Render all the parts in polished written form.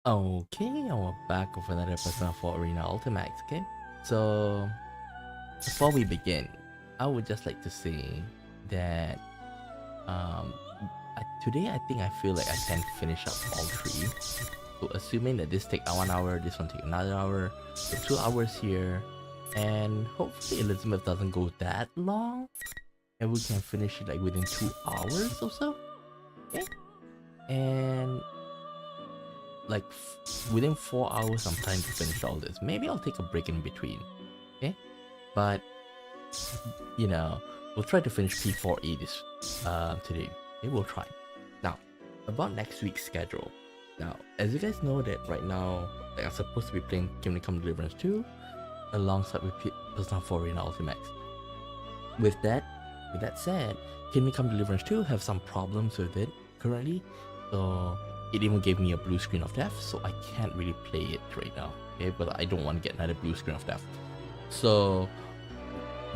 Okay, and we're back with another episode for Arena Ultimax, okay? So, before we begin, I would just like to say that today I think I feel like I can finish up all three. So, assuming that this take 1 hour, this one take another hour, so 2 hours here, and hopefully Elizabeth doesn't go that long, and we can finish it like within 2 hours or so, okay? And like within 4 hours I'm trying to finish all this. Maybe I'll take a break in between, okay? But you know, we'll try to finish P4A this today. Okay, we'll try. Now, about next week's schedule. Now, as you guys know that right now, like, I'm supposed to be playing Kingdom Come Deliverance 2 alongside with Persona 4 Arena Ultimax. With that said, Kingdom Come Deliverance 2 have some problems with it currently, so it even gave me a blue screen of death, so I can't really play it right now. Okay, but I don't want to get another blue screen of death. So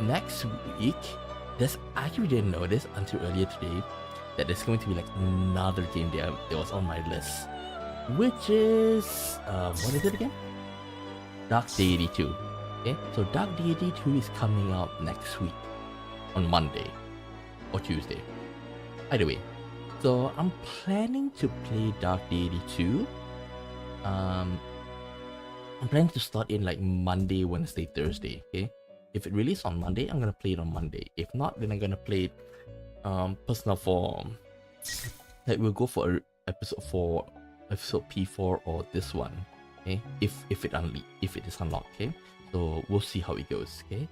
next week, I actually didn't know this until earlier today, that there's going to be like another game that was on my list, which is what is it again? Dark Deity 2. Okay, so Dark Deity 2 is coming out next week on Monday or Tuesday. Either way. So I'm planning to play Dark Deity 2. I'm planning to start in like Monday, Wednesday, Thursday. Okay, if it releases on Monday, I'm gonna play it on Monday. If not, then I'm gonna play it Persona 4. Like we'll go for episode 4, episode P4 or this one. Okay, if it is unlocked. Okay, so we'll see how it goes. Okay,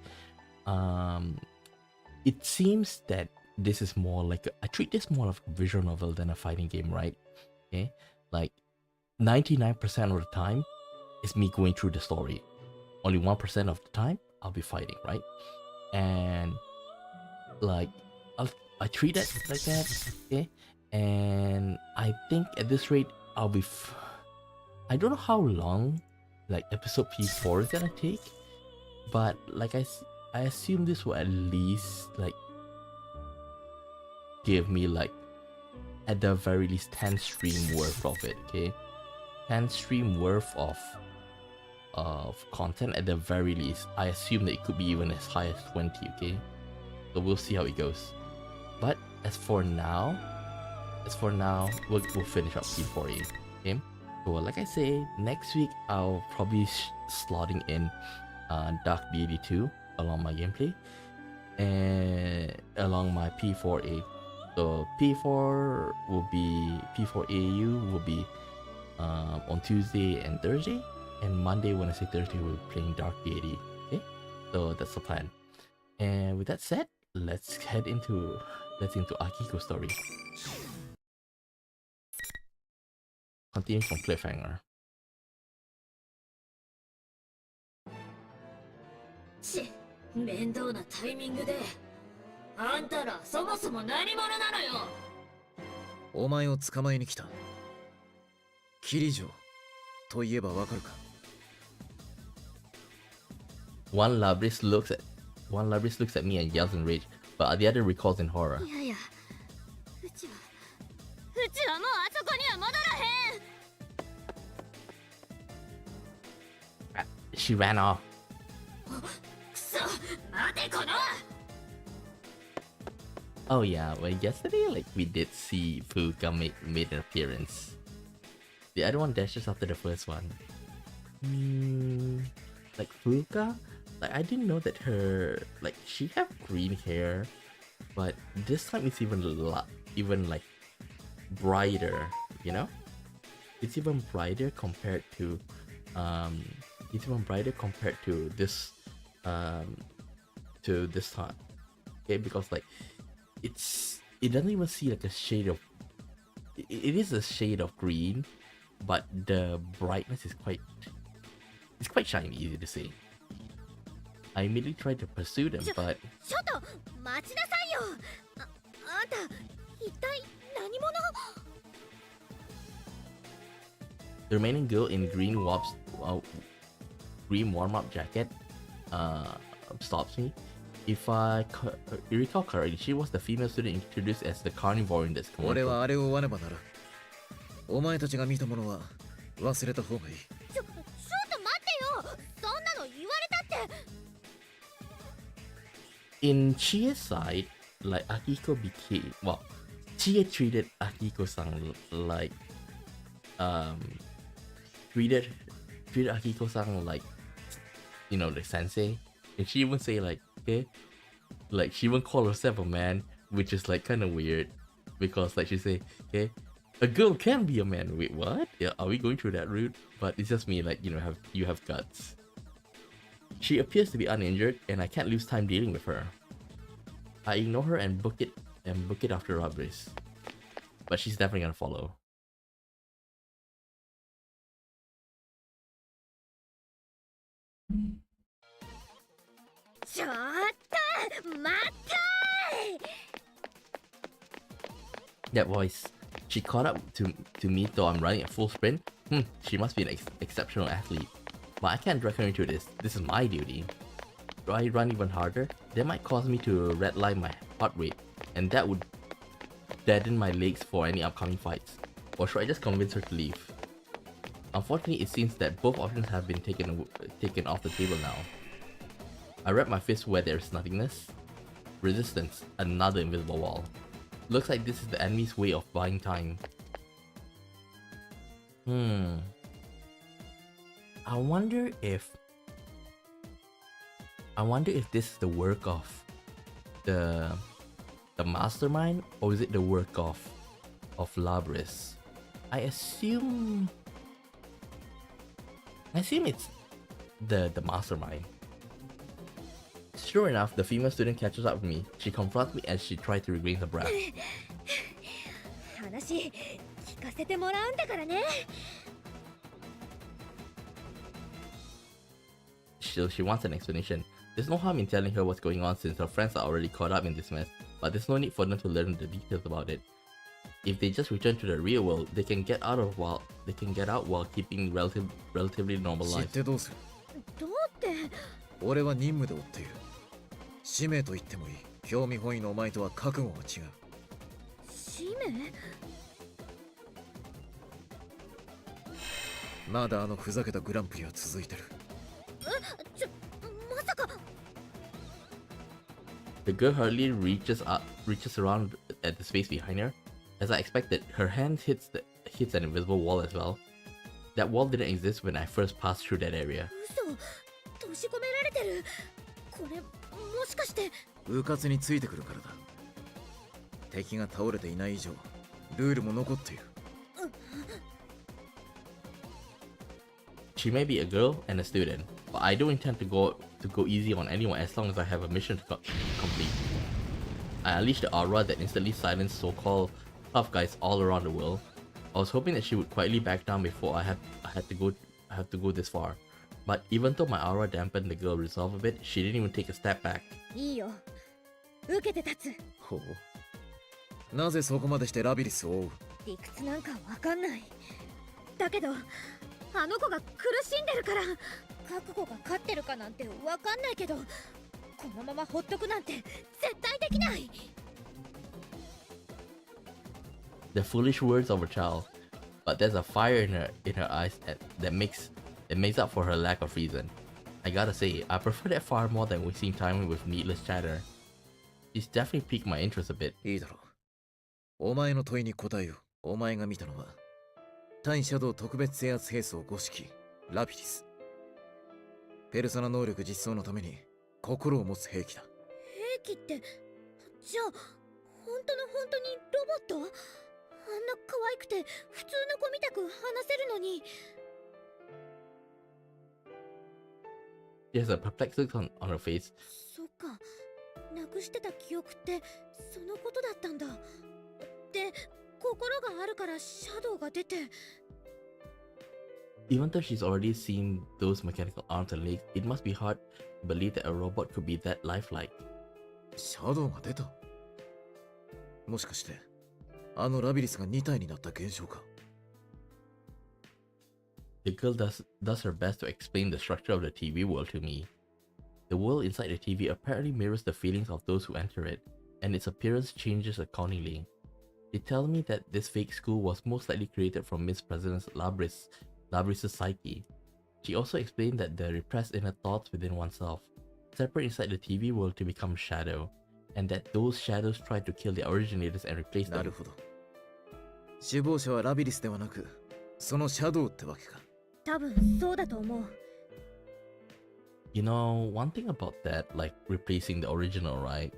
it seems that this is more like I treat this more like a visual novel than a fighting game, right? Okay, like 99% of the time is me going through the story. Only 1% of the time I'll be fighting, right? And like I treat it like that, okay? And I think at this rate I'll be I don't know how long like episode P4 is gonna take, but like I assume this will at least like give me like at the very least 10 stream worth of it, okay? 10 stream worth of content at the very least. I assume that it could be even as high as 20, okay? So we'll see how it goes. But as for now, we'll finish up P4A, okay? So like I say, next week I'll probably slotting in Dark Deity 2 along my gameplay and along my P4A. So P4AU will be on Tuesday and Thursday, and Monday, Wednesday, Thursday we'll be playing Dark Deity. Okay, so that's the plan. And with that said, let's head into Akiko's story. Continue from cliffhanger. 面倒なタイミングであんたらそもそも何者なのよ。お前を捕まえに来た。キリジョといえばわかるか。One Labris looks at me and yells in rage, but the other recalls in horror. いやいや、うちはもうあそこには戻らへん。She ran off. くそ、待てこの。 Oh yeah, well yesterday like we did see Fuka made an appearance. The other one dashes after the first one. Like Fuka? Like I didn't know that she have green hair, but this time it's even like brighter, you know? It's even brighter compared to this time. Okay, because like it doesn't even see like a shade of it is a shade of green, but the brightness is quite shiny, easy to see. I immediately tried to pursue them, but ちょっと待ちなさいよ。あんた一体何者？ the remaining girl in green warm-up jacket stops me. If I recall correctly, she was the female student introduced as the carnivore in this 俺 commercial. はあれを追わねばならん。お前たちが見たものは忘れた方がいい。ちょっと待ってよ、そんなの言われたって。 In Chia's side, like Akiko became well, Chia treated Akiko-san like treated Akiko-san like, you know, the sensei, and she even say like, okay, like she even call herself a man, which is like kind of weird, because like she say, okay, a girl can be a man. Wait, what? Yeah, are we going through that route? But it's just me, like, you know, you have guts. She appears to be uninjured, and I can't lose time dealing with her. I ignore her and book it after robberies, but she's definitely gonna follow. ちょっと待ったーい。 That voice. She caught up to me though I'm running a full sprint. She must be an exceptional athlete. But I can't drag her into this. This is my duty. Do I run even harder? That might cause me to redline my heart rate, and that would deaden my legs for any upcoming fights. Or should I just convince her to leave? Unfortunately, it seems that both options have been taken off the table now. I wrap my fist where there is nothingness. Resistance, another invisible wall. Looks like this is the enemy's way of buying time. I wonder if this is the work of the mastermind, or is it the work of Labris? I assume it's the mastermind. Sure enough, the female student catches up with me. She confronts me as she tries to regain her breath. 話聞かせてもらうんだからね。 She wants an explanation. There's no harm in telling her what's going on since her friends are already caught up in this mess, but there's no need for them to learn the details about it. If they just return to the real world, they can get out while keeping relatively normal 知っ lives. てどうする。どうって。俺は任務で追っている。使命と言ってもいい。興味本位のお前とは覚悟が違う。使命？まだあのふざけたグランプリは続いてる。まさか。 The girl hurriedly reaches around at the space behind her. As I expected, her hand hits an invisible wall as well. That wall didn't exist when I first passed through that area. 嘘、閉じ込められてる。これもしかして。迂闊についてくるからだ。敵が倒れていない以上、ルールも残っている。She may be a girl and a student, but I don't intend to go easy on anyone as long as I have a mission to complete. I unleashed the aura that instantly silenced so-called tough guys all around the world. I was hoping that she would quietly back down before I had to go this far. But even though my aura dampened the girl's resolve a bit, she didn't even take a step back. いいよ。受けて立つ。ほう。なぜそこまでしてラビリスを追う？理屈なんかわかんない。だけど、あの子が苦しんでるから。覚悟が勝ってるかなんてわかんないけど、このままほっとくなんて絶対できない。 The foolish words of a child, but there's a fire in her eyes that makes up for her lack of reason. I gotta say, I prefer that far more than wasting time with needless chatter. She's definitely piqued my interest a bit. いいだろう。お前の問いに答えよう。お前が見たのは対シャドウ特別制圧兵装5式ラビリス。ペルソナ能力実装のために心を持つ兵器だ。兵器って、じゃあ本当にロボット？あんな可愛くて普通の子みたく話せるのに。 She has a perplexed look on her face. そっか、なくしてた記憶ってそのことだったんだ。で、心があるからシャドウが出て。 Even though she's already seen those mechanical arms and legs, it must be hard to believe that a robot could be that lifelike. シャドウが出た？もしかしてあのラビリスが2体になった現象か？ The girl does her best to explain the structure of the TV world to me. The world inside the TV apparently mirrors the feelings of those who enter it, and its appearance changes accordingly. They tell me that this fake school was most likely created from Miss President Labris' Labrys' psyche. She also explained that the repressed inner thoughts within oneself separate inside the TV world to become shadow, and that those shadows try to kill the originators and replace な them. るほど。首謀者はラビリスではなく、そのシャドウってわけか。多分そうだと思う。You know, one thing about that, like replacing the original, right?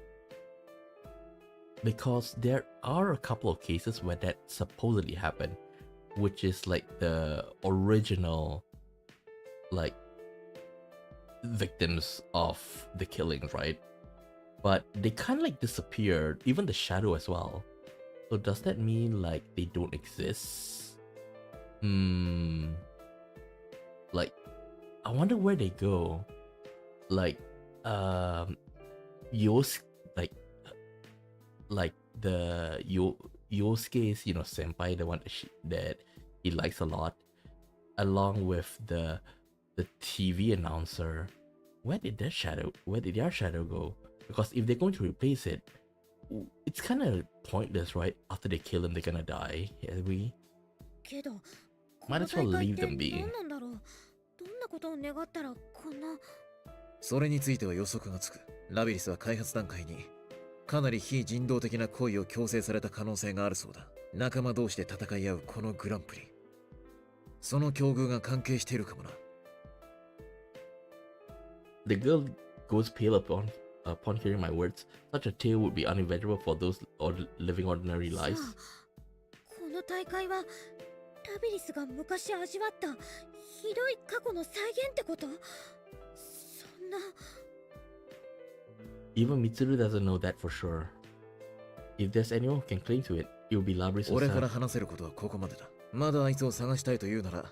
Because there are a couple of cases where that supposedly happened, which is like the original, like, victims of the killings, right? But they kind of like disappeared, even the shadow as well. So does that mean like they don't exist? Like, I wonder where they go. Like, like the Yosuke's, you know, senpai, the one that he likes a lot, along with the TV announcer. Where did their shadow go? Because if they're going to replace it, it's kind of pointless, right? After they kill him, they're gonna die. We けど、 might as well leave them be. 何なんだろう。どんなことを願ったらこんな。それについては予測がつく。ラビリスは開発段階にかなり非人道的な行為を強制された可能性があるそうだ。仲間同士で戦い合うこのグランプリ、その境遇が関係しているかもな。The girl goes pale upon hearing my words. Such a tale would be unimaginable for those living ordinary じゃあ lives. この大会はラビリスが昔味わったひどい過去の再現ってこと？そんな。 Even Mitsuru doesn't know that for sure. If there's anyone who can claim to it, it will be Labrys 俺から herself. 話せることはここまでだ。まだあいつを探したいというなら、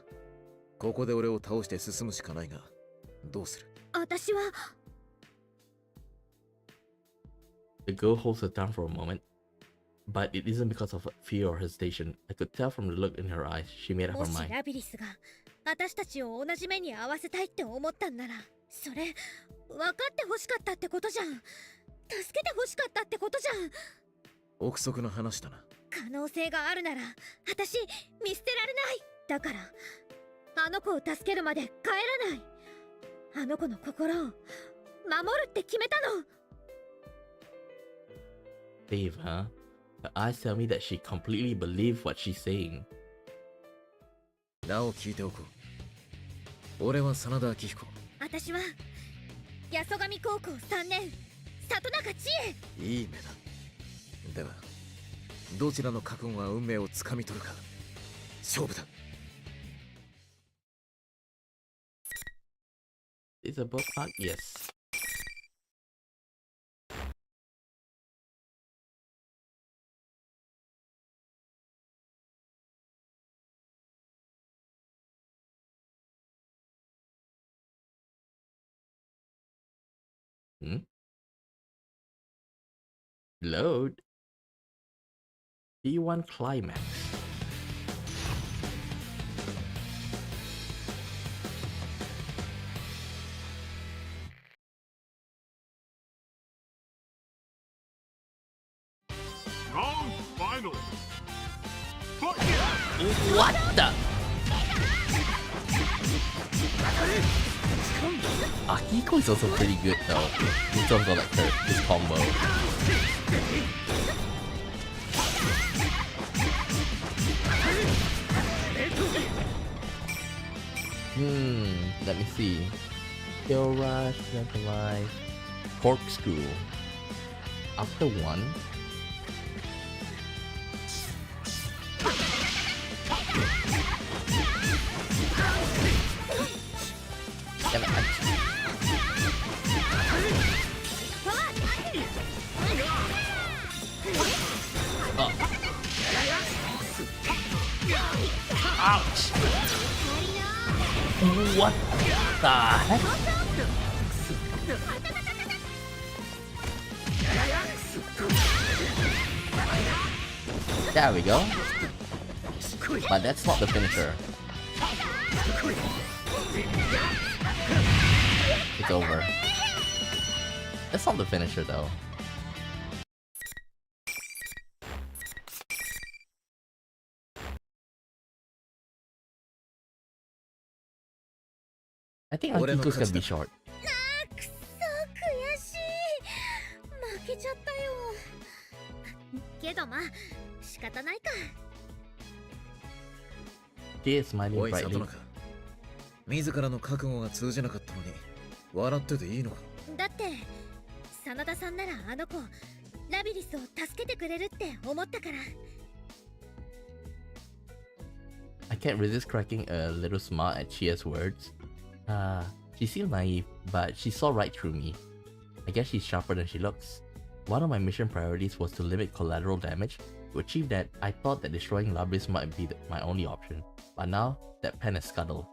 ここで俺を倒して進むしかないが、どうする？私は。 The girl holds her tongue for a moment, but it isn't because of fear or hesitation. I could tell from the look in her eyes she made up も her し mind. ラビリスが私たちを同じ目に合わせたいって思ったんなら、それ分かってほしかったってことじゃん。助けてほしかったってことじゃん。憶測の話だな。可能性があるなら私見捨てられない。だからあの子を助けるまで帰らない。あの子の心を守るって決めたの。 Dave, huh? Her eyes tell me that she completely believes what she's saying. なお聞いておこう。俺は真田明彦。私は八十神高校3年里中千恵。いい目だ。ではどちらの覚悟が運命をつかみ取るか勝負だ。 It's a book arc? Yes. Load. P-1 CLIMAX. Round final. Fight! What the? Akiko is also pretty good though, in terms of like his combo. Let me see. Kill Rush, Centralize, Corkscrew. After one. Damn it. Oh. Ouch! What the heck? There we go. But that's not the finisher. It's over. That's not the finisher though. I think 俺の Akiko's 勝 gonna ち be だ。 short. くそ悔しい。負けちゃったよ。けどまあ仕方ないか。 She is smiling おい、里 brightly. 中。自らの覚悟が通じなかったのに、笑ってていいのか。だって真田さんならあの子ラビリスを助けてくれるって思ったから。 I can't resist cracking a little smile at Chia's words. She seemed naive, but she saw right through me. I guess she's sharper than she looks. One of my mission priorities was to limit collateral damage. To achieve that, I thought that destroying Labris might be my only option. But now, that plan is scuttled.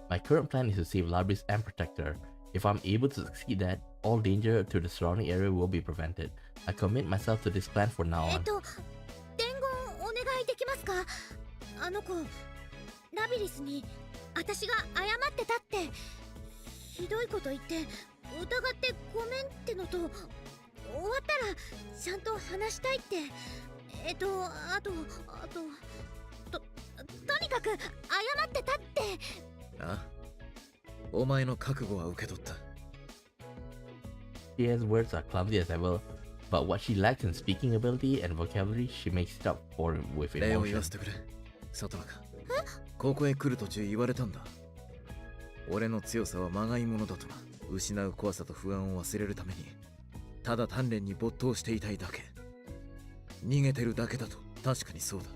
My current plan is to save Labris and protect her. If I'm able to succeed that, all danger to the surrounding area will be prevented. I commit myself to this plan for now on. 伝言お願いできますか。あの子ラビリスに私が謝ってたってひどいこと言って疑ってごめんってのと、終わったらちゃんと話したいって、あととにかく謝ってたって。ああ、お前の覚悟は受け取った。 Chia's words are clumsy as ever, but what she lacks in speaking ability and vocabulary, she makes it up for with 礼を言 emotion. わせてくれ、里中。ここへ来る途中言われたんだ。俺の強さはまがいものだとな。失う怖さと不安を忘れるために、ただ鍛錬に没頭していたいだけ。逃げてるだけだと。確かにそうだ。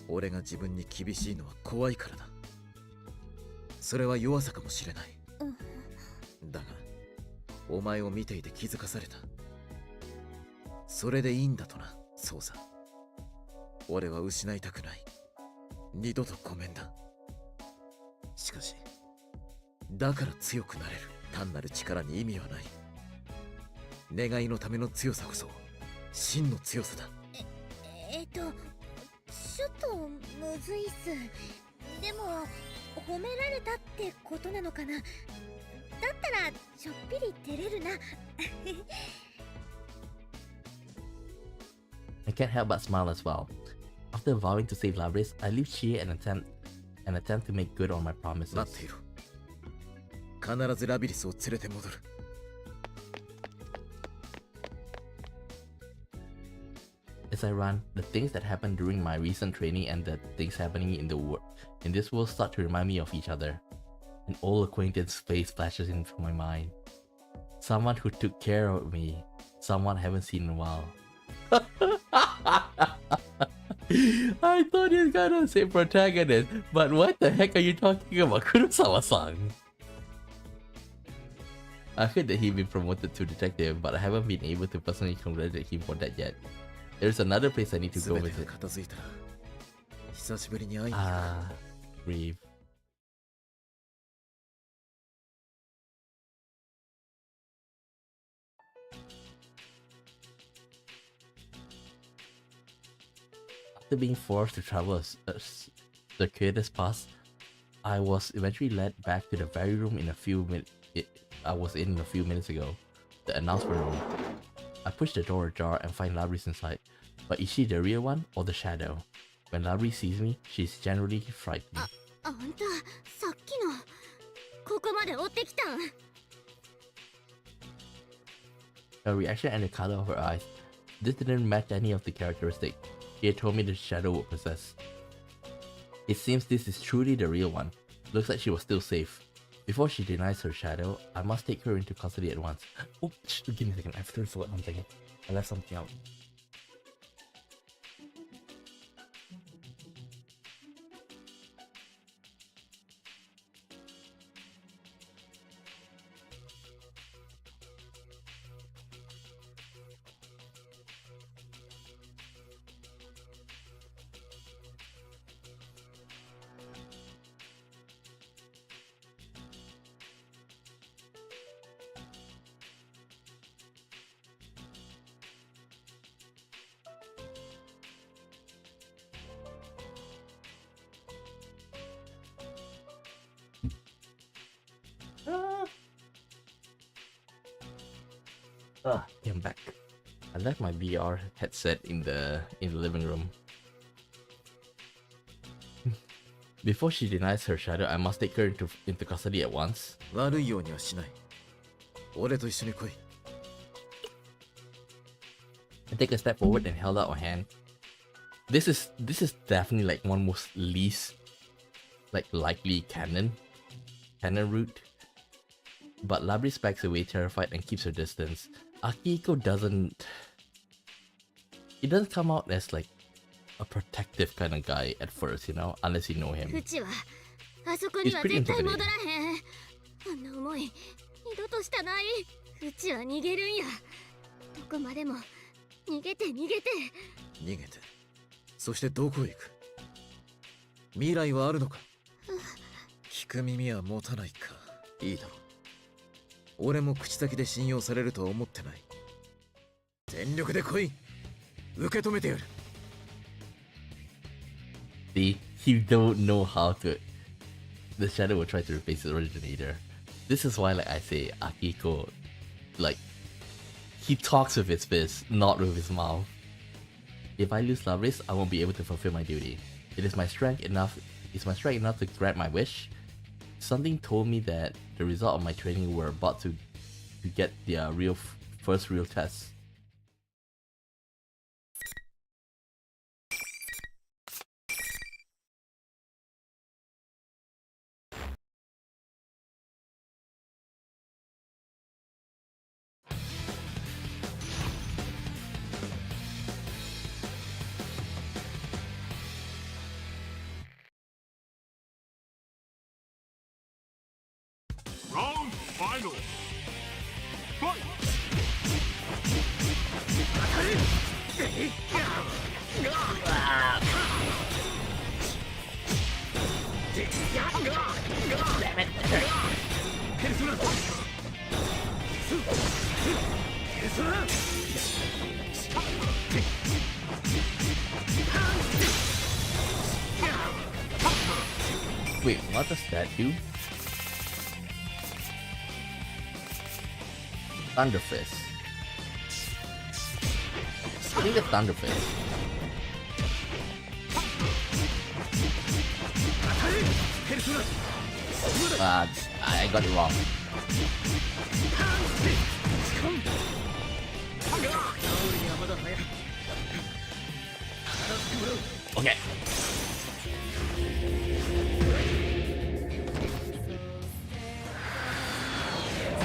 俺が自分に厳しいのは怖いからだ。それは弱さかもしれない。だがお前を見ていて気づかされた。それでいいんだとな、そうさ。俺は失いたくない。二度とごめんだ。しかしだから強くなれる。単なる力に意味はない。願いのための強さこそ真の強さだ。ちょっとむずいっす。でも褒められたってことなのかな。だったらちょっぴり照れるな。I can't help but smile as well. After vowing to save Labris, I leave Chia and attempt to make good on my promises. 待っていろ。必ずラビリスを連れて戻る。As I run, the things that happened during my recent training and the things happening in this world start to remind me of each other. An old acquaintance's face flashes into my mind. Someone who took care of me. Someone I haven't seen in a while. I thought he was gonna say protagonist, but what the heck are you talking about, Kurosawa-san? I heard that he'd been promoted to detective, but I haven't been able to personally congratulate him for that yet. There's another place I need to go 全て visit. が片付いたら久しぶりに会いに Breathe. After being forced to travel a circuitous path, I was eventually led back to the very room I was in a few minutes ago, the announcement room. I push the door ajar and find Labris inside, but is she the real one or the shadow? When Labris sees me, she's generally frightened. あんたさっきのここまで追ってきたん。 Her reaction and the color of her eyes, this didn't match any of the characteristics she had told me the shadow would possess. It seems this is truly the real one. Looks like she was still safe. Before she denies her shadow, I must take her into custody at once. Oh, give me a second, I have to forget one second. I left something out. Okay, I'm back. I left my VR headset in the living room. Before she denies her shadow, I must take her into custody at once. 悪いようにはしない。俺と一緒に来い。I take a step forward and held out my hand. This is definitely like one most least like likely canon route. But Labris backs away terrified and keeps her distance. Akihiko doesn't come out as like a protective kind of guy at first, you know, unless you know him. うちはあそこ He's には pretty 絶対戻 intimidating. らへん。あんな思い二度としたない。うちは逃げるんや。どこまでも逃げて。逃げて。そしてどこへ行く？未来はあるのか？聞く耳は持たないか。いいだろう。俺も口先で信用されるとは思ってない。全力で来い。受け止めてやる。See, you don't know how to. The shadow will try to replace the originator. This is why, like I say, Akihiko, like, he talks with his fist, not with his mouth. If I lose Labris, I won't be able to fulfill my duty. It is my strength enough. Is my strength enough to grant my wish? Something told me that the result of my training were about to get their first real test. Round final. Fight! Wait, what does that do? Thunder Fist. I think it's Thunder Fist. I got it wrong. Okay.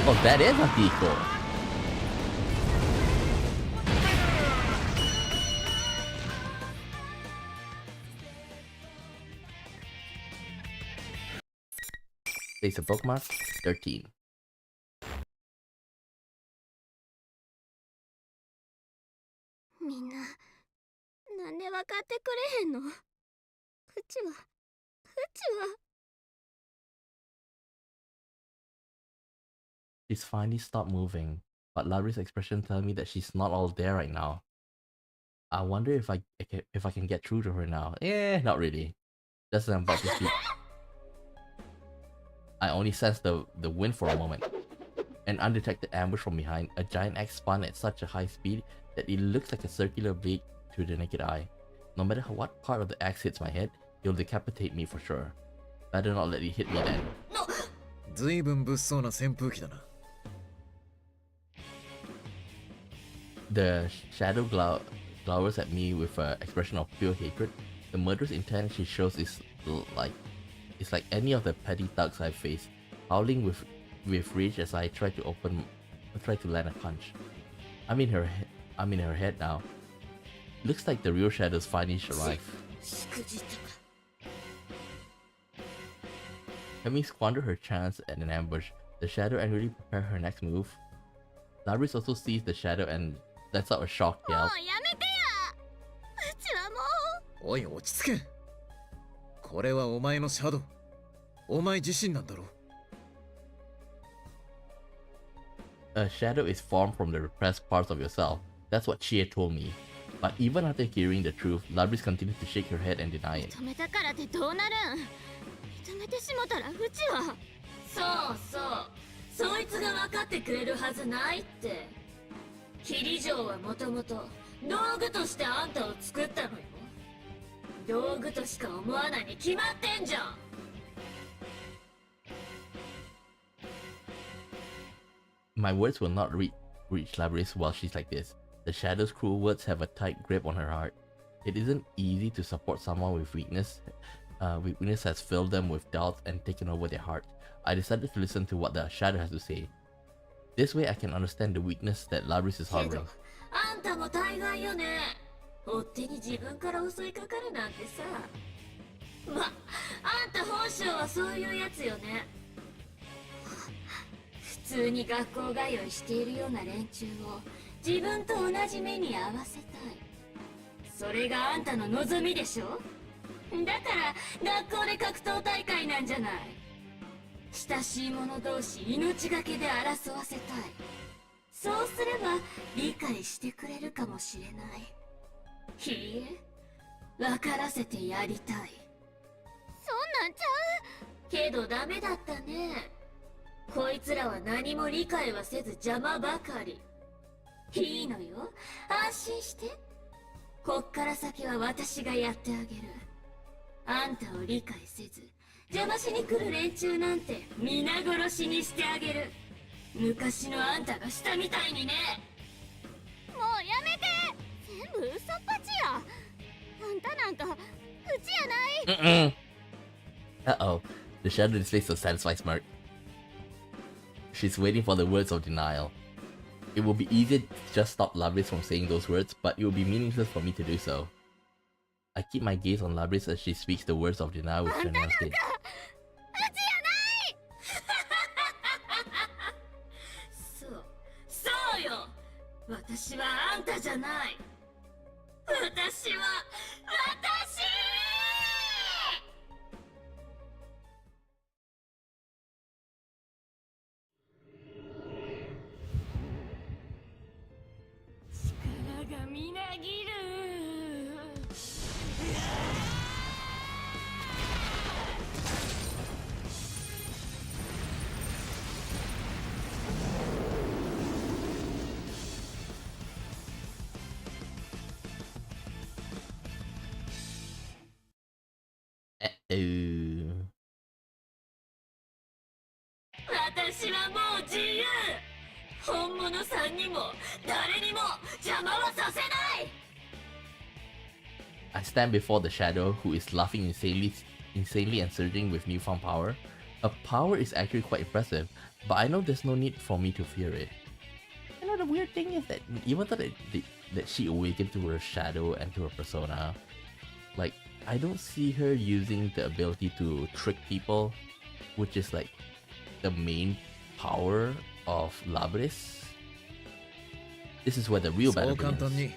Oh, that is Akihiko. Place a bookmark. 13. みんななんで分かってくれへんの？うちは She's finally stopped moving, but Labri's expression tells me that she's not all there right now. I wonder if I can get through to her now. Not really. Just as I'm about to speak, I only sensed the wind for a moment. An undetected ambush from behind, a giant axe spun at such a high speed that it looks like a circular blade to the naked eye. No matter what part of the axe hits my head, it'll decapitate me for sure. Better not let it hit me then. ずいぶん物騒な扇風機だな。The shadow glowers at me with an expression of pure hatred. The murderous intent she shows is like any of the petty thugs I've faced, howling with rage as I try to land a punch. I'm in her head now. Looks like the real shadows finally arrived. Having squandered her chance at an ambush, the shadow angrily prepares her next move. Labris also sees the shadow and lets out a shocked もう yell. やめてや。うちはもう。おい、落ち着け。これはお前のシャドウ。お前自身なんだろう。A shadow is formed from the repressed parts of yourself. That's what Chie told me. But even after hearing the truth, Labris continues to shake her head and deny it. 認めたからってどうなるん？認めてしもたらうちは。そうそいつが分かってくれるはずないって。キリ嬢はもともと道具としてあんたを作ったのよ。道具としか思わないに決まってんじゃん。My words will not reach Labyrinth while she's like this. The Shadow's cruel words have a tight grip on her heart. It isn't easy to support someone with weakness. Weakness has filled them with doubt and taken over their heart. I decided to listen to what the Shadow has to say. This way I can understand the weakness that Labyrinth is けど harboring. あんたも大概よね。追っ手に自分から襲いかかるなんてさ。ま、あんた本性はそういうやつよね。普通に学校通いしているような連中を自分と同じ目に合わせたい。それがあんたの望みでしょ。だから学校で格闘大会なんじゃない。親しい者同士命がけで争わせたい。そうすれば理解してくれるかもしれない。いいえ、分からせてやりたい。そんなんちゃけどダメだったね。こいつらは何も理解はせず邪魔ばかり。いいのよ、安心して。こっから先は私がやってあげる。あんたを理解せず邪魔しに来る連中なんて皆殺しにしてあげる。昔のあんたがしたみたいにね。う。もうやめて。全部嘘っぱちや。あんたなんかうちやない。Uh-oh. The Shadow displays a satisfied smirk. She's waiting for the words of denial. It will be easier to just stop Labyrinth from saying those words, but it will be meaningless for me to do so. I keep my gaze on Labyrinth as she speaks the words of denial with generosity. そうよ。私はあんたじゃない。私は私。力がみなぎる。私はもう自由。本物さんにも誰にも邪魔はさせない。 I stand before the Shadow, who is laughing insanely and surging with newfound power. Her power is actually quite impressive, but I know there's no need for me to fear it. You know, the weird thing is that even though that she awakened to her shadow and to her persona, like, I don't see her using the ability to trick people, which is like the main power of Labyrinth. This is where the real battle そう簡単 begins. に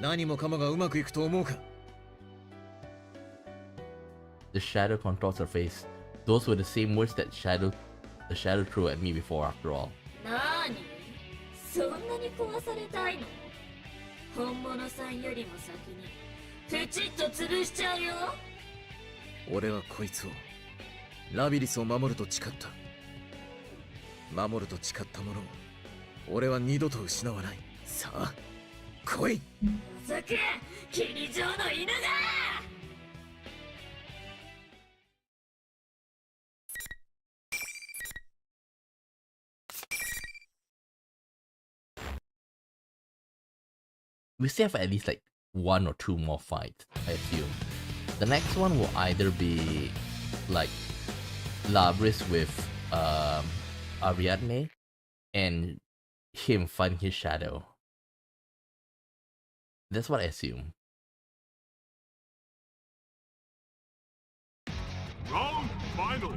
何もかもがうまくいくと思うか。 The Shadow controls her face. Those were the same words that the Shadow threw at me before, after all. なーに、そんなに壊されたいの？本物さんよりも先にペチッと潰しちゃうよ。俺はこいつをラビリスを守ると誓った。守ると誓ったものを俺は二度と失わない。さあ来い。ふざけ、霧状の犬が。We still have at least like 1 or 2 more fights, I assume. The next one will either be like Labyrinth with Ariadne and him fighting his shadow. That's what I assume. Round final.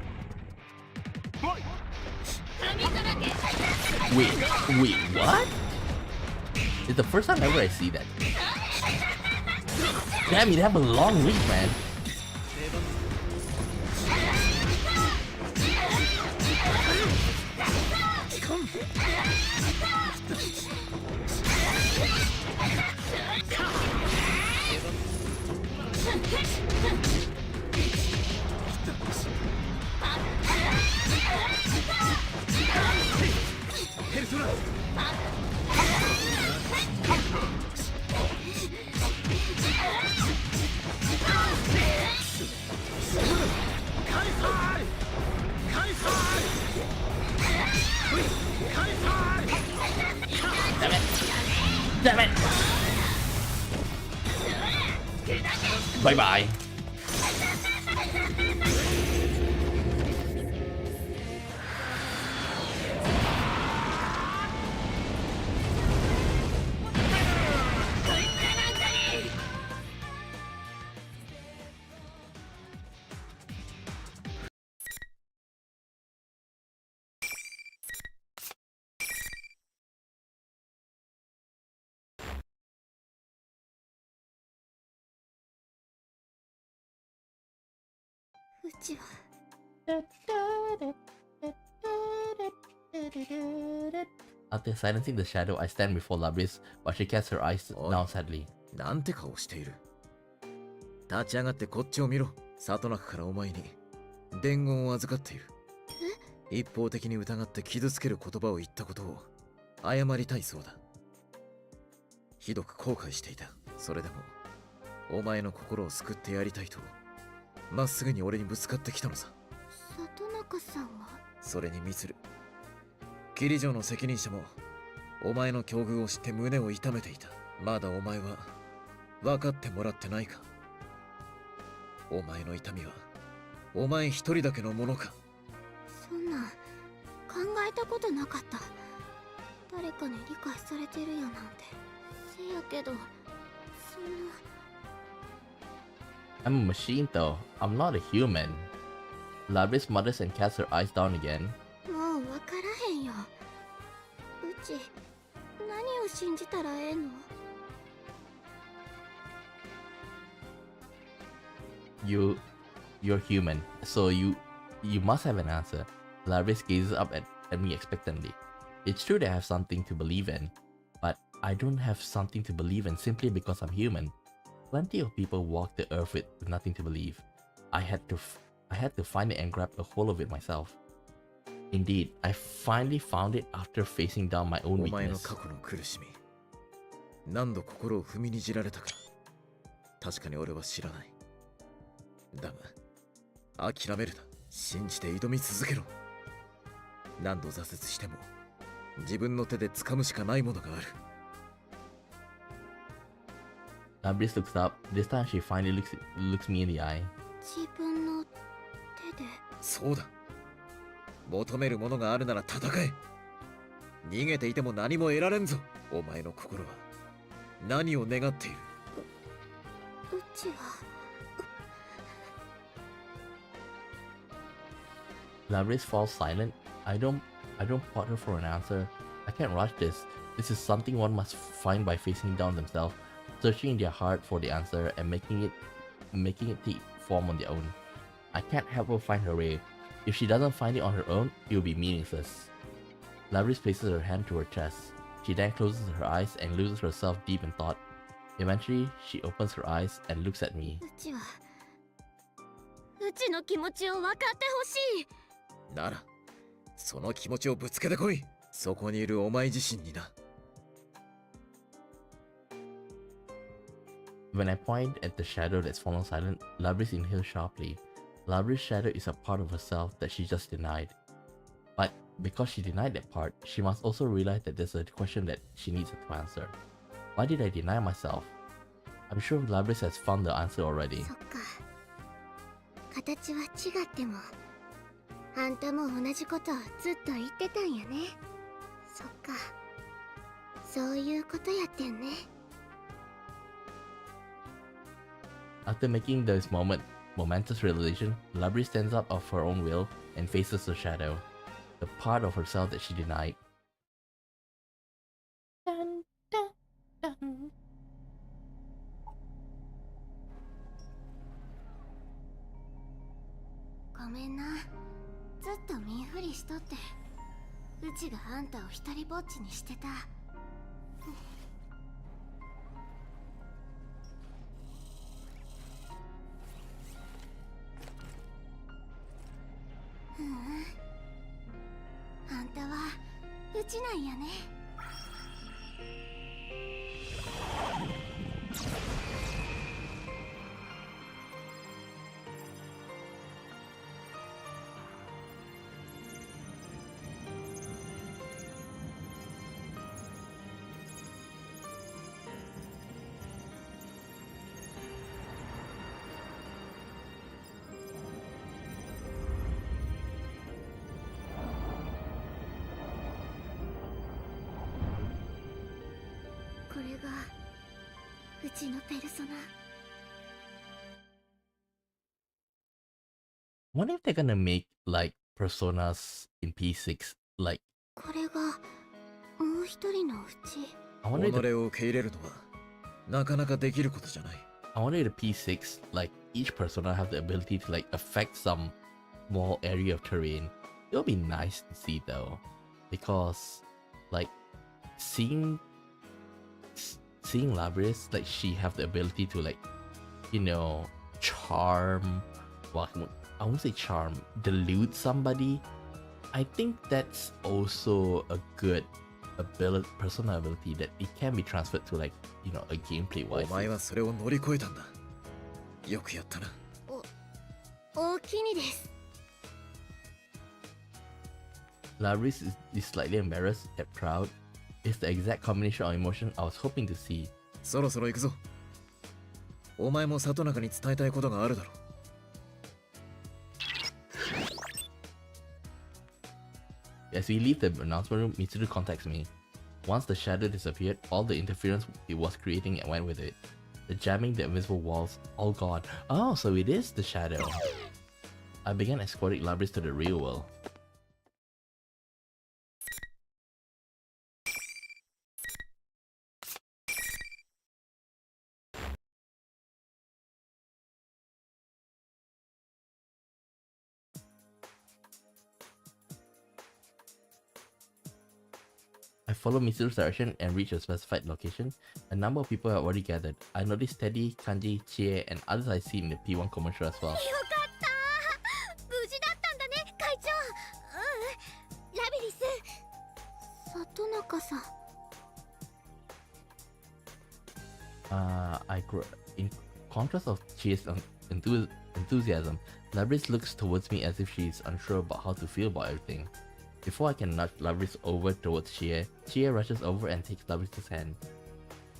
Fight! Wait, what? It's the first time ever I see that. Damn, you have a long reach, man. Bye bye. After silencing the shadow, I stand before Labris while she casts her eyes down sadly. なんて顔している。立ち上がってこっちを見ろ。里中からお前に伝言を預かっている。一方的に疑って傷つける言葉を言ったことを謝りたいそうだ。ひどく後悔していた。それでもお前の心を救ってやりたいとまっすぐに俺にぶつかってきたのさ。里中さんが。それにミツル、キリ城の責任者もお前の境遇を知って胸を痛めていた。まだお前は分かってもらってないか。お前の痛みはお前一人だけのものか。そんな考えたことなかった。誰かに理解されてるやなんて。せやけどそんな。 I'm a machine though. I'm not a human. Labris mutters and casts her eyes down again. もう分からへんよ。うち何を信じたらええの。You're human, so you must have an answer. Labris gazes up at me expectantly. It's true that I have something to believe in, but I don't have something to believe in simply because I'm human. Plenty of people walk the earth with nothing to believe. I had to find it and grab a hold of it myself. Indeed, I finally found it after facing down my own お前の weakness. 過去の苦しみ、何度心を踏みにじられたか、確かに俺は知らない。だが諦めるな。信じて挑み続けろ。何度挫折しても自分の手で掴むしかないものがある。Labris looks up. This time she finally looks me in the eye. 自分の手で。そうだ。求めるものがあるなら戦え。逃げていても何も得られんぞ。お前の心は何を願っている。うちは。Labris falls silent. I don't prod her for an answer. I can't rush this. This is something one must find by facing down themselves, searching in their heart for the answer and making it take form on their own. I can't help her find her way. If she doesn't find it on her own, it will be meaningless. Labris places her hand to her chest. She then closes her eyes and loses herself deep in thought. Eventually, she opens her eyes and looks at me. うちは。うちの気持ちを分かってほしい。なら、その気持ちをぶつけてこい。そこにいるお前自身にな。When I point at the shadow that's fallen silent, Labris inhales sharply. Labris' shadow is a part of herself that she just denied. But because she denied that part, she must also realize that there's a question that she needs to answer. Why did I deny myself? I'm sure Labris has found the answer already. そっか。形は違っても、あんたも同じことをずっと言ってたんやね。そっか。そういうことやってんね。After making this momentous realization, Labris stands up of her own will and faces the shadow, the part of herself that she denied. Dun, dun, dun. ごめんな。ずっと見んふりしとって。うちがあんたを一人ぼっちにしてた。あんたはうちなんやね。がうちのペルソナ。 I wonder if they're gonna make like personas in P6 like これがもう一人のうち。 I wonder if 己を受け入れるのはなかなかできることじゃない。I wonder if the P6 like each persona have the ability to like affect some small area of terrain. It'll be nice to see though, because like seeing Labris, like she have the ability to like, you know, charm, well, I won't say charm, delude somebody. I think that's also a good persona ability that it can be transferred to like, you know, a gameplay お wise. 前はそれを乗り越えたんだ。よくやったな。お気にです。 Labris is slightly embarrassed yet proud. It's the exact combination of emotion I was hoping to see. そろそろ行くぞ。お前も里中に伝えたいことがあるだろう。As we leave the announcement room, Mitsuru contacts me. Once the shadow disappeared, all the interference it was creating went with it. The jamming, the invisible walls, all gone. Oh, so it is the shadow. I began escorting Labris to the real world. I followed Mitsuru's direction and reached a specified location. A number of people had already gathered. I noticed Teddy, Kanji, Chie, and others I see in the P1 commercial as well. よかった。無事だったんだね、会長。ラビリス。里中さん。In contrast of Chie's enthusiasm, Labris looks towards me as if she's unsure about how to feel about everything. Before I can nudge Labris over towards Chie, Chie rushes over and takes Labris' hand.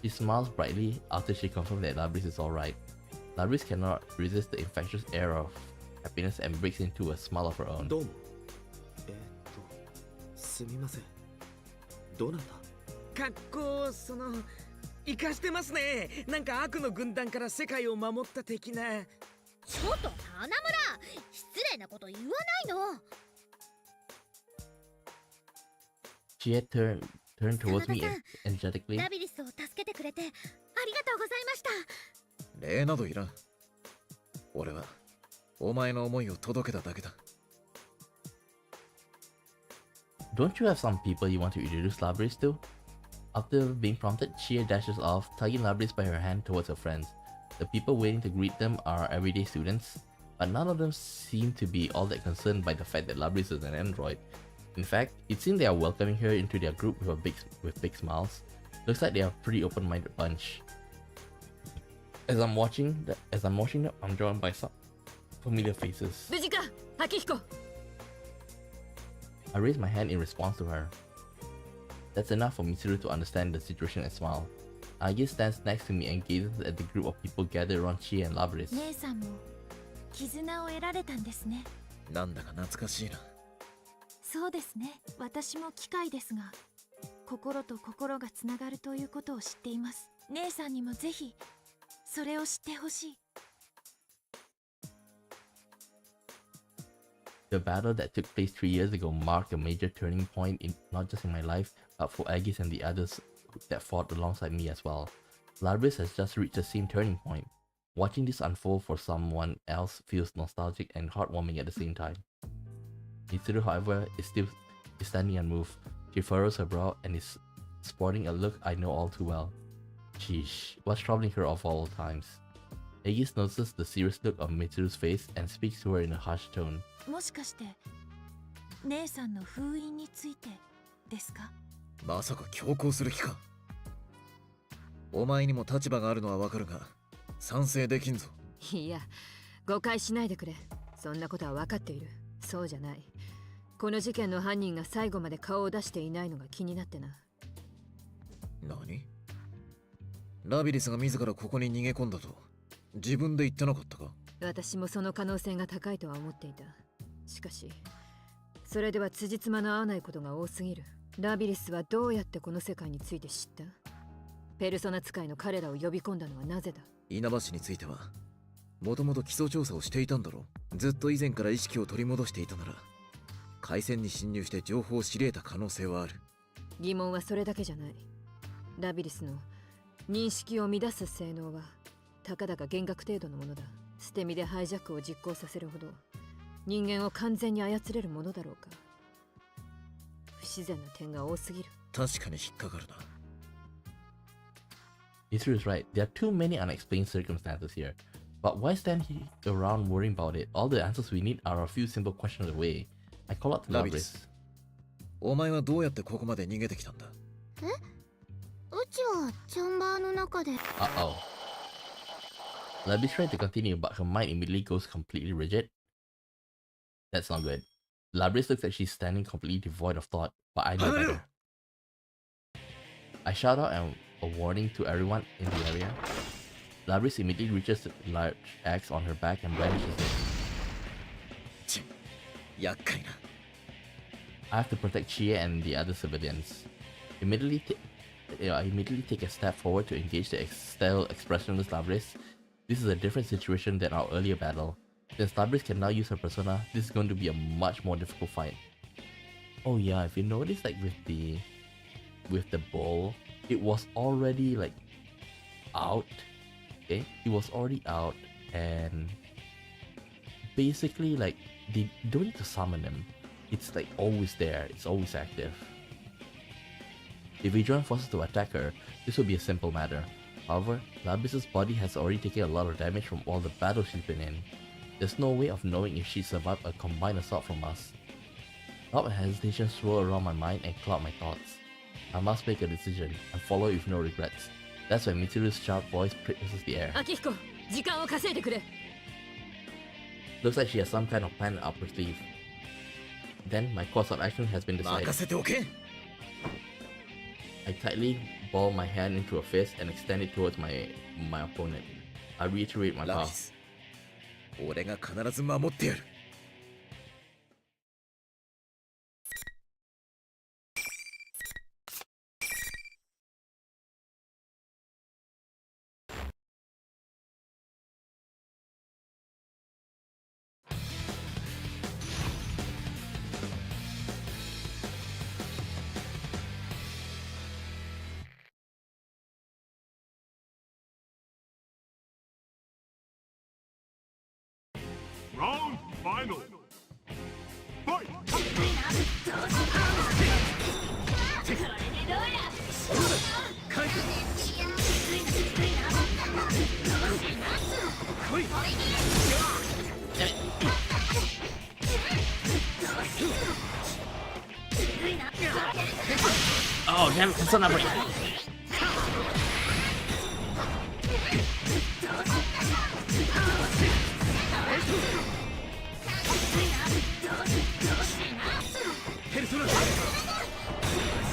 She smiles brightly after she confirms that Labris is alright. Labris cannot resist the infectious air of happiness and breaks into a smile of her own. どうも。すみません。どなた？かっこ生かしてますね。なんか悪の軍団から世界を守った的な。ちょっと花村、失礼なこと言わないの。 Chie turned towards me energetically. ラビリスを助けてくれてありがとうございました。礼などいらん。俺はお前の思いを届けただけだ。 Don't you have some people you want to introduce Labris to? After being prompted, Chie dashes off, tugging Labris by her hand towards her friends. The people waiting to greet them are everyday students, but none of them seem to be all that concerned by the fact that Labris is an android. In fact, it seems they are welcoming her into their group with big smiles. Looks like they are a pretty open-minded bunch. As I'm watching them, I'm drawn by some familiar faces. 無事か、秋彦。 I raise my hand in response to her. That's enough for Mitsuru to understand the situation and smile. Agi stands next to me and gazes at the group of people gathered around Chie and Labris. 姉さんも絆を得られたんですね。なんだか懐かしいな。そうですね。私も機械ですが、心と心がつながるということを知っています。姉さんにもぜひそれを知ってほしい。 The battle that took place 3 years ago marked a major turning point in not just in my life, but for Agis and the others that fought alongside me as well. Labris has just reached the same turning point. Watching this unfold for someone else feels nostalgic and heartwarming at the same time. Mitsuru, however, is standing unmoved. She furrows her brow and is sporting a look I know all too well. Sheesh, what's troubling her of all times? Agis notices the serious look on Mitsuru's face and speaks to her in a harsh tone. もしかして姉さんの封印についてですか？まさか強行する気か。お前にも立場があるのはわかるが、賛成できんぞ。いや、誤解しないでくれ。そんなことは分かっている。そうじゃない。この事件の犯人が最後まで顔を出していないのが気になってな。何？ラビリスが自らここに逃げ込んだと自分で言ってなかったか？私もその可能性が高いとは思っていた。しかし、それでは辻褄の合わないことが多すぎる。ラビリスはどうやってこの世界について知った？ペルソナ使いの彼らを呼び込んだのはなぜだ？稲葉氏についてはもともと基礎調査をしていたんだろう。ずっと以前から意識を取り戻していたなら回線に侵入して情報を知り得た可能性はある。疑問はそれだけじゃない。ラビリスの認識を乱す性能はたかだか幻覚程度のものだ。捨て身でハイジャックを実行させるほど人間を完全に操れるものだろうか。不自然な点が多すぎる。確かに引っかかるな。Mitsuru is right. There are too many unexplained circumstances here. But why stand around worrying about it? All the answers we need are a few simple questions away. I call out to ラビリ Labris. ス、お前はどうやってここまで逃げてきたんだ？うちはチャンバーの中で Uh-oh. Labris tried to continue, but her mind immediately goes completely rigid. That's not good. Labris looks like she's standing completely devoid of thought, but I know better. I shout out a warning to everyone in the area. Labris immediately reaches the large axe on her back and brandishes it. 厄介な。 I have to protect Chie and the other civilians. I immediately take a step forward to engage the still expressionless Labris. This is a different situation than our earlier battle. Since Labris can now use her persona, this is going to be a much more difficult fight. Oh yeah, if you notice, like with the bull, it was already like out. Okay, it was already out, and basically like they don't need to summon him. It's like always there. It's always active. If we join forces to attack her, this will be a simple matter. However, Labris's body has already taken a lot of damage from all the battles she's been in. There's no way of knowing if she survived a combined assault from us. Doubt and hesitation swirl around my mind and cloud my thoughts. I must make a decision and follow with no regrets. That's when Mitsuru's sharp voice pierces the air. アキヒコ、時間を稼いでくれ。 Looks like she has some kind of plan up her sleeve. Then my course of action has been 任 decided. せておけ。 I tightly ball my hand into a fist and extend it towards my opponent. I reiterate my ラビ vow. リス、俺が必ず守ってやる。Round final. Fight! Oh damn, it's not break.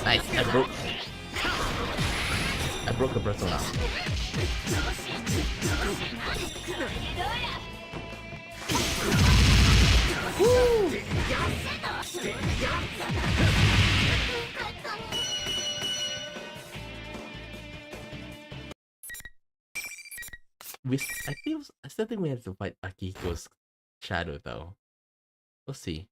Nice, I broke the persona. I still think we have to fight Akihiko's shadow though. We'll see.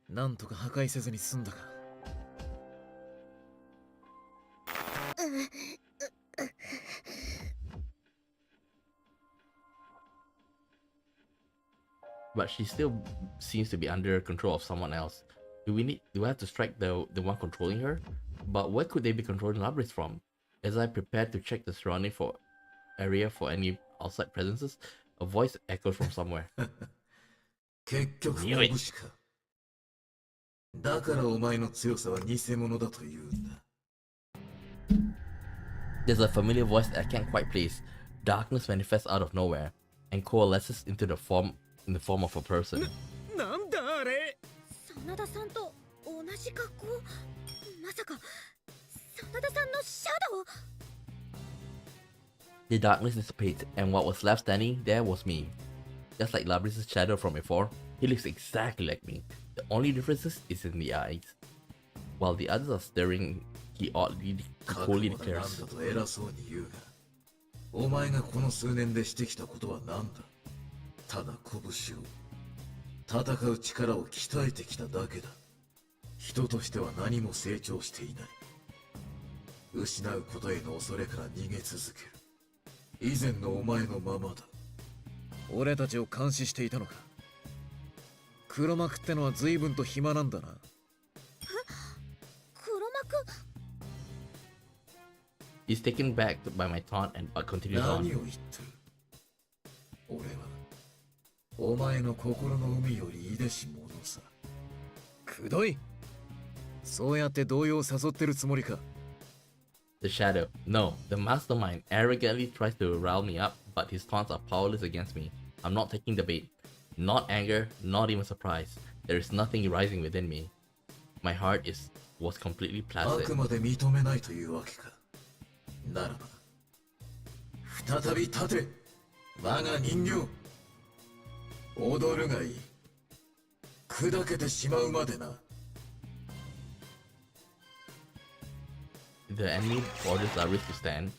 Nantoka なんとか破壊せずに済んだか。But she still seems to be under control of someone else. Do we have to strike the one controlling her? But where could they be controlling Labris from? As I prepared to check the surrounding area for any outside presences, a voice echoes from somewhere. 結局強い。武士か。だからお前の強さは偽物だと言うんだ。There's a familiar voice that I can't quite place. Darkness manifests out of nowhere and coalesces in the form of a person. なんだあれ。真田さんと同じ格好。まさか真田さんのシャドウ。The darkness dissipates, and what was left standing there was me. Just like Labris's shadow from before, he looks exactly like me. The only difference is in the eyes. While the others are staring, he coldly declares, 覚悟だなんだと偉そうに言うが、お前がこの数年でしてきたことは何だ。ただ拳を、戦う力を鍛えてきただけだ。人としては何も成長していない。失うことへの恐れから逃げ続ける。以前のお前のままだ。俺たちを監視していたのか。黒幕ってのは随分と暇なんだな。黒幕 He's taken back by my taunt but continues 何を on. 言ってる。俺はお前の心の海よりいでし者さ。くどい。そうやって動揺を誘ってるつもりか。The shadow. No, the mastermind arrogantly tries to rile me up, but his taunts are powerless against me. I'm not taking the bait. Not anger, not even surprise. There is nothing rising within me. My heart was completely あ placid. くまで認めないというわけか。ならば、再び立て。我が人形。踊るがいい。砕けてしまうまでな。The enemy orders Labris to stand.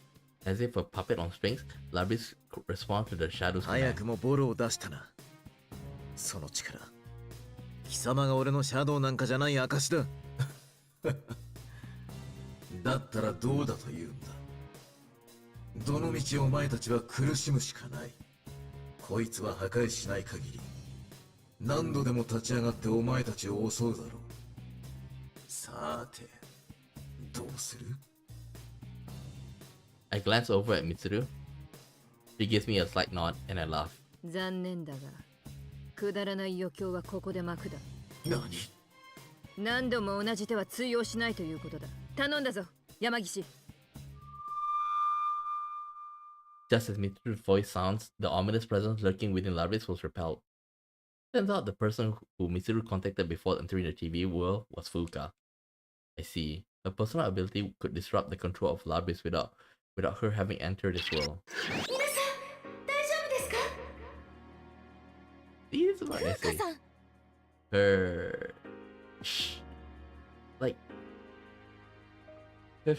As if a puppet on strings, Labris responds to the shadow's 早 command. くもボロを出したな。その力。貴様が俺のシャドウなんかじゃない証だ。だったらどうだと言うんだ。どの道お前たちは苦しむしかない。こいつは破壊しない限り、何度でも立ち上がってお前たちを襲うだろう。さて、どうする？ I glance over at Mitsuru. She gives me a slight nod and I laugh. 残念だが、くだらない余興はここで幕だ。何？何度も同じ手は通用しないということだ。頼んだぞ、山岸。Just as Mitsuru's voice sounds, the ominous presence lurking within Labris was repelled. Turns out the person who Mitsuru contacted before entering the TV world was Fuka. I see. Her personal ability could disrupt the control of Labris without her having entered this world. 皆さん大丈夫ですか？ This is what I 風 say. 花さん Her... Like... Her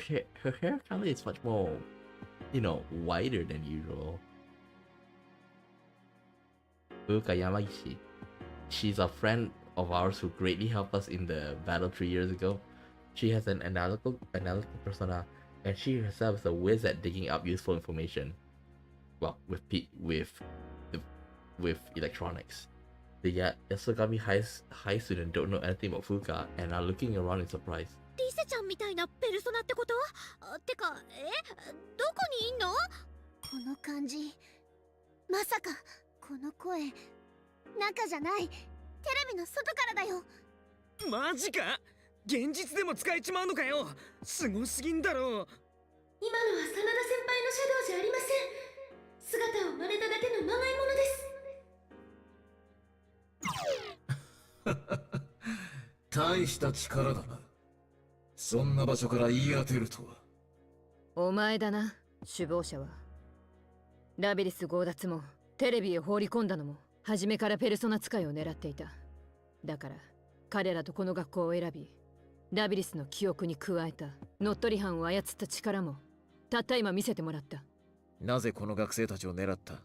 hair color is much more, you know, whiter than usual. Fuka Yamagishi. She's a friend of ours who greatly helped us in the battle 3 years ago. She has an analytical persona, and she herself is a whiz at digging up useful information. Well, with electronics. The Yasogami high student don't know anything about Fuka and are looking around in surprise. リセちゃんみたいなペルソナってこと？てか、どこにいんの？この感じ、まさかこの声、中じゃない、テレビの外からだよ。マジか？現実でも使えちまうのかよ。すごすぎんだろう。今のは真田先輩のシャドウじゃありません。姿を真似ただけのまがいものです。大した力だな。そんな場所から言い当てるとは。お前だな、首謀者は。ラビリス強奪もテレビへ放り込んだのも初めからペルソナ使いを狙っていた。だから彼らとこの学校を選び、ラビリスの記憶に加えた乗っ取り犯を操った力もたった今見せてもらった。なぜこの学生たちを狙った？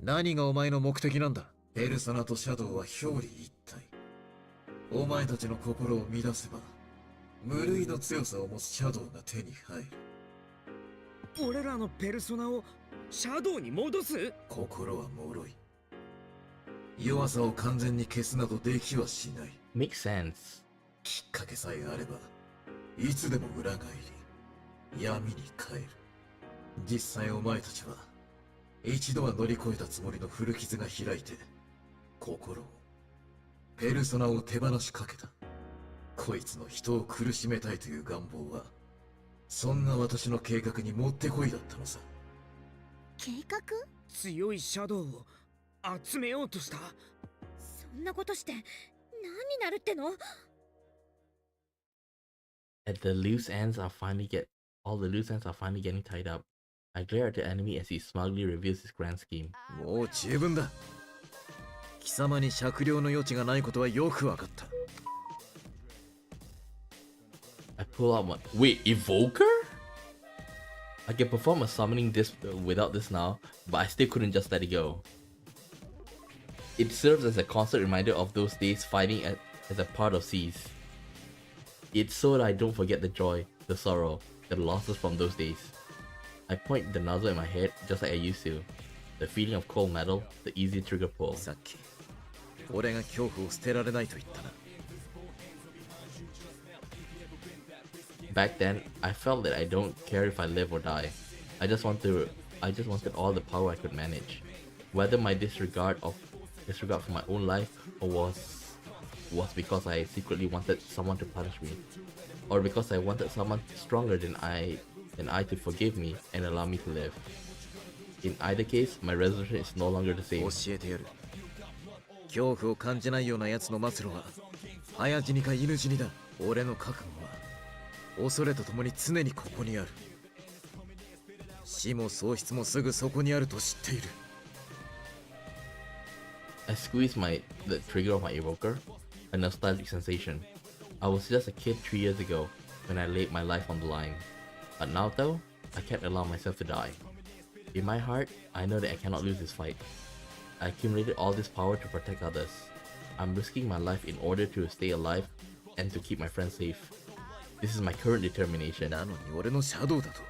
何がお前の目的なんだ？ペルソナとシャドウは表裏一体。お前たちの心を乱せば無類の強さを持つシャドウが手に入る。俺らのペルソナをシャドウに戻す？心は脆い。弱さを完全に消すなどできはしない。 Makes sense. きっかけさえあればいつでも裏返り闇に帰る。実際お前たちは一度は乗り越えたつもりの古傷が開いて心を、ペルソナを手放しかけた。こいつの人を苦しめたいという願望はそんな私の計画にもってこいだったのさ。計画？強いシャドウを集めようとした。そんなことして何になるっての？ All the loose ends are finally getting tied up. I glare at the enemy as he smugly reveals his grand scheme. もう十分だ。貴様に酌量の余地がないことはよくわかった。 I pull out my... Wait, Evoker? I can perform a summoning this without this now, but I still couldn't just let it go. It serves as a constant reminder of those days fighting as a part of Seas. It's so that I don't forget the joy, the sorrow, the losses from those days. I point the nozzle in my head just like I used to. The feeling of cold metal, the easy trigger pull. さっき、俺が恐怖を捨てられないと言ったな。 Back then, I felt that I don't care if I live or die. I just wanted all the power I could manage. Whether my disregard for my own life or was because I secretly wanted someone to punish me, or because I wanted someone stronger than I to forgive me and allow me to live. In either case, my resolution is no longer the same. 教えてやる。恐怖を感じないような奴の末路は早死にか犬死にだ。俺の覚悟は恐れとともに常にここにある。死も喪失もすぐそこにあると知っている。 I squeezed the trigger of my evoker, a nostalgic sensation. I was just a kid 3 years ago when I laid my life on the line. But now though, I can't allow myself to die. In my heart, I know that I cannot lose this fight. I accumulated all this power to protect others. I'm risking my life in order to stay alive and to keep my friends safe. This is my current determination. なのに俺のシャドウだと。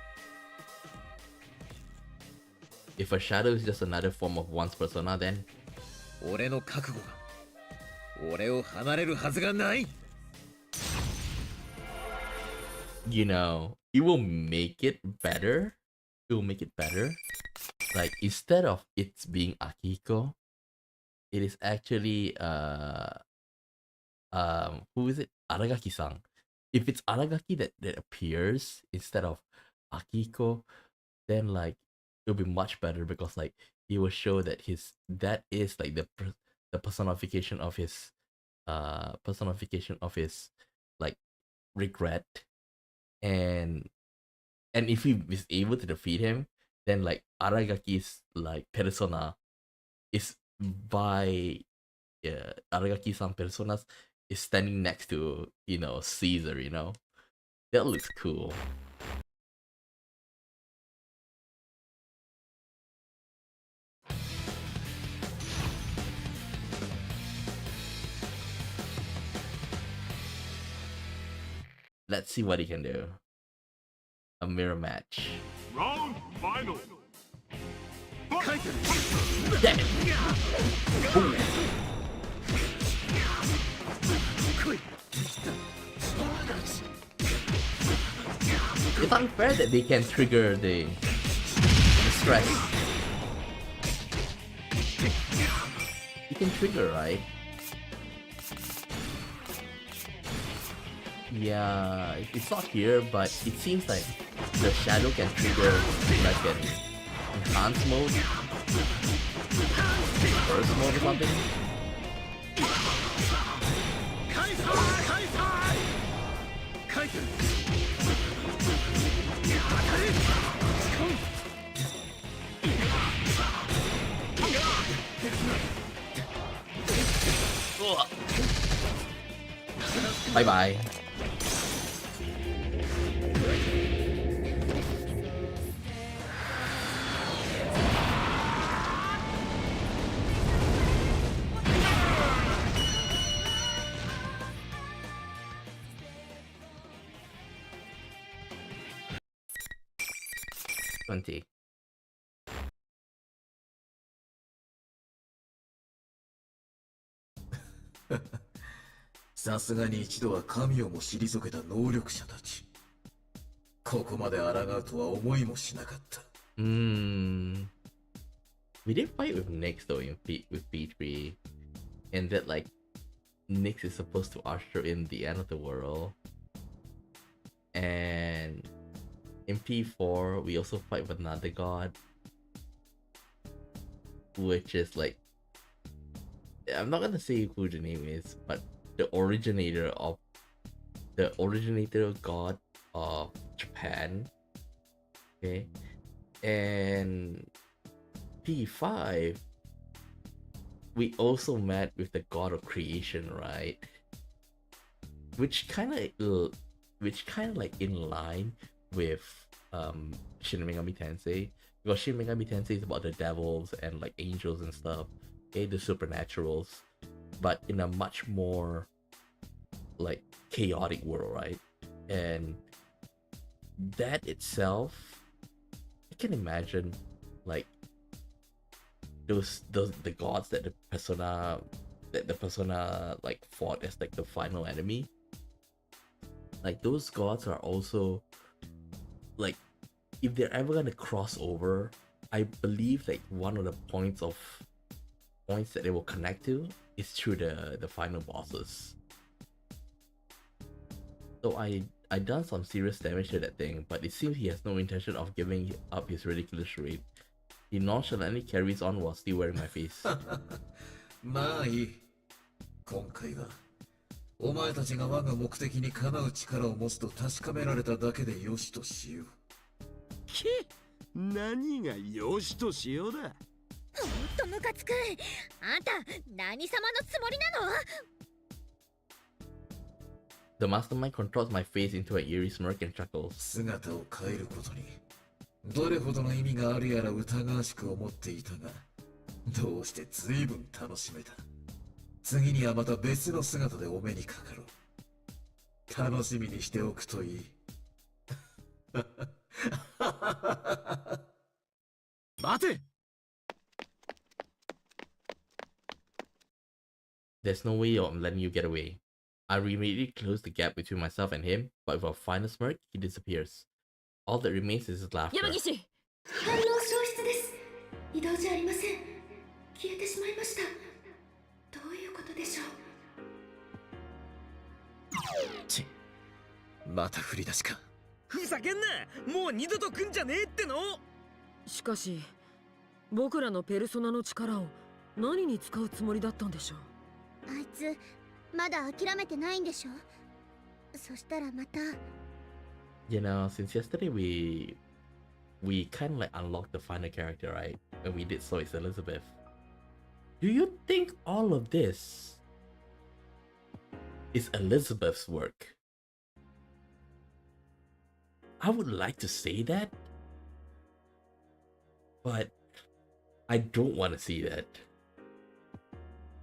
If a shadow is just another form of one's persona, then 俺の覚悟が俺を離れるはずがない。 you know, it will make it better. It will make it better. Like, instead of it being Akiko, it is actually who is it? Aragaki-san. If it's Aragaki that appears instead of Akiko, then like it'll be much better, because like it will show that that is like the personification of his like regret, and if he is able to defeat him, then like Aragaki's like persona is by Aragaki-san personas is standing next to, you know, Caesar, you know. That looks cool. Let's see what he can do. A mirror match. Round final. Fight! Damn it! Ooh. It's unfair that they can trigger the stress. You can trigger, right? Yeah, it's not here, but it seems like the shadow can trigger like an enhanced mode, burst mode or something. Bye bye. Twenty. さすがに一度は神をも退けた能力者たち。ここまで抗うとは思いもしなかった。We did fight with Nyx though with P3, and that like Nyx is supposed to usher in the end of the world. And in P4 we also fight with another god, which is like, I'm not gonna say who the name is, but the originator god of Japan. Okay, And P5, we also met with the god of creation, right? Which kind of like in line with Shin Megami Tensei, because Shin Megami Tensei is about the devils and like angels and stuff, okay, the supernaturals, but in a much more like chaotic world, right? And that itself, I can imagine like those the gods that the persona like fought as like the final enemy. Like those gods are also like, if they're ever gonna cross over, I believe like one of the points that they will connect to is through the final bosses. So I done some serious damage to that thing, but it seems he has no intention of giving up his ridiculous raid. He nonchalantly carries on while still wearing my face. まあいい。今回はお前たちが我が目的にかなう力を持つと確かめられただけでよしとしよう。何がよしとしようだ。ほんとムカつく。あんた何様のつもりなの？ The mastermind controls my face into an eerie smirk and chuckles. 姿を変えることにどれほどの意味があるやら疑わしく思っていたが、どうして随分楽しめた。次にはまた別の姿でお目にかかろう。楽しみにしておくといい。待て。There's no way I'm letting you get away. I immediately close the gap between myself and him, but with a final smirk, he disappears. All that remains is his laughter. 反応消失です。移動じゃありません。消えてしまいました。どういうことでしょう。ち、また振り出しか。ふざけんな。もう二度と来んじゃねえっての。しかし僕らのペルソナの力を何に使うつもりだったんでしょう。あいつまだ諦めてないんでしょ。そしたらまた。You know, since yesterday we kind of like unlocked the final character, right? And we did so is Elizabeth. Do you think all of this is Elizabeth's work? I would like to say that, but I don't want to see that.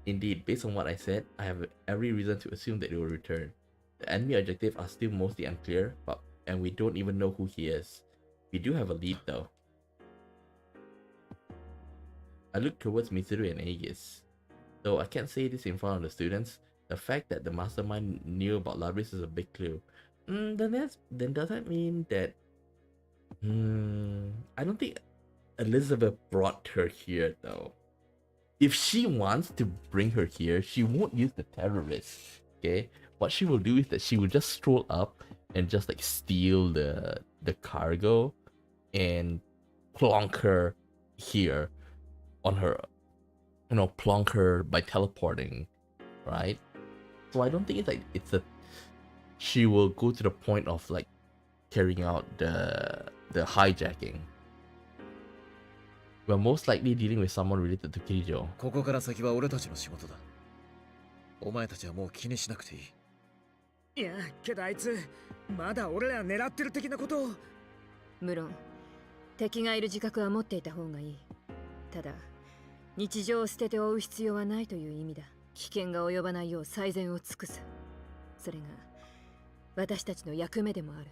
Indeed, based on what I said, I have every reason to assume that they will return. The enemy objectives are still mostly unclear, and we don't even know who he is. We do have a lead though. I look towards Mitsuru and Aegis. Though I can't say this in front of the students, the fact that the mastermind knew about Labris is a big clue. Then does that mean that... I don't think Elizabeth brought her here though. If she wants to bring her here, she won't use the terrorists, okay? What she will do is that she will just stroll up and just like steal the cargo and plonk her here on her, you know, plonk her by teleporting, right? So I don't think she will go to the point of like carrying out the hijacking. We're most likely dealing with someone related to Kirijo. ここから先は俺たちの仕事だ。お前たちはもう気にしなくていい。いや、けどあいつまだ俺ら狙ってる的なことを。無論敵がいる自覚は持っていた方がいい。ただ日常を捨てて追う必要はないという意味だ。危険が及ばないよう最善を尽くす。それが私たちの役目でもある。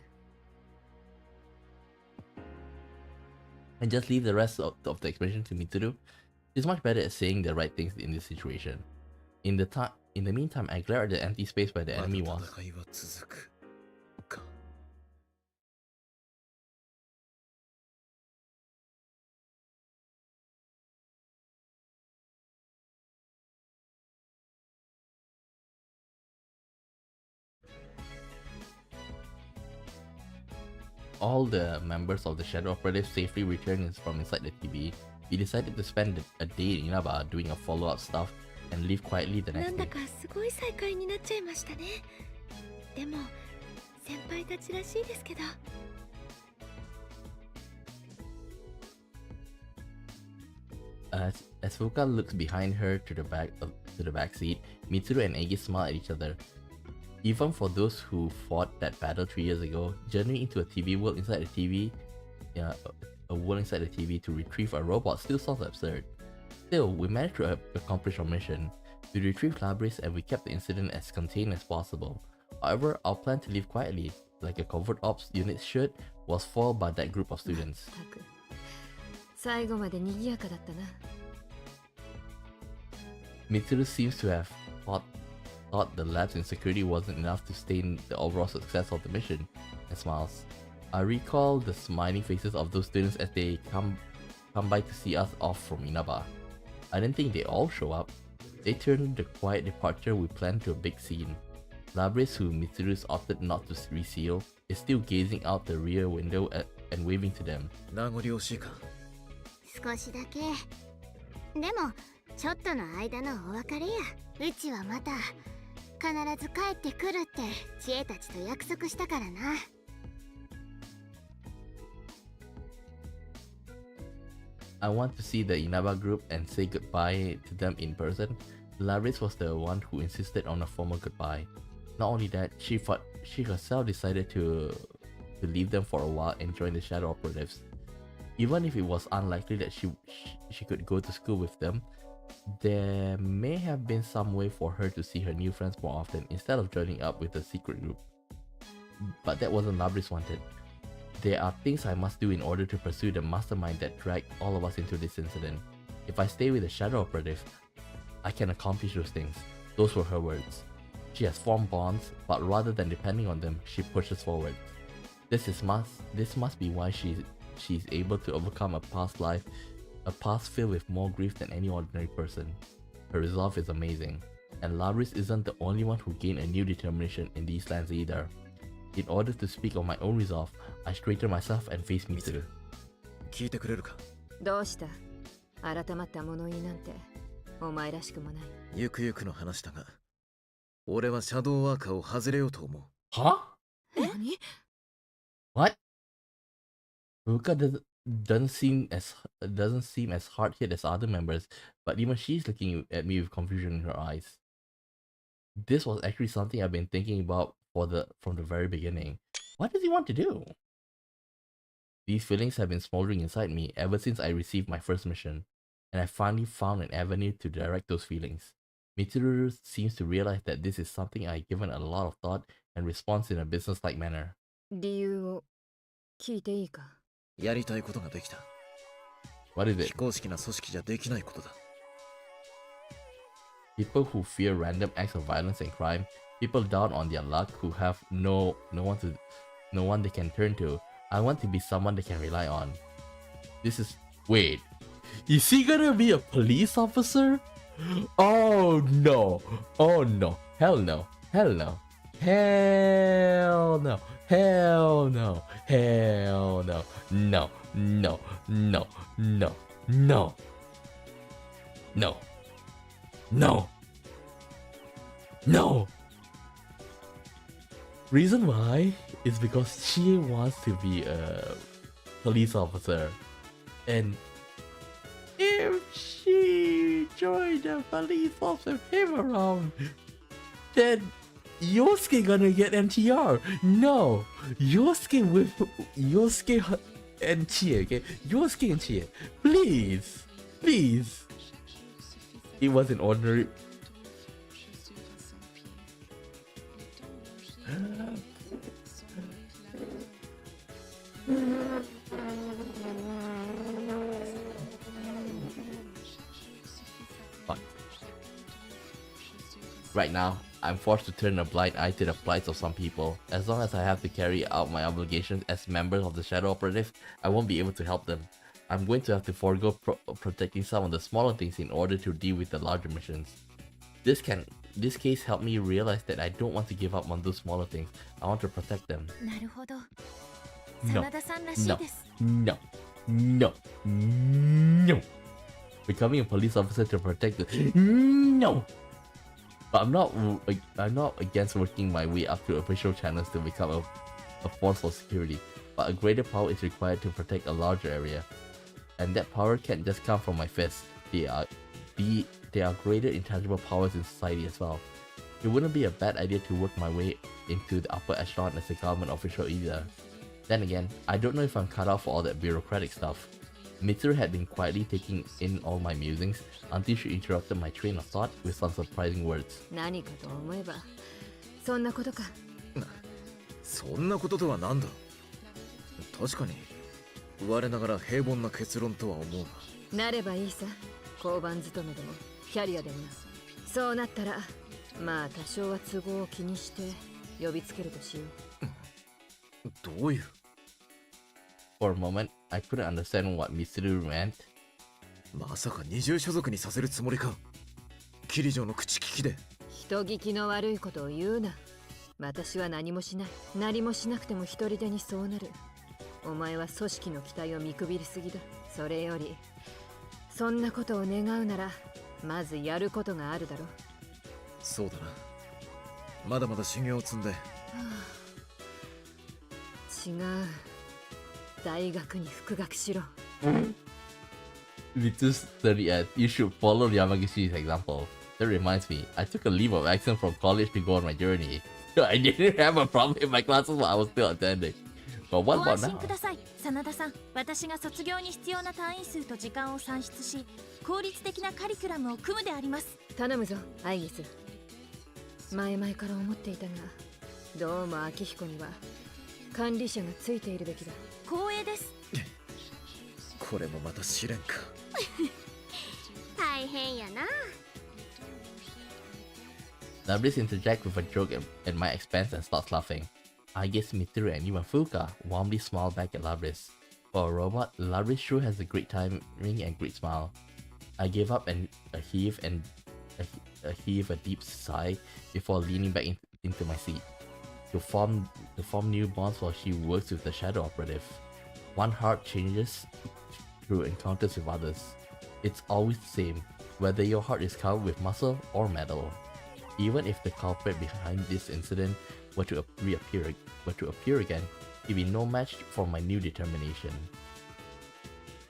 And just leave the rest of the explanation to Mitsuru. She's much better at saying the right things in this situation. In the meantime, I glare at the empty space where the enemy was. 戦いは続くか。All the members of the Shadow Operative safely returned from inside the TV. We decided to spend a day in Inaba doing a follow-up stuff and leave quietly the な next んだ day. かすごい再会になっちゃいましたね。でも先輩たちらしいですけど。As Fuka looks behind her to the back seat, Mitsuru and Egi smile at each other. Even for those who fought that battle 3 years ago, journeying into a TV world inside a TV, a world inside a TV to retrieve a robot still sounds absurd. Still, we managed to accomplish our mission. We retrieved Labris and we kept the incident as contained as possible. However, our plan to leave quietly, like a covert ops unit should, was foiled by that group of students. 最後まで賑やかだったな。Mitsuru seems to have thought the lapse in security wasn't enough to stain the overall success of the mission, and smiles. I recall the smiling faces of those students as they come by to see us off from Inaba. I didn't think they all show up. They turned the quiet departure we planned to a big scene. Labris, who Mitsuru's opted not to reseal, is still gazing out the rear window and waving to them. 名残惜しいか。少しだけ。でもちょっとの間のお別れや。うちはまた必ず帰ってくるって知恵たちと約束したからな。I want to see the Inaba group and say goodbye to them in person. Labris was the one who insisted on a formal goodbye. Not only that, she herself decided to leave them for a while and join the Shadow Operatives. Even if it was unlikely that she could go to school with them, there may have been some way for her to see her new friends more often instead of joining up with the secret group. But that wasn't Labris wanted. There are things I must do in order to pursue the mastermind that dragged all of us into this incident. If I stay with the Shadow Operative, I can accomplish those things. Those were her words. She has formed bonds, but rather than depending on them, she pushes forward. This must be why she's able to overcome a past filled with more grief than any ordinary person. Her resolve is amazing, and Labris isn't the only one who gained a new determination in these lands either. In order to speak of my own resolve, I straightened myself and faced Mitsuru. 聞いてくれるか。どうした？改まった物言いなんてお前らしくもない。ゆくゆくの話だが、俺はシャドウワーカーを外れようと思う。Huh? 何？ What? Ruka doesn't seem as hard hit as other members, but even she's looking at me with confusion in her eyes. This was actually something I've been thinking about from the very beginning. What does he want to do? These feelings have been smoldering inside me ever since I received my first mission, and I finally found an avenue to direct those feelings. Mitsuru seems to realize that this is something I've given a lot of thought and response in a business-like manner. 理由を聞いていいか？やりたいことができた。What is it? 非公式な組織じゃできないことだ。People who fear random acts of violence and crime, people down on their luck who have no one they can turn to. I want to be someone they can rely on. Wait, is he gonna be a police officer? Oh no, hell no, hell no, hell no, hell no, hell no, hell no, no, no, no, no, no, no, no, no. Reason why is because she wants to be a police officer, and if she joined the police force with him around, then Yosuke gonna get NTR. No, Yosuke and Chie, okay? Yosuke and Chie, please. It was an ordinary. Fuck. Right now, I'm forced to turn a blind eye to the plights of some people. As long as I have to carry out my obligations as members of the Shadow Operative, I won't be able to help them. I'm going to have to forego protecting some of the smaller things in order to deal with the larger missions. This case helped me realize that I don't want to give up on those smaller things. I want to protect them. なるほど。 No, 真田さんらしい no, です。 no, no, no. Becoming a police officer to protect the no. But I'm not against working my way up to official channels to become a force for security. But a greater power is required to protect a larger area. And that power can't just come from my fists. they are they are greater intangible powers in society as well. It wouldn't be a bad idea to work my way into the upper echelon as a government official either. Then again, I don't know if I'm cut out for all that bureaucratic stuff. Mitsuru had been quietly taking in all my musings until she interrupted my train of thought with some surprising words. 何かと思えばそんなことか。そんなこととはなんだ。確かに我ながら平凡な結論とは思うが。なればいいさ。交番勤めでもキャリアでもな。そうなったらまあ多少は都合を気にして呼びつけるとしよう。どういう。For a moment, I couldn't understand what Mitsuru meant. まさか二重所属にさせるつもりか。キリジョの口利きで。人聞きの悪いことを言うな。私は何もしない。何もしなくても一人でにそうなる。お前は組織の期待を見くびりすぎだ。それよりそんなことを願うならまずやることがあるだろ。そうだな。まだまだ修行を積んで。違う。大学に復学しろ。Mitsuru study at, you should follow Yamaguchi's example. That reminds me, I took a leave of absence from college to go on my journey. I didn't have a problem in my classes while I was still attending. But what ご about 安心 now? ください、真田さん。私が卒業に必要な単位数と時間を算出し、効率的なカリキュラムを組むであります。頼むぞ、アイギス。前々から思っていたが、どうも秋彦には管理者がついているべきだ。光栄です。これもまた試練か。大変やな。Labris interjects with a joke at my expense and starts laughing. I guess Mitsuru and even Fuka warmly smile back at Labris. For a robot, Labris sure has a great timing and great smile. I gave up and a heave, a deep sigh before leaning back into my seat. To form new bonds while she works with the Shadow Operative. One heart changes through encounters with others. It's always the same, whether your heart is covered with muscle or metal. Even if the culprit behind this incident were to appear again, he'd be no match for my new determination.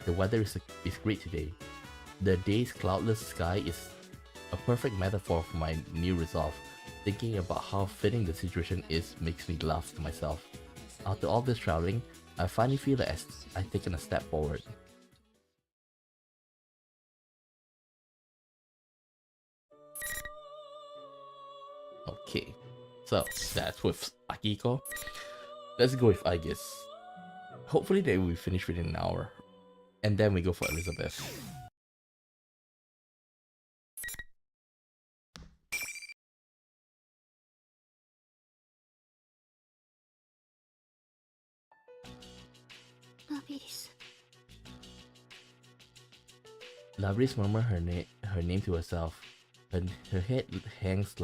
The weather is great today. The day's cloudless sky is a perfect metaphor for my new resolve. Thinking about how fitting the situation is makes me laugh to myself. After all this traveling, I finally feel like I've taken a step forward. Okay, so that's with Akiko. Let's go with Aegis. Hopefully they will finish within an hour. And then we go for Elizabeth. Labris murmurs her name to herself. Her head hangs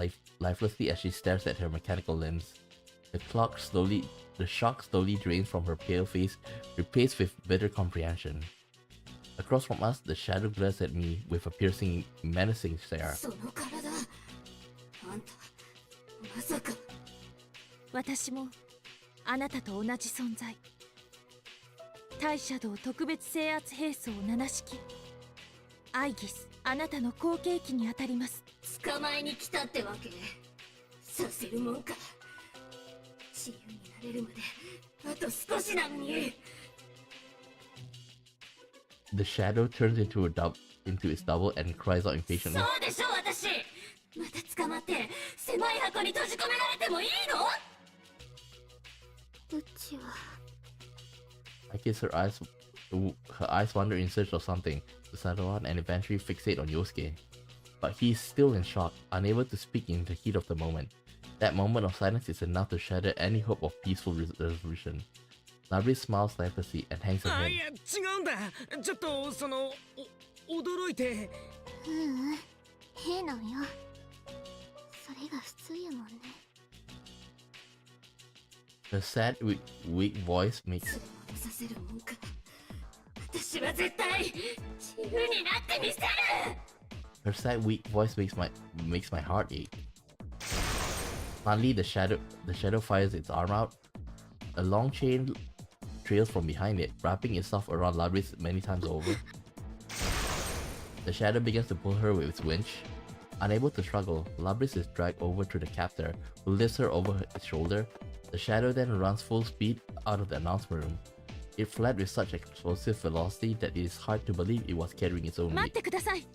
lifelessly as she stares at her mechanical limbs. The shock slowly drains from her pale face, replaced with bitter comprehension. Across from us, the shadow glares at me with a piercing, menacing stare. 私もあなたと同じ存在。対シャドウ特別制圧兵装7式。アイギス、あなたの後継機に当たります。捕まえに来たってわけ。させるもんか。自由になれるまであと少しなのに。The shadow turns into its double and cries out impatiently. そうでしょ私。また捕まって狭い箱に閉じ込められてもいいの？うちは。I guess her eyes wander in search of something to settle on and eventually fixate on Yosuke. But he is still in shock, unable to speak in the heat of the moment. That moment of silence is enough to shatter any hope of peaceful resolution. Labris smiles lifelessly and hangs her あ、 head. いや違うんだ。ちょっと驚いて。変なんよ。それが普通やもんね。Her sad, weak voice makes させるもんか。私は絶対自由になってみせる。Her sad, weak voice makes my heart ache. Suddenly, the shadow fires its arm out. A long chain trails from behind it, wrapping itself around Labris many times over. The shadow begins to pull her with its winch. Unable to struggle, Labris is dragged over to the captor, who lifts her over his shoulder. The shadow then runs full speed out of the announcement room. It fled with such explosive velocity that it is hard to believe it was carrying its own 待っ weight. てください。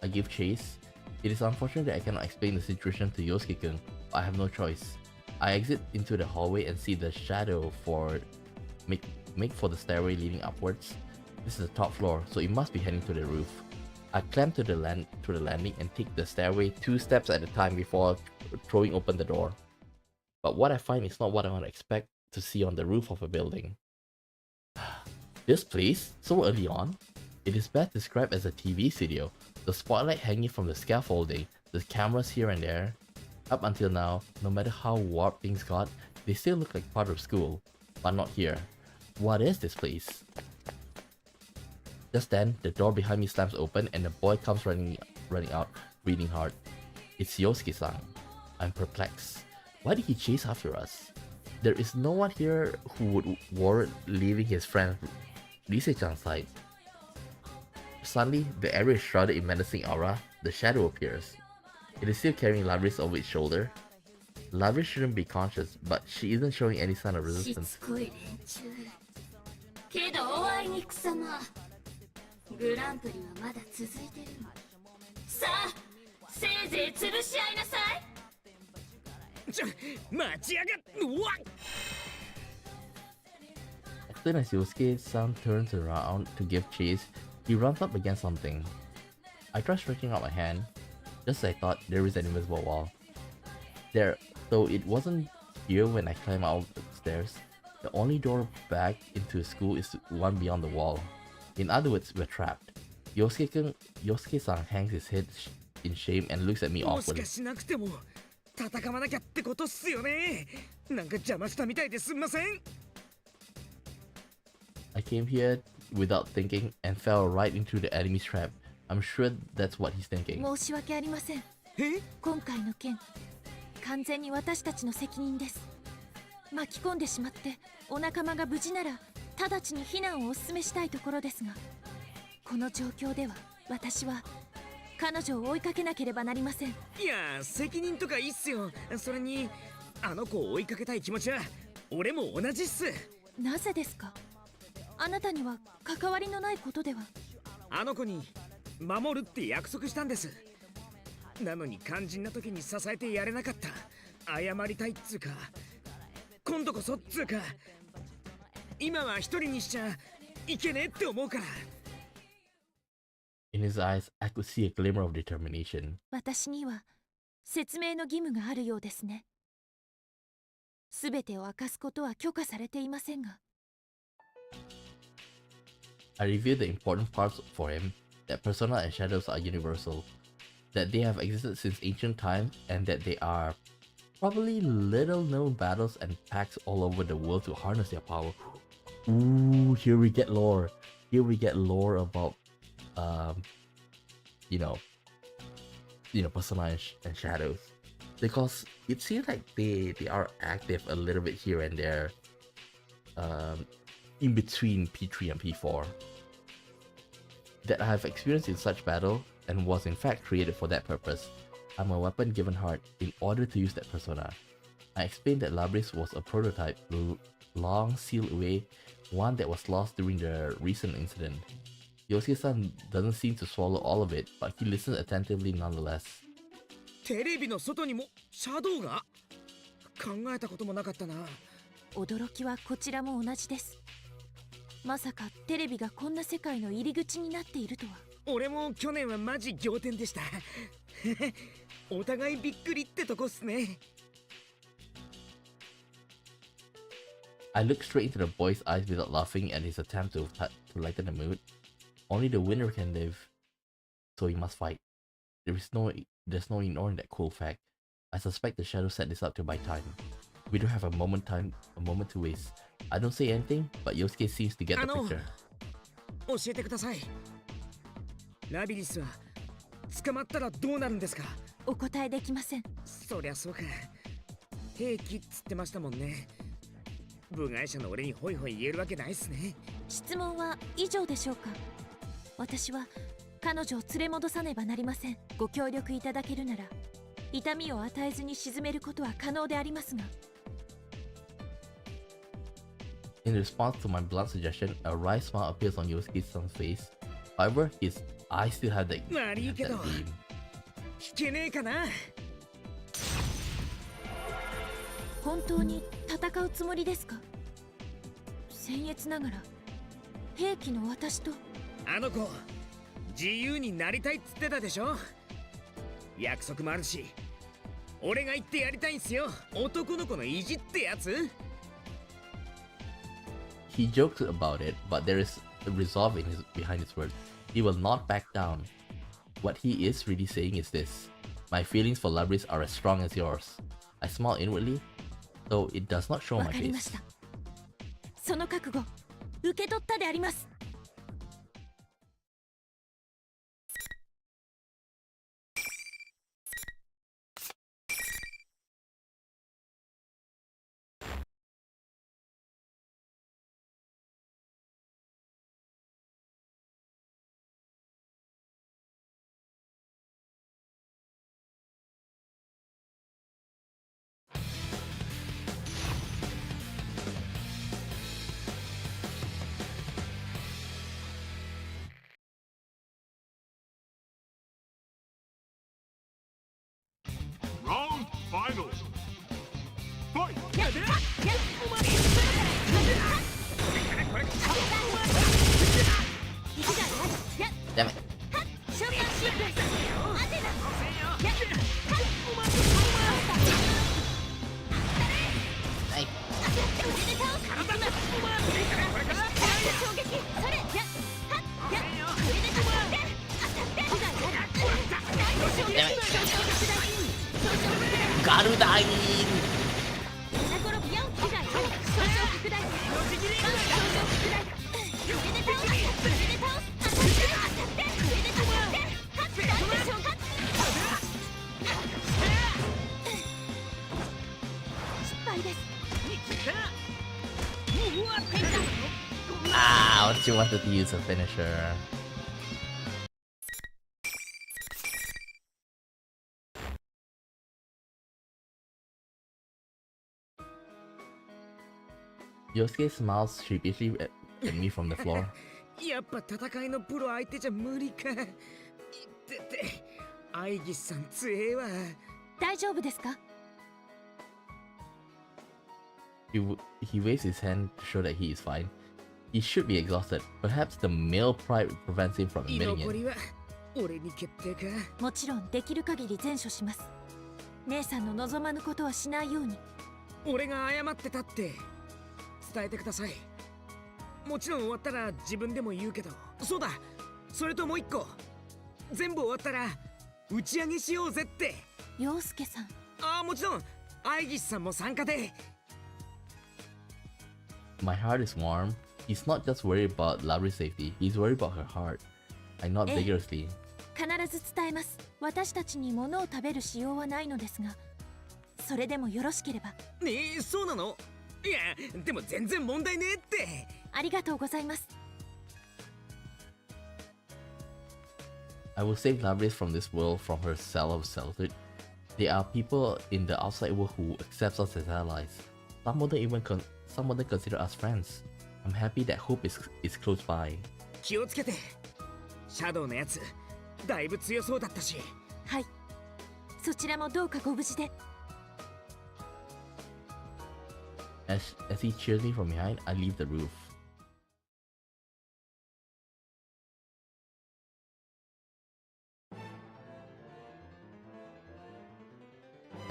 I give chase. It is unfortunate that I cannot explain the situation to Yosuke-kun, but I have no choice. I exit into the hallway and see the shadow make for the stairway leading upwards. This is the top floor, so it must be heading to the roof. I climb to the landing and take the stairway 2 steps at a time before throwing open the door. But what I find is not what I want to expect to see on the roof of a building. This place, so early on, it is best described as a TV studio. The spotlight hanging from the scaffolding, the cameras here and there. Up until now, no matter how warped things got, they still look like part of school. But not here. What is this place? Just then, the door behind me slams open and a boy comes running out, breathing hard. It's Yosuke-san. I'm perplexed. Why did he chase after us? There is no one here who would warrant leaving his friend Rise-chan's side. Suddenly, the area is shrouded in menacing aura. The shadow appears. It is still carrying Labris over its shoulder. Labris shouldn't be conscious, but she isn't showing any sign of し resistance. つこい連中けどおあいにくさまグランプリはまだ続いてるさあせいぜい潰し合いなさい待ちやがっうわっ As soon as Yosuke-san turns around to give chase, he runs up against something. I try stretching out my hand. Just as I thought, there is an invisible wall. There, though it wasn't here when I climbed out the stairs. The only door back into school is one beyond the wall. In other words, we're trapped. Yosuke-san hangs his head in shame and looks at me もし awkwardly. かしなくても戦わなきゃってことっすよね。なんか邪魔したみたいですんません。 I came here without thinking and fell right into the enemy's trap. I'm sure that's what he's thinking. 申し訳ありません。え？今回の件、完全に私たちの責任です。巻き込んでしまってお仲間が無事なら直ちに避難をお勧めしたいところですが、この状況では私は彼女を追いかけなければなりません。いや責任とかいいっすよ。それにあの子を追いかけたい気持ちは俺も同じっす。なぜですか？あなたには関わりのないことでは。あの子に守るって約束したんです。なのに肝心な時に支えてやれなかった。謝りたいっつうか、今度こそっつうか、今は一人にしちゃいけねえって思うから。In his eyes, I could see a glimmer of determination. 私には説明の義務があるようですね。すべてを明かすことは許可されていませんが。I revealed the important parts for him, that persona and shadows are universal, that they have existed since ancient times, and that they are probably little-known battles and pacts all over the world to harness their power. Ooh, here we get lore. Here we get lore about, persona and shadows. Because it seems like they are active a little bit here and there, in between P3 and P4. That I have experienced in such battle and was in fact created for that purpose. I'm a weapon given heart in order to use that persona. I explained that Labris was a prototype, long sealed away, one that was lost during the recent incident. Yosuke-san doesn't seem to swallow all of it, but he listens attentively nonetheless. テレビの外にもシャドウが？考えたこともなかったな。驚きはこちらも同じです。まさかテレビがこんな世界の入り口になっているとは。俺も去年はマジ仰天でした。お互いびっくりってとこっすね。I looked straight into the boy's eyes without laughing at his attempt to lighten the mood. Only the winner can live, so he must fight. There's no ignoring that cool fact. I suspect the shadow set this up to buy time. We don't have a moment to waste. I don't say anything, but Yosuke seems to get the picture. 教えてください。ラビリスは捕まったらどうなるんですか？お答えできません。そりゃそうか。兵器っつってましたもんね。部外者の俺にホイホイ言えるわけないっすね。質問は以上でしょうか。私は彼女を連れ戻さねばなりません。ご協力いただけるなら痛みを与えずに沈めることは可能でありますが。 In response to my blunt suggestion, a wry smile appears on Yosuke-san's face. However, his eyes still have that gleam. 聞けねえかな。本当に戦うつもりですか。僭越ながら兵器の私と。あの子自由になりたいっつってたでしょ。約束もあるし俺が言ってやりたいんすよ。男の子の意地ってやつ。 He jokes about it, but there is a resolve behind his words. He will not back down. What he is really saying is this: my feelings for Labris are as strong as yours. I smile inwardly, though it does not show わ my かりまし face. た。その覚悟受け取ったであります。 Round final. Fight! ダメ。はい。ガルダイン。Ah, what you wanted to use a finisher. Yosuke smiles sheepishly at me from the floor. やっぱ戦いのプロ相手じゃ無理か。って愛義さん強えわ。大丈夫ですか。 He waves his hand to show that he is fine. He should be exhausted. Perhaps the male pride prevents him from 居 admitting 残 it. りは俺に決定か。もちろんできる限り善処します。姉さんの望まぬことはしないように。俺が謝ってたって伝えてください。もちろん終わったら自分でも言うけど。そうだ、それともう一個。全部終わったら打ち上げしようぜって。陽介さん。ああ、もちろん愛義さんも参加で。 My heart is warm. He's not just worried about Labri's safety, he's worried about her heart. I nod vigorously. 必ず伝えます。私たちに物を食べる仕様はないのですが、それでもよろしければ。ねえ、そうなの？いや、でも全然問題ねえって。ありがとうございます。 I will save Labris from this world, from her cell of selfhood. There are people in the outside world who accept us as allies. Some wouldn't consider us friends. I'm happy that hope is close by. 気をつけて。シャドウのやつ、だいぶ強そうだったし。はい。そちらもどうかご無事で。 As he cheers me from behind, I leave the roof.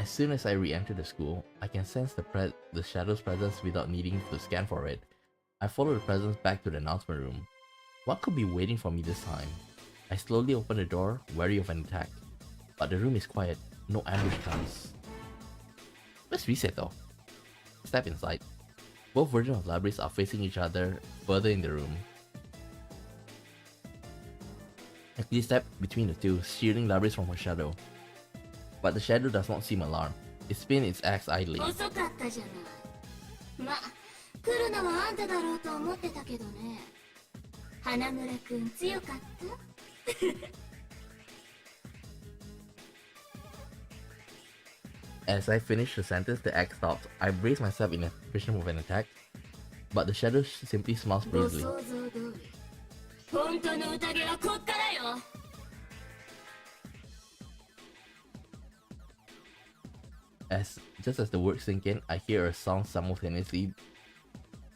As soon as I re-enter the school, I can sense the shadow's presence without needing to scan for it. I follow the presence back to the announcement room. What could be waiting for me this time? I slowly open the door, wary of an attack. But the room is quiet, no ambush comes. Let's reset though. Step inside. Both versions of Labris are facing each other further in the room. I quickly step between the two, shielding Labris from her shadow. But the shadow does not seem alarmed. It spins its axe idly. 遅かったじゃない。ま、来るのはあんただろうと思ってたけどね。花村くん強かった As I finish the sentence, the axe stops. I brace myself in anticipation of an attack, but the shadow simply smiles ご bravely. 想像通り本当の宴はこっからよ。 Just as the words sink in, I hear a sound simultaneously.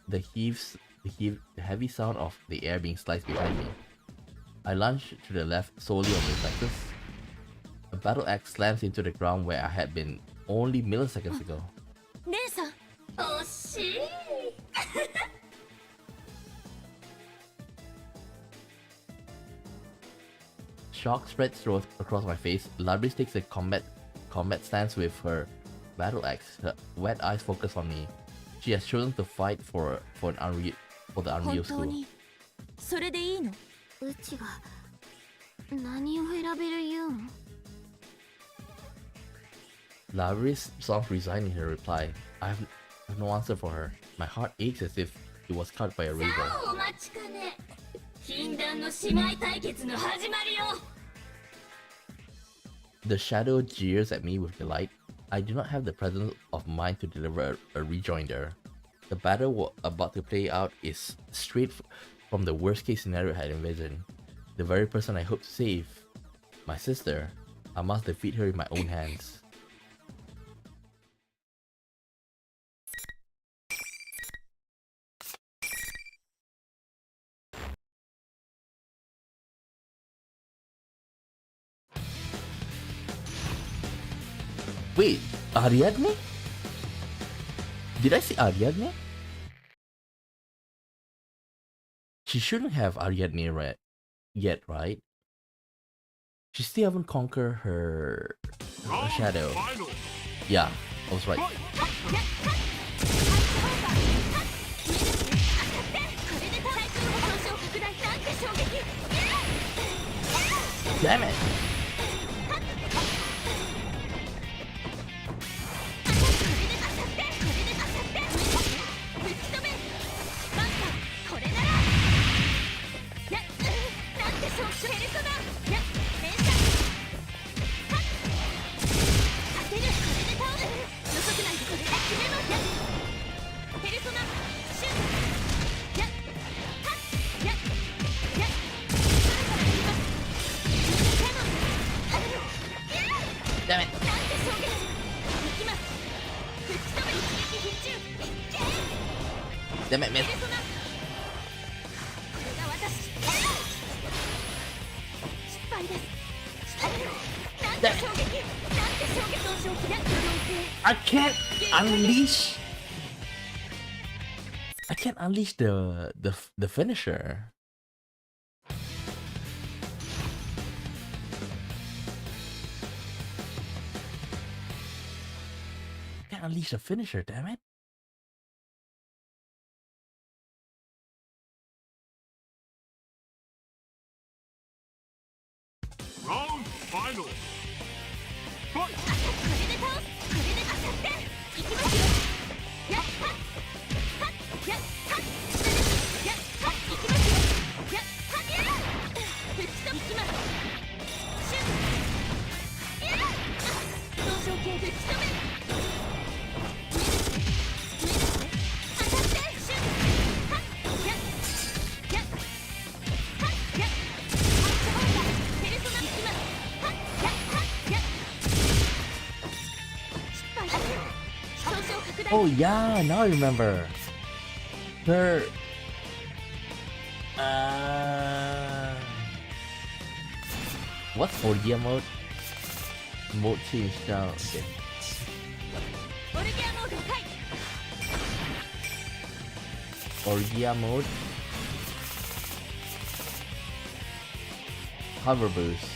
The heavy sound of the air being sliced behind me. I lunge to the left, solely on reflexes. A battle axe slams into the ground where I had been only milliseconds ago. 姉さん、惜しい Shock spreads across my face. Labris takes a combat stance with her battle axe. Her wet eyes focus on me. She has chosen to fight for the Unreal 本 School. 当にそれでいいの？うちが何を選べる言うん Labris sounds resigned in her reply. I have no answer for her. My heart aches as if it was cut by a razor. さあお待ちかね。禁断の姉妹対決の始まりよ。 The shadow jeers at me with delight. I do not have the presence of mind to deliver a rejoinder. The battle about to play out is straight from the worst case scenario I had envisioned. The very person I hope to save, my sister, I must defeat her in my own hands. Wait, Ariadne? Did I see Ariadne? She shouldn't have Ariadne yet, right? She still haven't conquered her shadow. Final. Yeah, I was right. Damn it! Damn it! Damn it, miss! Damn it. I can't unleash. I can't unleash the finisher. I can't unleash the finisher. Damn it. Round final. Fight. Oh yeah, now I remember. Her what's Orgia mode? Mode change down. Okay. Orgia mode. Hover boost.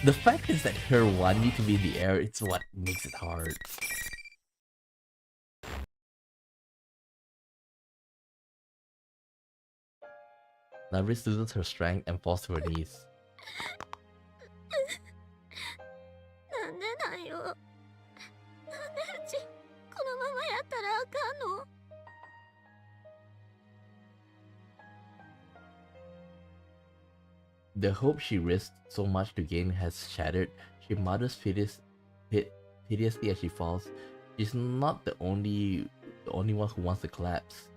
The fact is that her one need to be in the air, it's what makes it hard. Labris loses her strength and falls to her knees. なんでなんよ。なんでうちこのままやったらあかんの。 The hope she risked so much to gain has shattered. She mutters piteously as she falls. She's not the only one who wants to collapse.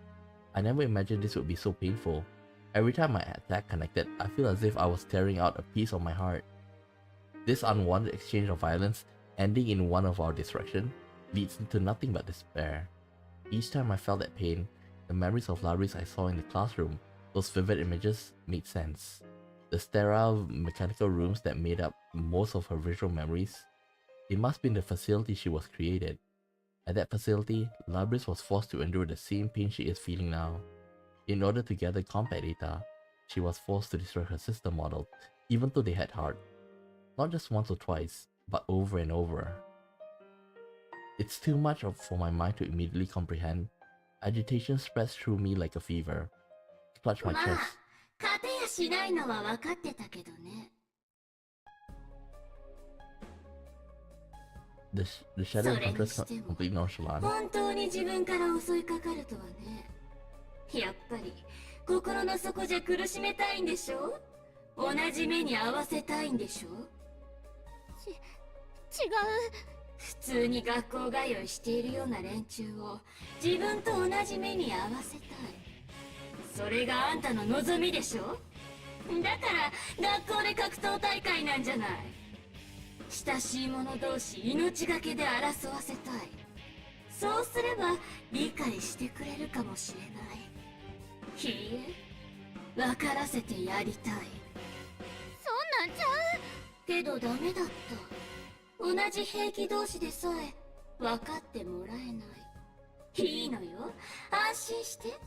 I never imagined this would be so painful. Every time my attack connected, I feel as if I was tearing out a piece of my heart. This unwanted exchange of violence, ending in one of our destruction, leads to nothing but despair. Each time I felt that pain, the memories of Labris I saw in the classroom, those vivid images, made sense. The sterile mechanical rooms that made up most of her visual memories, it must be in the facility she was created. At that facility, Labris was forced to endure the same pain she is feeling now. In order to gather combat data, she was forced to destroy her system model, even though they had heart. Not just once or twice, but over and over. It's too much for my mind to immediately comprehend. Agitation spreads through me like a fever. I clutch my まあ chest. 勝てやしないのは分かってたけどね。 The shadow encounters completely nonchalant. 本当に自分から襲いかかるとはね。やっぱり心の底じゃ苦しめたいんでしょ。同じ目に合わせたいんでしょ。違う。普通に学校通いしているような連中を自分と同じ目に合わせたい。それがあんたの望みでしょ。だから学校で格闘大会なんじゃない。親しい者同士命がけで争わせたい。そうすれば理解してくれるかもしれない。いいえ、分からせてやりたい。そんなんちゃう。けどダメだった。同じ兵器同士でさえ分かってもらえない。いいのよ、安心して。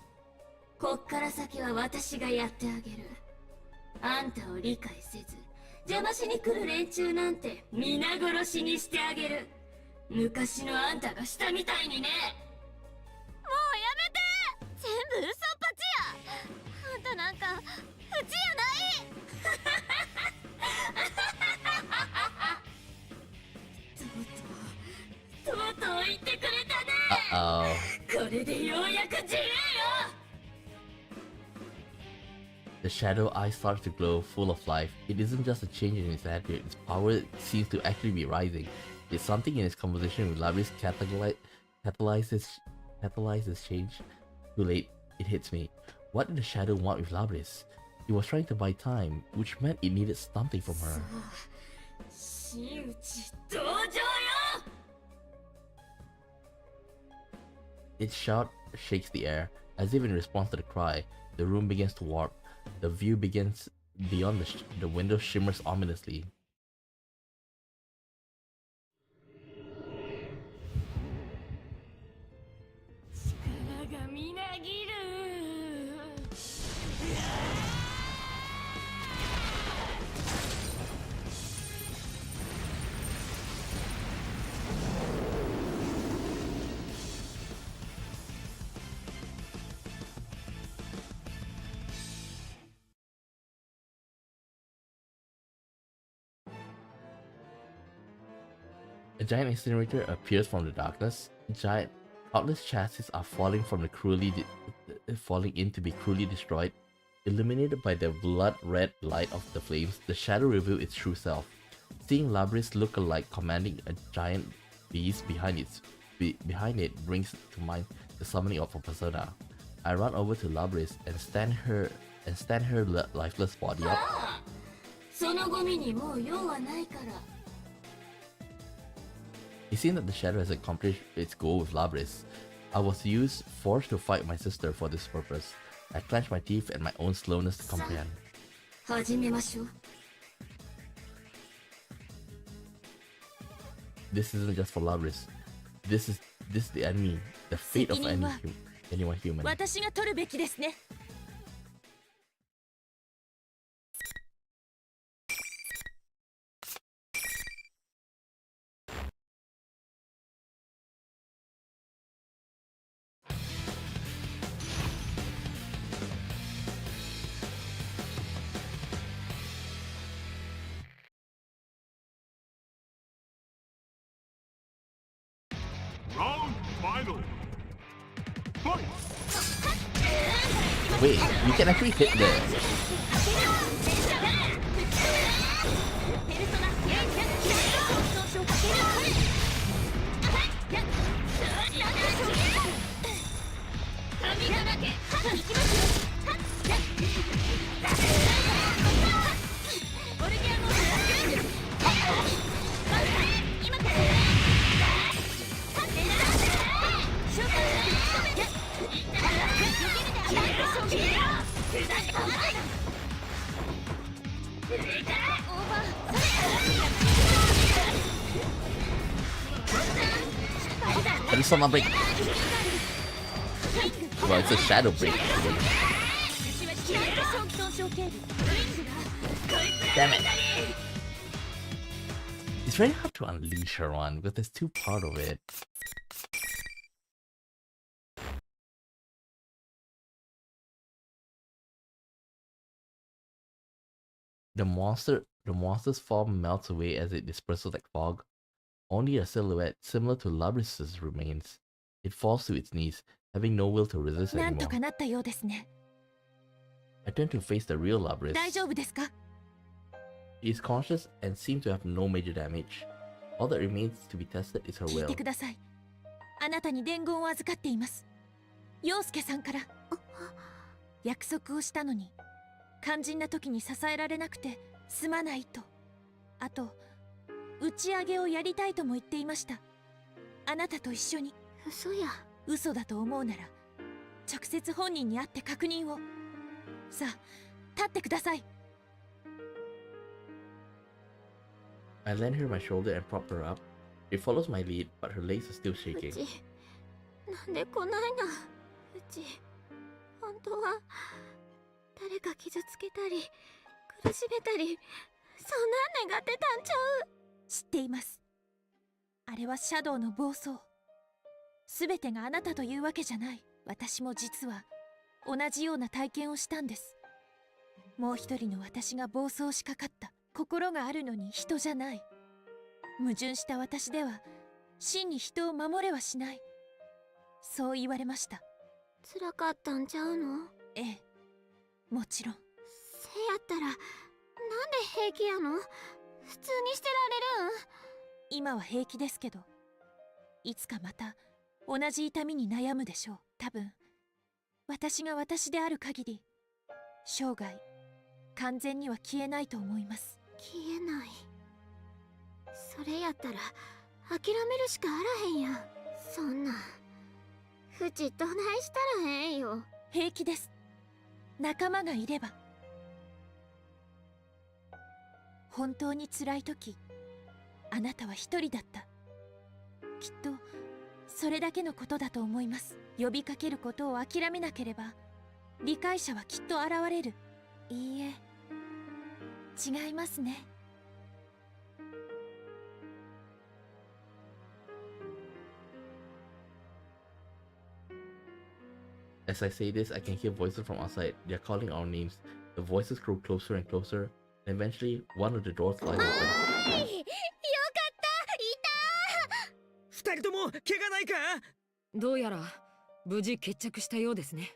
こっから先は私がやってあげる。あんたを理解せず邪魔しに来る連中なんて皆殺しにしてあげる。昔のあんたがしたみたいにね。もうやめて。全部嘘っぱちや。あんたなんかうちやない。とうとう言ってくれたね。これでようやく自由よ。 The shadow eye starts to glow, full of life. It isn't just a change in its attitude, its power seems to actually be rising. It's something in its conversation with Labris catalyzes change. Too late, it hits me. What did the shadow want with Labris? He was trying to buy time, which meant it needed something from her. 真打ち登場よ。 Its shout shakes the air, as if in response to the cry. The room begins to warp. The view begins beyond the window shimmers ominously. A giant incinerator appears from the darkness. Giant, countless chassis are falling in to be cruelly destroyed. Illuminated by the blood-red light of the flames, the shadow reveals its true self. Seeing Labris look alike commanding a giant beast behind it brings to mind the summoning of a persona. I run over to Labris and stand her lifeless body up. そのゴミにもう用はないから。 It seems that the shadow has accomplished its goal with Labris. I was forced to fight my sister for this purpose. I clenched my teeth at my own slowness to comprehend. 始めましょう。 This isn't just for Labris. This is the enemy, the fate of anyone human. 私が取るべきですね。 The final. Fight! Wait, you can actually hit the. But it's not break. Well, it's a shadow break. Damn it. It's very hard to unleash her one because there's two part of it. The monster's form melts away as it disperses like fog. Only a silhouette similar to Labris's remains. It falls to its knees, having no will to resist なんと anymore. かなったようですね。 I turn to face the real Labris. 大丈夫ですか？ She is conscious and seems to have no major damage. All that remains to be tested is her 聞い will. てください。あなたに伝言を預かっています。陽介さんから。約束をしたのに、肝心な時に支えられなくてすまないと。あと、打ち上げをやりたいとも言っていました。あなたと一緒に。嘘や。嘘だと思うなら、直接本人に会って確認を。さあ、立ってください。I lend her my shoulder and prop her up. She follows my lead, but her legs are still う shaking. ち、なんで来ないの？うち、本当は誰か傷つけたり、苦しめたり、そんなん願ってたんちゃう？知っています。あれはシャドウの暴走。すべてがあなたというわけじゃない。私も実は同じような体験をしたんです。もう一人の私が暴走しかかった。心があるのに人じゃない。矛盾した私では真に人を守れはしない。そう言われました。辛かったんちゃうの？ええ、もちろん。せやったらなんで平気やの？普通にしてられるん？今は平気ですけど、いつかまた同じ痛みに悩むでしょう。多分私が私である限り生涯完全には消えないと思います。消えない。それやったら諦めるしかあらへんやん。そんなうちどないしたらええんよ。平気です。仲間がいれば。本当に辛い時、あなたは一人だった。きっとそれだけのことだと思います。呼びかけることを諦めなければ理解者はきっと現れる。いいえ、違いますね。As I say this, I can hear voices from outside. They are calling our names. The voices grow closer and closer, and eventually, one of the doors flies open. よかった、いた。二人とも怪我ないか？どうやら無事決着したようですね。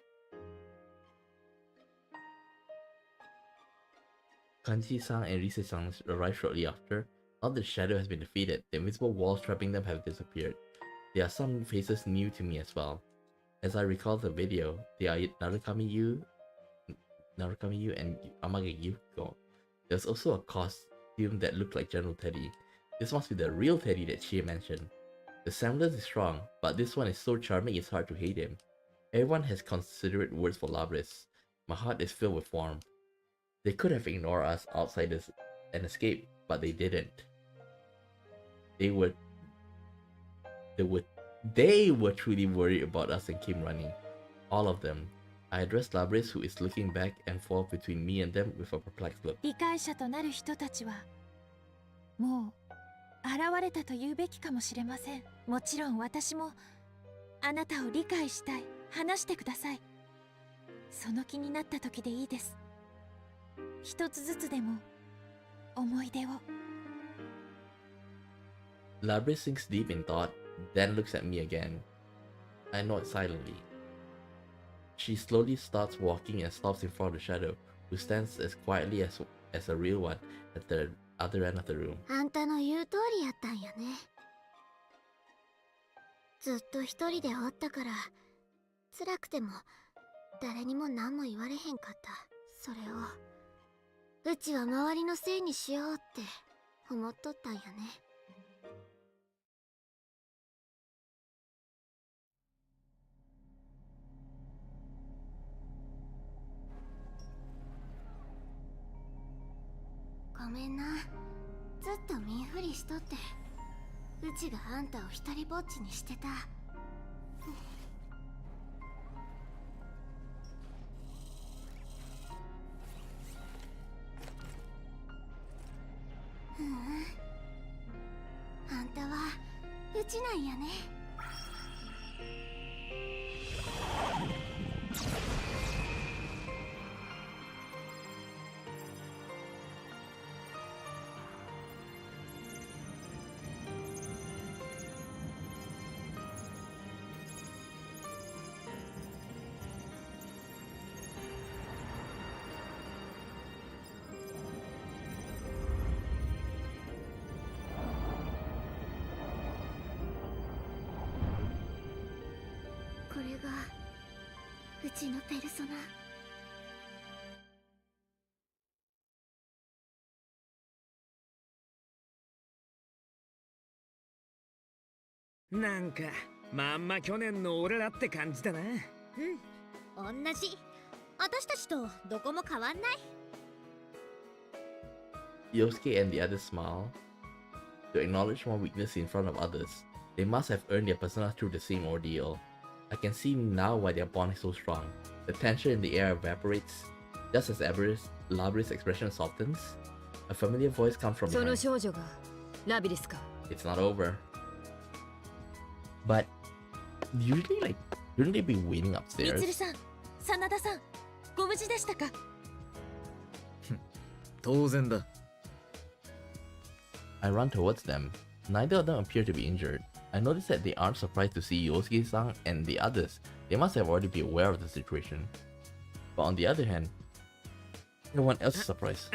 Kanji-san and Rise-san arrive shortly after. Now that the shadow has been defeated, the invisible walls trapping them have disappeared. There are some faces new to me as well. As I recall the video, they are Narukami Yu and Amage Yuko. There's also a costume that looked like General Teddy. This must be the real Teddy that she mentioned. The semblance is strong, but this one is so charming it's hard to hate him. Everyone has considerate words for Labris. My heart is filled with warmth. They could have ignored us outsiders and escaped, but they didn't. They were truly worried about us and came running. All of them. I addressed Labris, who is looking back and forth between me and them with a perplexed look. 理解者となる人たちはもう現れたと言うべきかもしれません。もちろん私もあなたを理解したい。話してください。その気になった時でいいです。一つずつでも思い出を。Labris sinks deep in thought, then looks at me again. I nod silently. She slowly starts walking and stops in front of the shadow, who stands as quietly as a real one at the other end of the room. あんたの言う通りやったんやね。ずっと一人でおったから辛くても誰にも何も言われへんかった。それをうちは周りのせいにしようって思っとったんやね。ごめんな、ずっと見んふりしとって、うちがあんたを一人ぼっちにしてた。あんたはうちなんやね。これがうちのペルソナ。なんかまんま去年の俺らって感じだな。同じ。私たちとどこも変わんない。 Yosuke and the others smile. To acknowledge one weakness in front of others, they must have earned their persona through the same ordeal. I can see now why their bond is so strong. The tension in the air evaporates, just as Labri's expression softens. A familiar voice comes from その behind. 少女がラビリスか。 It's not over. But usually, like, shouldn't they be waiting みつる upstairs? さん、真田さん、ご無事でしたか？当然だ。 I run towards them. Neither of them appear to be injured. I notice that they aren't surprised to see Yosuke-san and the others. They must have already been aware of the situation. But on the other hand, no one else is surprised.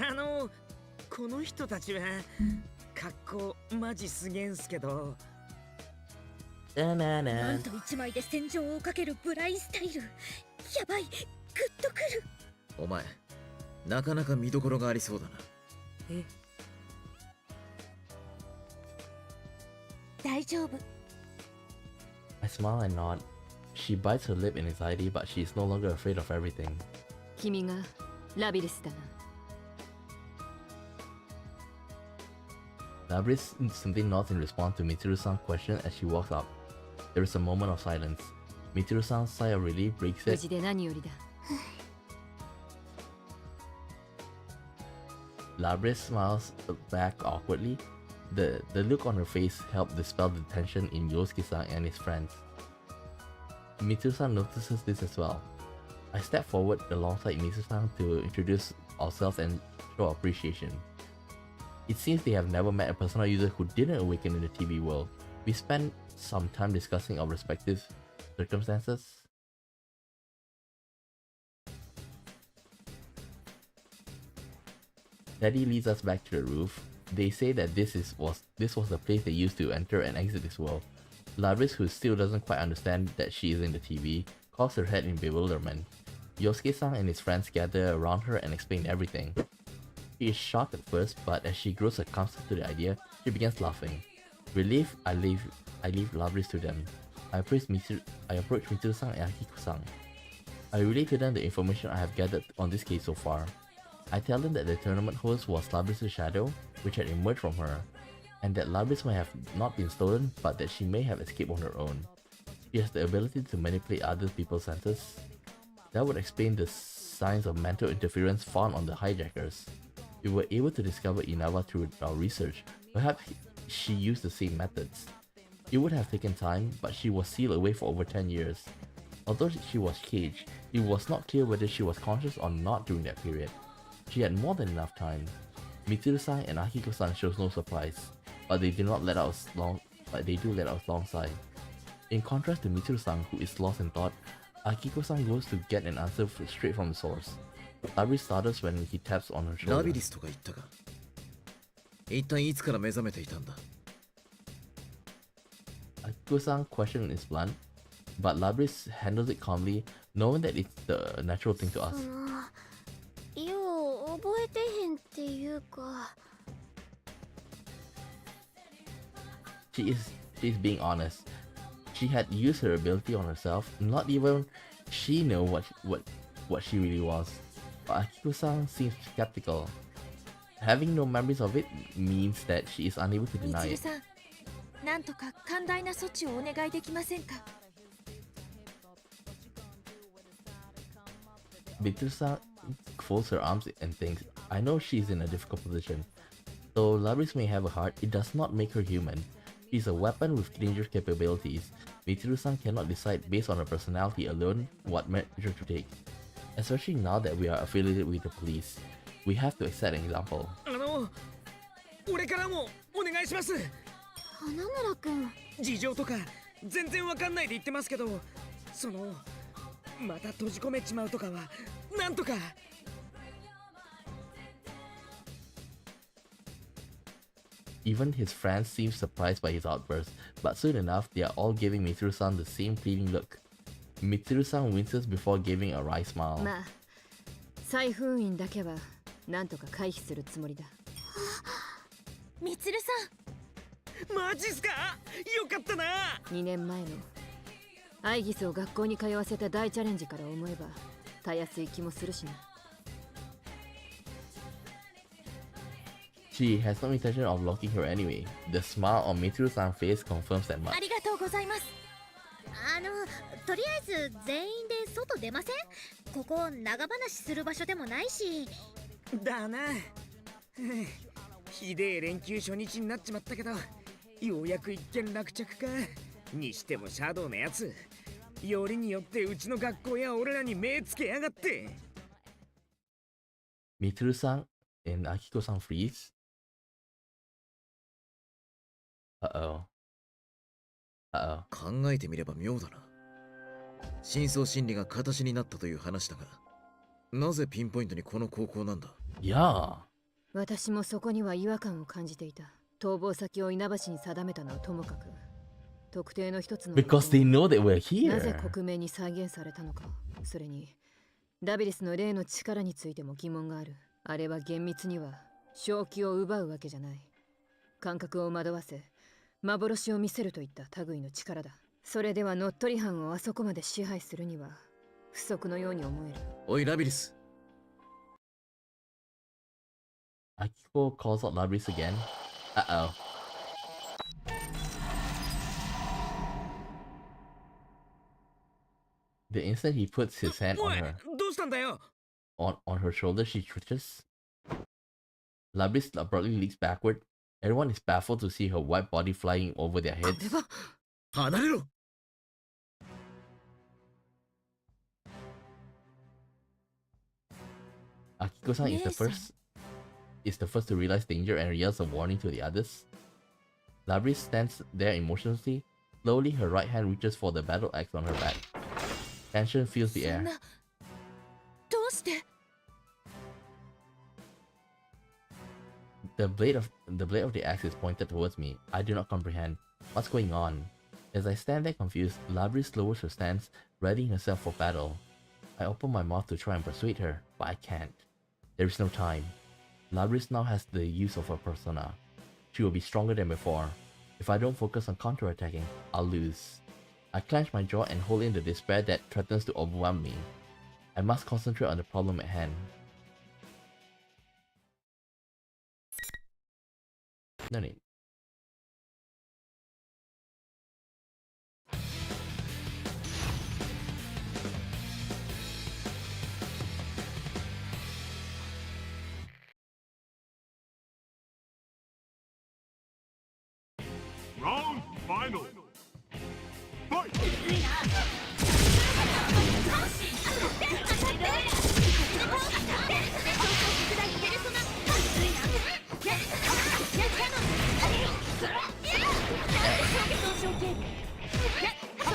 この人たちは格好マジすげえんすけど。なんと一枚で戦場をかけるブラインスタイル。やばい、グッとくる。お前、なかなか見どころがありそうだな。え？大丈夫。 I smile and nod. She bites her lip in anxiety, but she is no longer afraid of everything. 君がラビリスだな。 Labris simply nods in response to Mitsuru-san's question as she walks up. There is a moment of silence. Mitsuru-san's sigh of relief breaks 無 it. 事で何よりだ。 Labris smiles back awkwardly. The look on her face helped dispel the tension in Yosuke-san and his friends. Mitsuru-san notices this as well. I step forward alongside Mitsuru-san to introduce ourselves and show appreciation. It seems they have never met a persona user who didn't awaken in the TV world. We spend some time discussing our respective circumstances. Daddy leads us back to the roof. They say that this was the place they used to enter and exit this world. Labris, who still doesn't quite understand that she is in the TV, cocks her head in bewilderment. Yosuke-san and his friends gather around her and explain everything. She is shocked at first, but as she grows accustomed to the idea, she begins laughing. Relieved, I leave Labris to them. I approach Mitsuru-san and Akiko-san. I relay to them the information I have gathered on this case so far. I tell them that the tournament host was Labris' shadow, which had emerged from her, and that Labris may have not been stolen, but that she may have escaped on her own. She has the ability to manipulate other people's senses. That would explain the signs of mental interference found on the hijackers. We were able to discover Inawa through our research. Perhaps she used the same methods. It would have taken time, but she was sealed away for over 10 years. Although she was caged, it was not clear whether she was conscious or not during that period. She had more than enough time. Mitsuru-san and Akiko-san shows no surprise, but they do let out a long sigh. In contrast to Mitsuru-san, who is lost in thought, Akiko-san goes to get an answer straight from the source. Labris stutters when he taps on her ラ shoulder. ビリスとか言ったか。一体いつから目覚めていたんだ。 Akiko-san's question is blunt, but Labris handles it calmly, knowing that it's the natural thing to ask. よう覚えてへんっていうか。 She is being honest. She had used her ability on herself, not even she knew what she really was. But Akiko-san seems skeptical. Having no memories of it means that she is unable to み deny つる it. さん、なんとか寛大な措置をお願いできませんか。 Mitsuru-san folds her arms and thinks, I know she's in a difficult position. Though Labris may have a heart, it does not make her human. She's a weapon with dangerous capabilities. Mitsuru-san cannot decide based on her personality alone what measure to take. Especially now that we are affiliated with the police. We have to set an example. 俺からもお願いします。花村くん。事情とか全然わかんないで言ってますけど、そのまた閉じ込めちまうとかはなんとか。 Even his friends seem surprised by his outburst, but soon enough they are all giving Mitsuru-san the same pleading look. Mitsuru-san winces before giving a wry smile. まあ再封印だけはなんとか回避するつもりだ。みつるさん。マジっすか。よかったな。2年前のアイギスを学校に通わせた大チャレンジから思えばたやすい気もするしな。 She has no intention of locking her anyway. The smile on Mitsuru-san's face confirms that much. ありがとうございます。とりあえず全員で外出ません？ここ長話する場所でもないし。だな。ひでえ連休初日になっちまったけど、ようやく一件落着か。にしてもシャドウのやつ、よりによってうちの学校や俺らに目つけやがって。Mitsuru-san and Akiko-san freeze. Uh-oh. 考えてみれば妙だな。深層心理が形になったという話だが、なぜピンポイントにこの高校なんだ？ Yeah. 私もそこには違和感を感じていた。逃亡先を稲葉市に定めたのはともかく、特定の一つの Because they know that we're なぜ here. 克明に再現されたのか。それにラビリスの霊の力についても疑問がある。あれは厳密には正気を奪うわけじゃない。感覚を惑わせ幻を見せるといった類の力だ。それでは乗っ取り犯をあそこまで支配するには不足のように思える。おいラビリス。 Akiko calls out Labris again. Uh-oh. The instant he puts his hand お on い、 her どうしたんだよ。 on her shoulder, she twitches. Labris abruptly leaks backward. Everyone is baffled to see her white body flying over their これ heads. は離れろ。 Akiko-san is the first to realize danger and yells a warning to the others. Labris stands there emotionlessly. Slowly, her right hand reaches for the battle axe on her back. Tension fills the そん air. な。どうして？ The blade of the axe is pointed towards me. I do not comprehend. What's going on? As I stand there confused, Labris lowers her stance, readying herself for battle. I open my mouth to try and persuade her, but I can't. There is no time. Labris now has the use of her persona. She will be stronger than before. If I don't focus on counterattacking, I'll lose. I clench my jaw and hold in the despair that threatens to overwhelm me. I must concentrate on the problem at hand. No need. Round final. Fight! やっ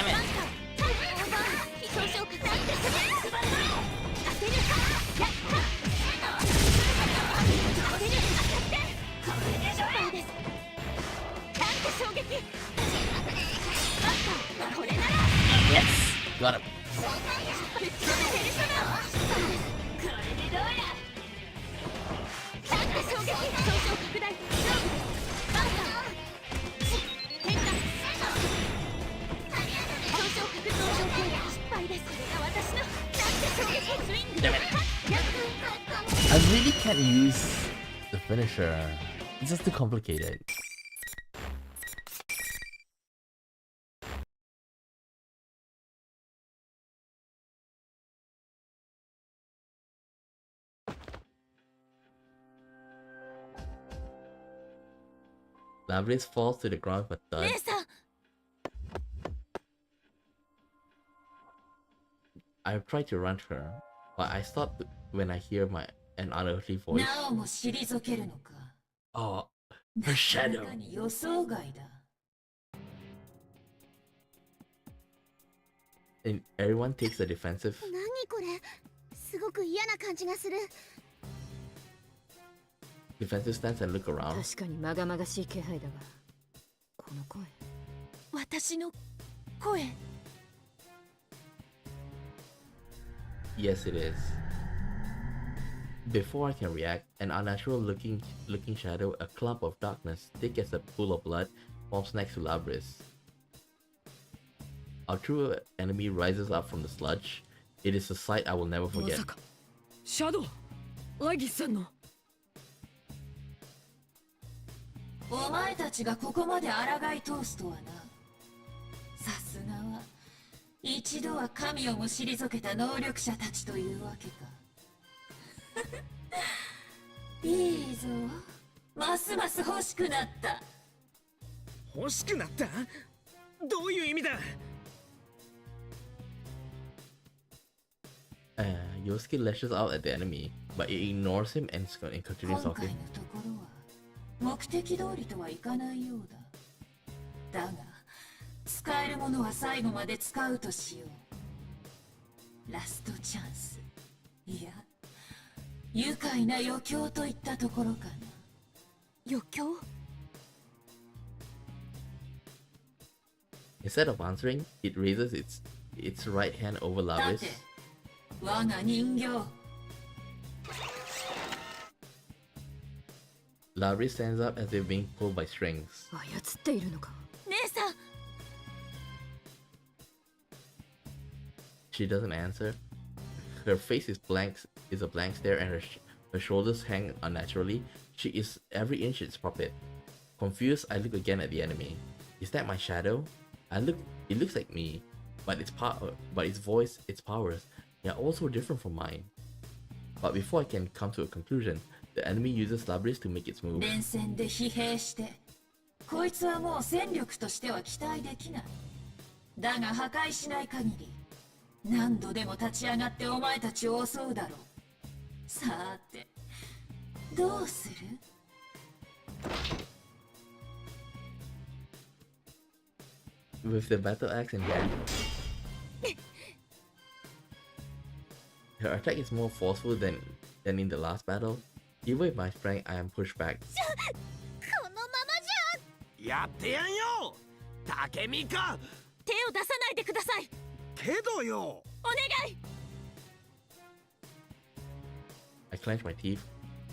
Damn it. Yes! Got him. Damn it. I really can't use the finisher. It's just too complicated. Lavris falls to the ground with a thud. 姉さん I tried to run her, but I stopped when I hear an unearthly voice. なおも退けるのか。 Oh, her shadow. なかなかに予想外だ。 And everyone takes the defensive. 何これすごく嫌な感じがする Defensive stance and look around. 確かにまがまがしい気配だが、この声。私の声 Yes, it is. Before I can react, an unnatural looking shadow, a clump of darkness, thick as a pool of blood, forms next to Labris. Our true enemy rises up from the sludge. It is a sight I will never ま forget. さかシャドウアギスさんの。お前たちがここまで抗い通すとはな。さすがは一度は神をも退けた能力者たちというわけか。いいぞ、ますます欲しくなった。欲しくなった？どういう意味だ？ Yosuke lashes out at the enemy, but it ignores him and continues 今 talking. 回のところは目的通りとはいかないようだ。だが使えるものは最後まで使うとしよう。ラストチャンス、いや愉快な余興といったところかな。余興 Instead of answering, it raises its right hand over だっ Labris. て我が人形 Labris stands up as if being pulled by strings. 操っているのか。姉さん She doesn't answer. Her face is a blank stare, and her shoulders hang unnaturally. She is every inch its puppet. Confused, I look again at the enemy. Is that my shadow? It looks like me, but its voice, its powers, they are also different from mine. But before I can come to a conclusion, the enemy uses Labris to make its move. 連戦で疲弊してこいつはもう戦力としては期待できない。だが破壊しない限り何度でも立ち上がってお前たちを襲うだろう。さてどうする？ With the battle axe in hand, her attack is more forceful than in the last battle. Even with my strength, I am pushed back. このままじゃやってやんよ竹見か手を出さないでくださいけどよお願い I clench my teeth.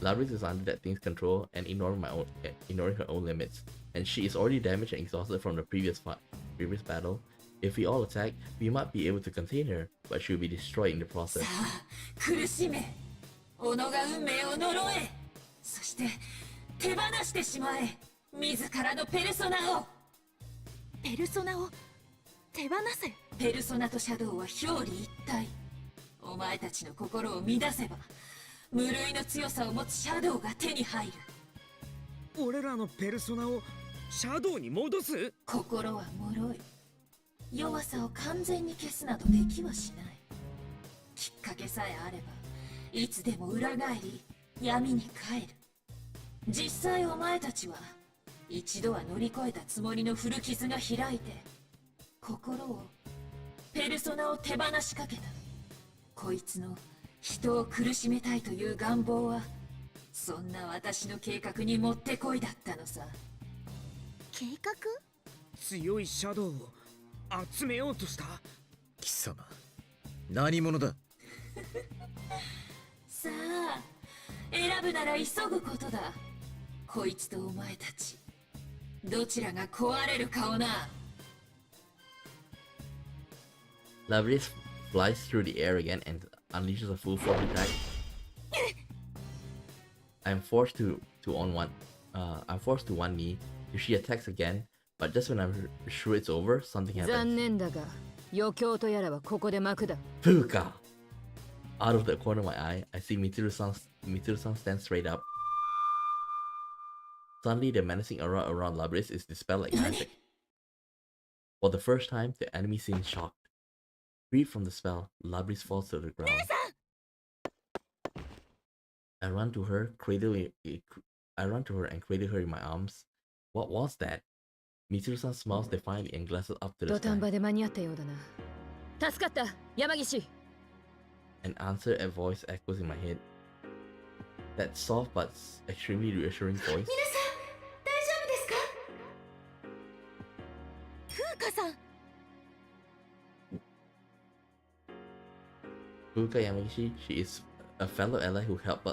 Labris is under that thing's control and ignoring her own limits, and she is already damaged and exhausted from the previous battle. If we all attack, we might be able to contain her, but she will be destroyed in the process. さあ苦しめ、己が運命を呪え、そして手放してしまえ、自らのペルソナを。ペルソナを手放せペルソナとシャドウは表裏一体。お前たちの心を乱せば無類の強さを持つシャドウが手に入る。俺らのペルソナをシャドウに戻す？心は脆い。弱さを完全に消すなどできはしない。きっかけさえあればいつでも裏返り闇に帰る。実際お前たちは一度は乗り越えたつもりの古傷が開いて心をペルソナを手放しかけた。こいつの人を苦しめたいという願望はそんな私の計画にもってこいだったのさ。計画？強いシャドウを集めようとした。貴様何者だ。さあ選ぶなら急ぐことだ。こいつとお前たちどちらが壊れるかをな。Labyrinth flies through the air again and unleashes a full force attack. I'm forced to one knee if she attacks again, but just when I'm sure it's over, something 残 happens. 念だが余興とやらはここで幕だ。 Fuka! Out of the corner of my eye, I see Mitsuru-san stand straight up. Suddenly, the menacing aura around Labyrinth is dispelled like magic. For the first time, the enemy seems shocked. Freed from the spell, Labyrinth falls to the ground. I run to her and cradle her in my arms. What was that? Mitsuru-san smiles defiantly and glances up to the 土壇 sky. 場で間に合ったようだな。助かった山岸。 An answer a voice echoes in my head. That soft but extremely reassuring voice. 皆さん大丈夫ですか？風花さん。 Fuka Yamagishi, she is a fellow ally who helped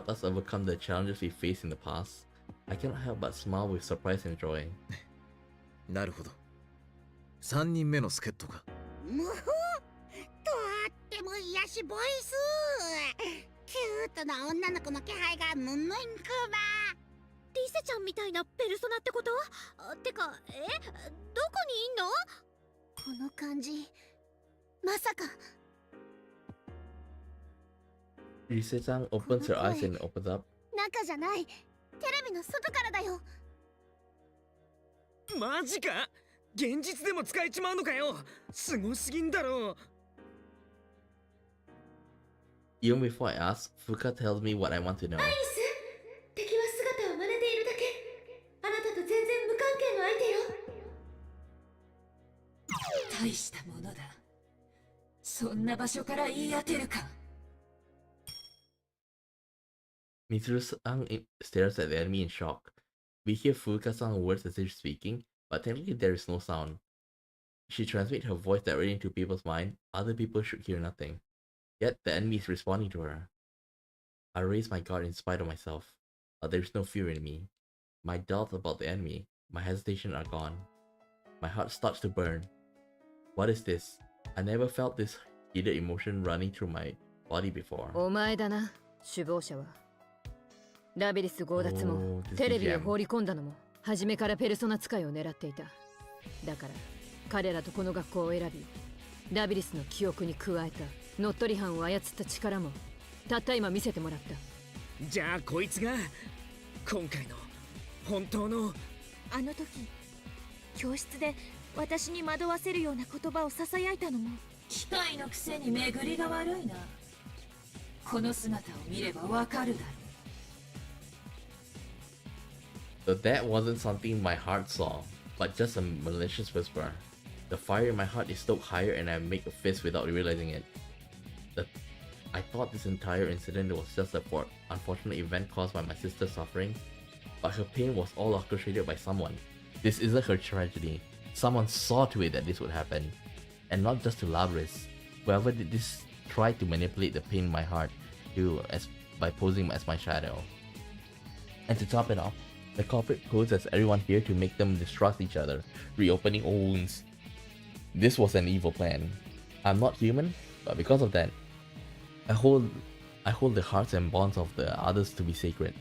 us overcome the challenges we faced in the past. I cannot help but smile with surprise and joy. なるほど。3人目の助っ人か。むふとっても癒しボイス。キュートな女の子の気配がムンムンクバ。リセちゃんみたいなペルソナってこと？てか、どこにいんの？この感じ、まさか。Rise-san opens her eyes and opens up. 中じゃない。テレビの外からだよ。マジか。現実でも使えちまうのかよ。すごすぎんだろう。 Even before I ask, Fuka tells me what I want to know. アリス、敵は姿を真似ているだけ。あなたと全然無関係の相手よ。大したものだ。そんな場所から言い当てるか。Mitsuru-san stares at the enemy in shock. We hear Fuka-san's words as if speaking, but technically there is no sound. She transmits her voice directly into people's mind. Other people should hear nothing. Yet the enemy is responding to her. I raise my guard in spite of myself, but there is no fear in me. My doubts about the enemy, my hesitation are gone. My heart starts to burn. What is this? I never felt this heated emotion running through my body before. お前だな首謀者は。ラビリス強奪もテレビを放り込んだのも初めからペルソナ使いを狙っていた。だから彼らとこの学校を選びラビリスの記憶に加えた乗っ取り犯を操った力もたった今見せてもらった。じゃあこいつが今回の本当の。あの時教室で私に惑わせるような言葉をささやいたのも。機械のくせに巡りが悪いな。この姿を見ればわかるだろう。 So that wasn't something my heart saw, but just a malicious whisper. The fire in my heart is stoked higher and I make a fist without realizing it. I thought this entire incident was just an unfortunate event caused by my sister's suffering, but her pain was all orchestrated by someone. This isn't her tragedy. Someone saw to it that this would happen. And not just to Labris. Whoever did this tried to manipulate the pain in my heart by posing as my shadow. And to top it off, the culprit poses everyone here to make them distrust each other, reopening old wounds. This was an evil plan. I'm not human, but because of that, I hold the hearts and bonds of the others to be sacred.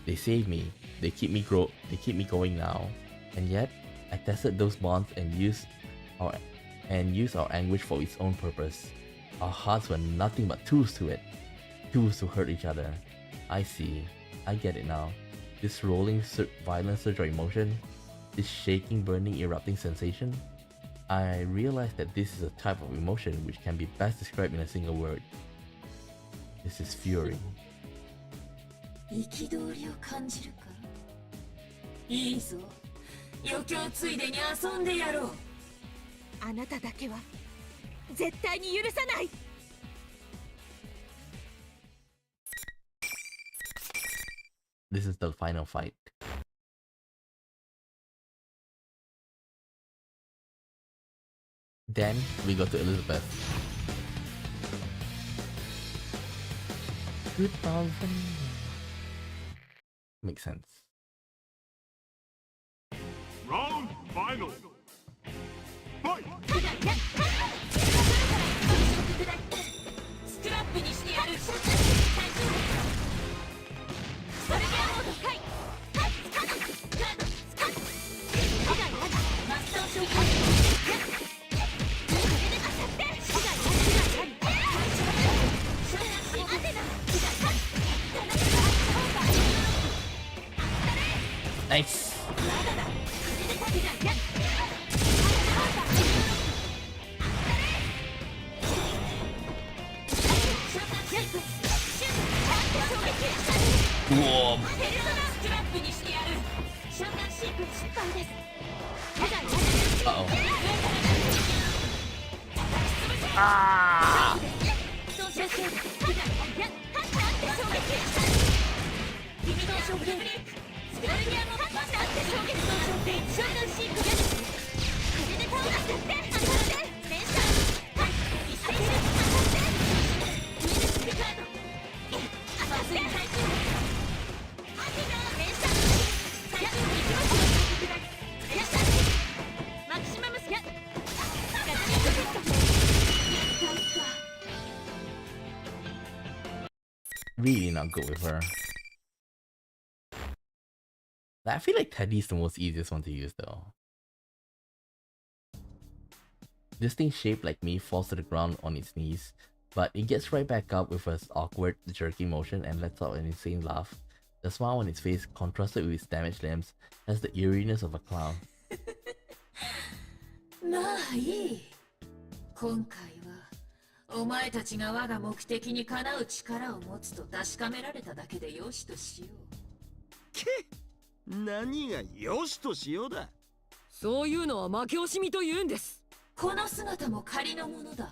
They save me. They keep me going now. And yet, I tested those bonds and used our anguish for its own purpose. Our hearts were nothing but tools to it. Tools to hurt each other. I see. I get it now. This rolling, violent surge of emotion, this shaking, burning, erupting sensation, I realized that this is a type of emotion which can be best described in a single word. This is fury. 憤りを感じるか。いいぞ。余興ついでに遊んでやろう。あなただけは絶対に許さない。 This is the final fight. Then we go to Elizabeth. 2000. Makes sense. Round final. Fight! スクラップにしてやる。それではもう深い。マスター召喚。Nice. Whoa. Uh-oh. Ah! Really not good with her. I feel like Teddy's the most easiest one to use though. This thing shaped like me falls to the ground on its knees, but it gets right back up with an awkward, jerky motion and lets out an insane laugh. The smile on its face, contrasted with its damaged limbs, has the eeriness of a clown. まあいい。今回はお前たちが我が目的にかなう力を持つと確かめられただけでよしとしよう。け何がよしとしようだ。そういうのは負け惜しみと言うんです。この姿も仮のものだ。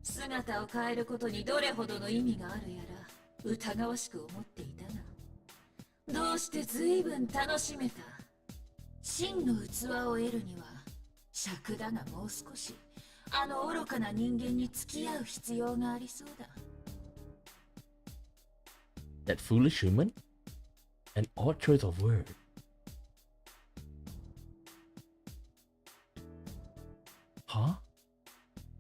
姿を変えることにどれほどの意味があるやら疑わしく思っていたが、どうして随分楽しめた。真の器を得るには尺だがもう少しあの愚かな人間に付き合う必要がありそうだ。 That foolish human? An odd choice of word. Huh?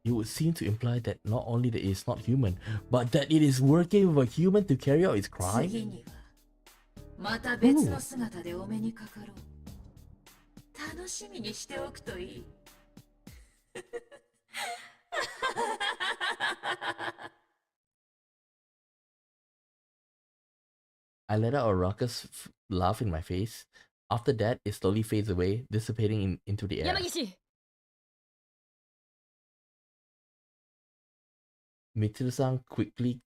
It would seem to imply that not only that it is not human, but that it is working with a human to carry out its crime? 次にはまた別の姿でお目にかかろう。楽しみにしておくといい。I let out a raucous laugh in my face. After that, it slowly fades away, dissipating into the air. 山岸 Mitsuru-san quickly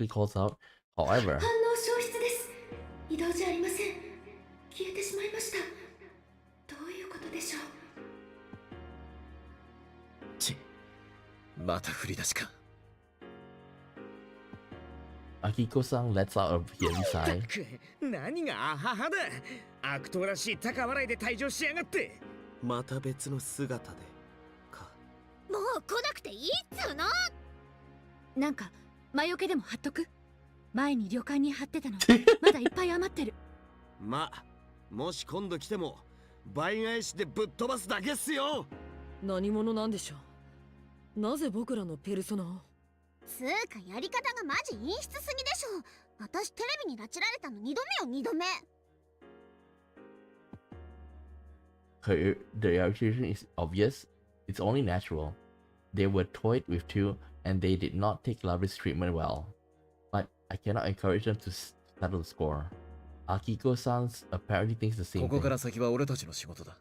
calls out. However, 反応消失です。移動じゃありません。消えてしまいました。どういうことでしょう。ちまた振り出しか。 Akiko-san lets out a heavy sigh. 何がアハハだ。悪党らしい高笑いで退場しやがって。また別の姿でか。もう来なくていいっつうの。なんか魔除けでも貼っとく。前に旅館に貼ってたのまだいっぱい余ってる。まあもし今度来ても倍返しでぶっ飛ばすだけっすよ。何者なんでしょう。なぜ僕らのペルソナを。つうかやり方がマジ陰湿すぎでしょ。私テレビに拉致られたの2度目よ2度目。 The reaction is obvious. It's only natural. They were toyed with too, and they did not take Labri's treatment well. But I cannot encourage them to settle the score. Akiko-san apparently thinks the same ここから thing. 先は俺たちの仕事だ。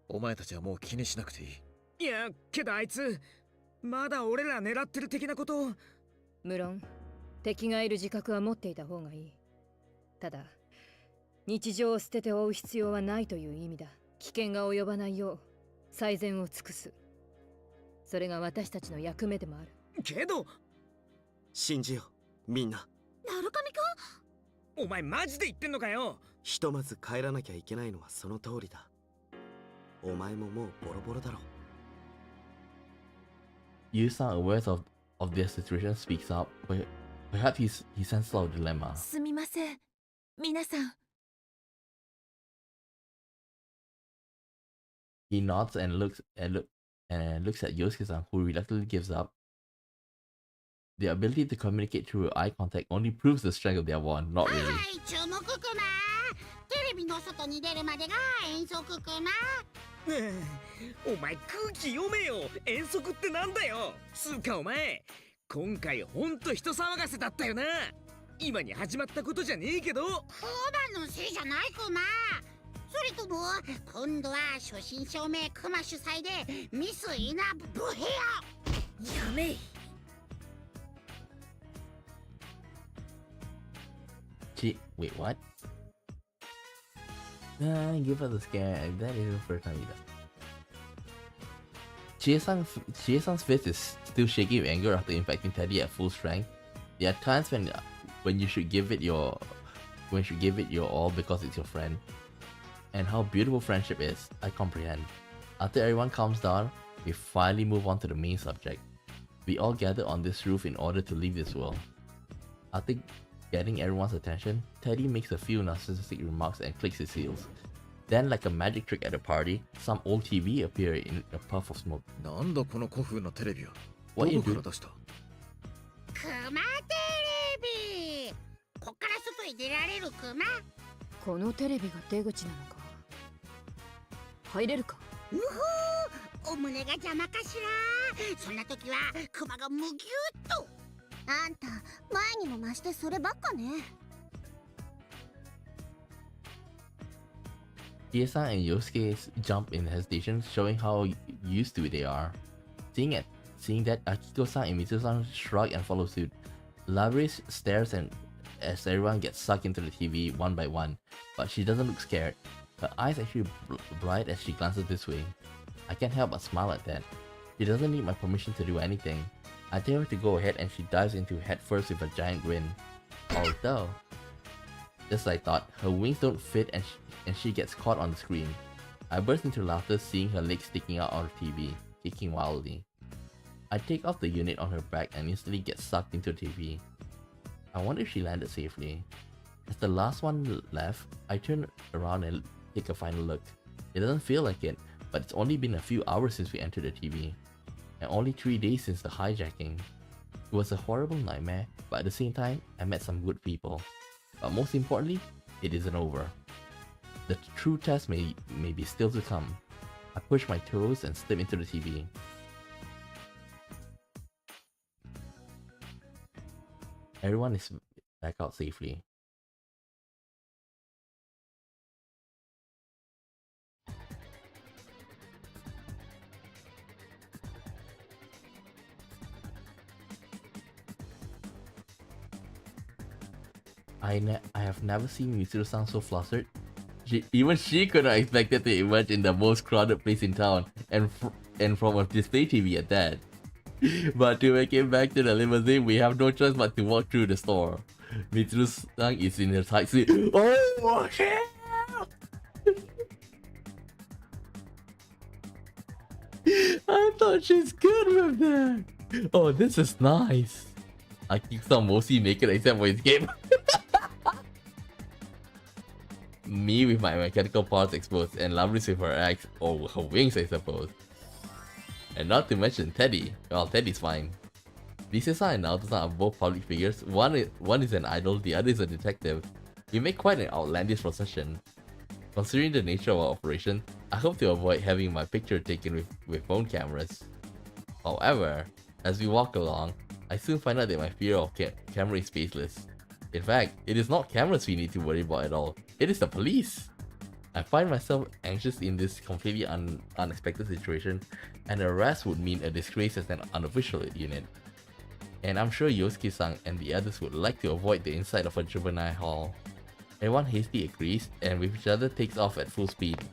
お前たちはもう気にしなくていい。いやけどあいつまだ俺ら狙ってる的なことを。無論敵がいる自覚は持っていた方がいい。ただ日常を捨てて追う必要はないという意味だ。危険が及ばないよう最善を尽くす。それが私たちの役目でもある。けど信じようみんな。なるかみくん、お前マジで言ってんのかよ。ひとまず帰らなきゃいけないのはその通りだ。お前ももうボロボロだろ。Yu-san, aware of their situation, speaks up. Perhaps he senses our dilemma. すみません皆さん。 He nods and looks at Yosuke-san, who reluctantly gives up. The ability to communicate through eye contact only proves the strength of their bond. Not は really. い注目クマ。テレビの外に出るまでが遠足クマ。お前空気読めよ。遠足ってなんだよ。つうかお前今回ほんと人騒がせだったよな。今に始まったことじゃねえけど。クマのせいじゃないクマ。それとも今度は初心証明クマ主催でミスイナブヘア。やめい。 Wait, what? Give her the scare. That isn't the first time either. Chie-san's fist is still shaking with anger after infecting Teddy at full strength. There are times when you should give it your all because it's your friend. And how beautiful friendship is, I comprehend. After everyone calms down, we finally move on to the main subject. We all gather on this roof in order to leave this world. After getting everyone's attention, Teddy makes a few narcissistic remarks and clicks his heels. Then, like a magic trick at a party, some old TV appear in a puff of smoke. なんだこの古風なテレビは。 What ど you こか do? ら出した？クマテレビ。こっから外へ出られるクマ。このテレビが出口なのか。入れるか。うほー、お胸が邪魔かしら。そんな時はクマがむぎゅっと。あんた前にも増してそればっかね。 Chie-san and Yosuke jump in hesitation, showing how used to it they are. Seeing that, Akiko-san and Mitsu-san shrug and follow suit. Labyrinth stares as everyone gets sucked into the TV one by one, but she doesn't look scared. Her eyes actually bright as she glances this way. I can't help but smile at that. She doesn't need my permission to do anything. I tell her to go ahead and she dives into head first with a giant grin. Although, just as I thought, her wings don't fit and she gets caught on the screen. I burst into laughter seeing her legs sticking out on the TV, kicking wildly. I take off the unit on her back and instantly get sucked into the TV. I wonder if she landed safely. As the last one left, I turn around and take a final look. It doesn't feel like it, but it's only been a few hours since we entered the TV. And only 3 days since the hijacking. It was a horrible nightmare, but at the same time, I met some good people. But most importantly, it isn't over. The true test may be still to come. I push my toes and step into the TV. Everyone is back out safely. I have never seen Mitsuru-san so flustered. Even she could not expect it to emerge in the most crowded place in town, and from a display TV at that. But to make it back to the limousine, we have no choice but to walk through the store. Mitsuru-san is in her tight suit. Oh shit! I thought she's good with that. Oh, this is nice. I keep some mostly naked except for his game. Me with my mechanical parts exposed and Labyrinth with her axe, or her wings I suppose. And not to mention Teddy. Well, Teddy's fine. Lisa and Naoto are both public figures. One is an idol, the other is a detective. We make quite an outlandish procession. Considering the nature of our operation, I hope to avoid having my picture taken with phone cameras. However, as we walk along, I soon find out that my fear of camera is baseless. In fact, it is not cameras we need to worry about at all. It is the police. I find myself anxious in this completely unexpected situation, and arrest would mean a disgrace as an unofficial unit. And I'm sure Yosuke-san and the others would like to avoid the inside of a juvenile hall. Everyone hastily agrees, and with each other takes off at full speed.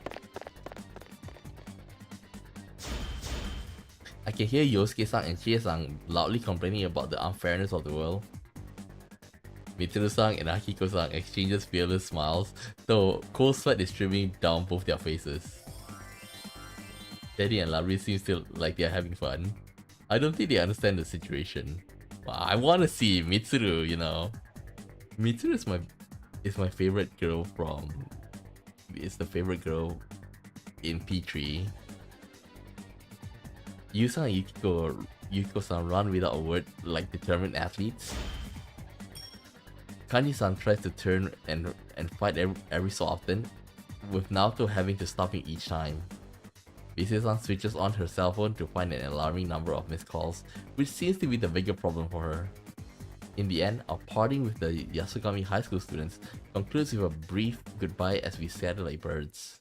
I can hear Yosuke-san and Chie-san loudly complaining about the unfairness of the world. Mitsuru-san and Akiko-san exchanges fearless smiles, though cold sweat is streaming down both their faces. Teddy and Labri seem still like they are having fun. I don't think they understand the situation. Well, I want to see Mitsuru, you know. Mitsuru is my favorite girl from... It's the favorite girl in P3. Yusan and Yukiko-san run without a word like determined athletes. Kanji-san tries to turn and fight every so often, with Naoto having to stop him each time. Bise-san switches on her cell phone to find an alarming number of missed calls, which seems to be the bigger problem for her. In the end, our parting with the Yasugami High School students concludes with a brief goodbye as we scatter like birds.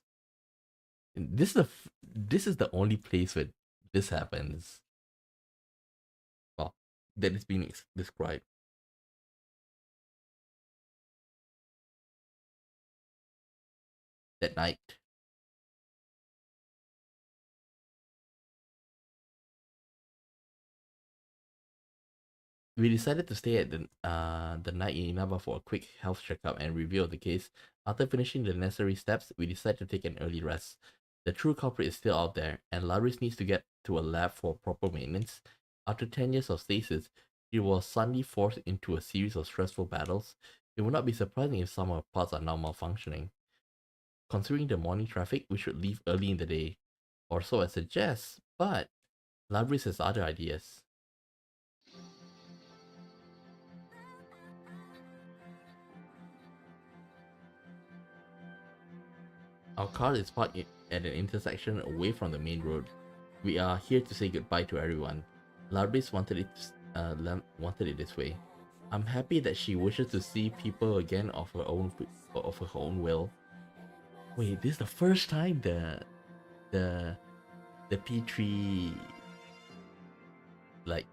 This is the only place where this happens. Well, that is being described. That night, we decided to stay at the night in Inaba for a quick health checkup and review of the case. After finishing the necessary steps, we decided to take an early rest. The true culprit is still out there, and Laris needs to get to a lab for proper maintenance. After 10 years of stasis, she was suddenly forced into a series of stressful battles. It would not be surprising if some of her parts are now malfunctioning. Considering the morning traffic, we should leave early in the day, or so I suggest, but Labris has other ideas. Our car is parked at an intersection away from the main road. We are here to say goodbye to everyone. Labris wanted it this way. I'm happy that she wishes to see people again of her own will. Wait, this is the first time the P3, like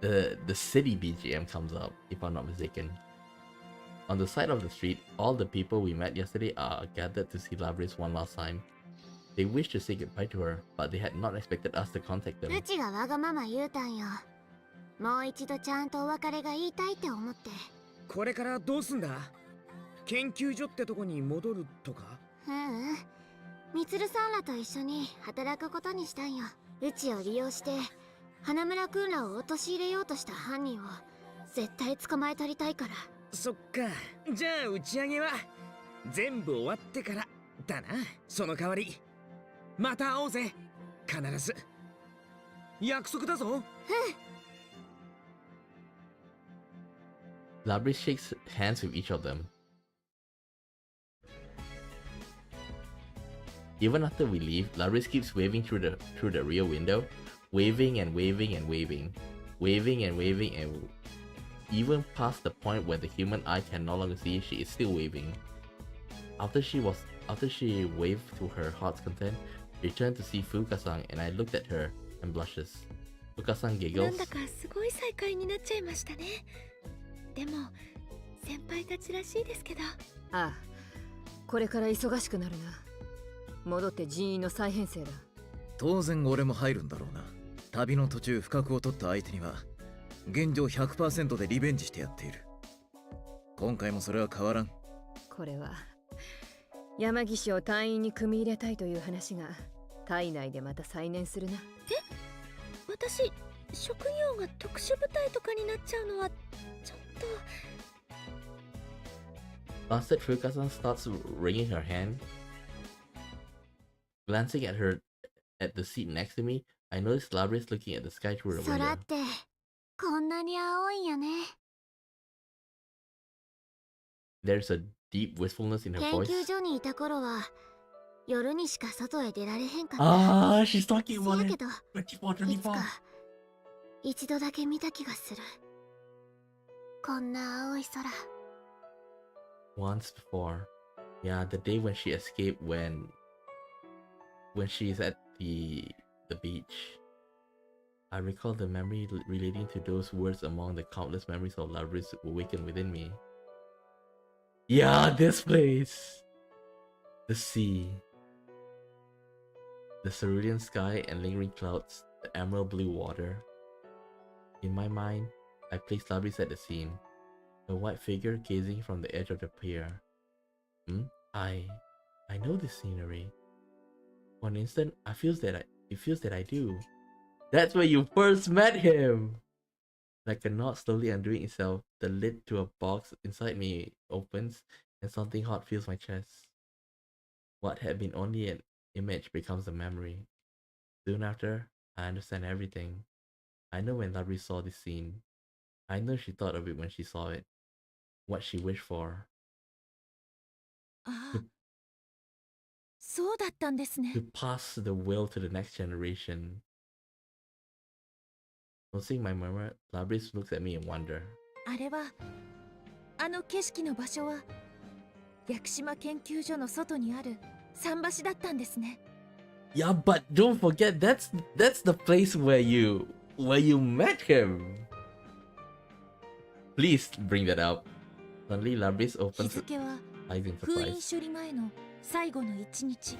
the city BGM comes up, if I'm not mistaken. On the side of the street, all the people we met yesterday are gathered to see Labris one last time. They wish to say goodbye to her, but they had not expected us to contact them. うちがわがまま言うたんよ。もう一度ちゃんとお別れが言いたいって思って。これからどうすんだ？研究所ってとこに戻るとか？みつるさんらと一緒に働くことにしたんよ。うちを利用して花村くんらを陥れようとした犯人を絶対捕まえ取りたいから。そっか。じゃあ打ち上げは全部終わってからだな。その代わりまた会おうぜ。必ず。約束だぞ。Labris shakes hands with each of them. Even after we leave, Labris keeps waving through the rear window, waving and waving and waving, waving and waving, and even past the point where the human eye can no longer see, she is still waving. After she waved to her heart's content, we turned to see Fuka-san, and I looked at her and blushes. Fuka-san なん giggles. だかすごい再会になっちゃいましたね。でも先輩たちらしいですけど。ああ、これから忙しくなるな。戻って人員の再編成だ。当然俺も入るんだろうな。旅の途中不覚を取った相手には現状 100% でリベンジしてやっている。今回もそれは変わらん。これは山岸を隊員に組み入れたいという話が体内でまた再燃するな。私、職業が特殊部隊とかになっちゃうのはちょっと。Bastard Fuka-san starts wringing her hand. Glancing at the seat next to me, I noticed Labris looking at the sky through the 空 window. ってこんなに青いんやね。There's a deep wistfulness in her 研 voice. 究所にいた頃は夜にしか外へ出られへんかった。Ah, she's talking せ about やけ it. ど 24, いつか 24. 一度だけ見た気がする。こんな青い空。Once before. Yeah, the day when she escaped when she's at the beach. I recall the memory relating to those words among the countless memories of Labris awakened within me. Yeah, this place! The sea. The cerulean sky and lingering clouds, the emerald blue water. In my mind, I placed Labris at the scene, a white figure gazing from the edge of the pier. I know this scenery. For an instant, it feels that I do. That's where you first met him! Like a knot slowly undoing itself, the lid to a box inside me opens and something hot fills my chest. What had been only an image becomes a memory. Soon after, I understand everything. I know when Labri saw this scene. I know she thought of it when she saw it. What she wished for. ああ、そうだったんですね。 To pass the will to the next generation. Noticing my murmur, Labris looks at me in wonder. あれは、あの景色の場所は、屋久島研究所の外にある桟橋だったんですね。 Yeah, but don't forget that's the place where you met him. Please bring that up. Suddenly, Labris 日 opens 付は eyes in 封印 surprise. 処理前の最後の一日。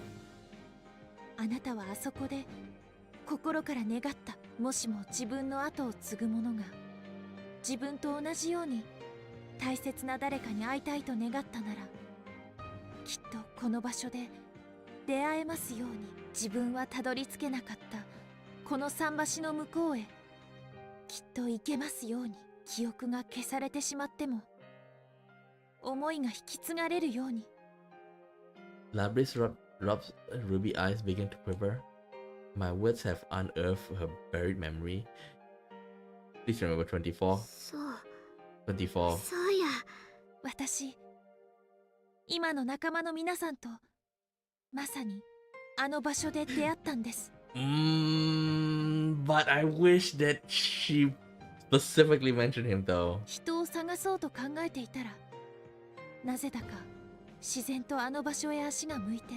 あなたはあそこで心から願った。もしも自分の後を継ぐ者が自分と同じように大切な誰かに会いたいと願ったなら、きっとこの場所で出会えますように。自分はたどり着けなかったこの桟橋の向こうへきっと行けますように。記憶が消されてしまっても思いが引き継がれるように。 Labris rubs ruby eyes begin to quiver. My words have unearthed her buried memory. Please remember 24. そう 24. そうや。私、今の仲間の皆さんとまさにあの場所で出会ったんです。But I wish that she specifically mentioned him though. 人を探そうと考えていたら、なぜだか自然とあの場所へ足が向いて。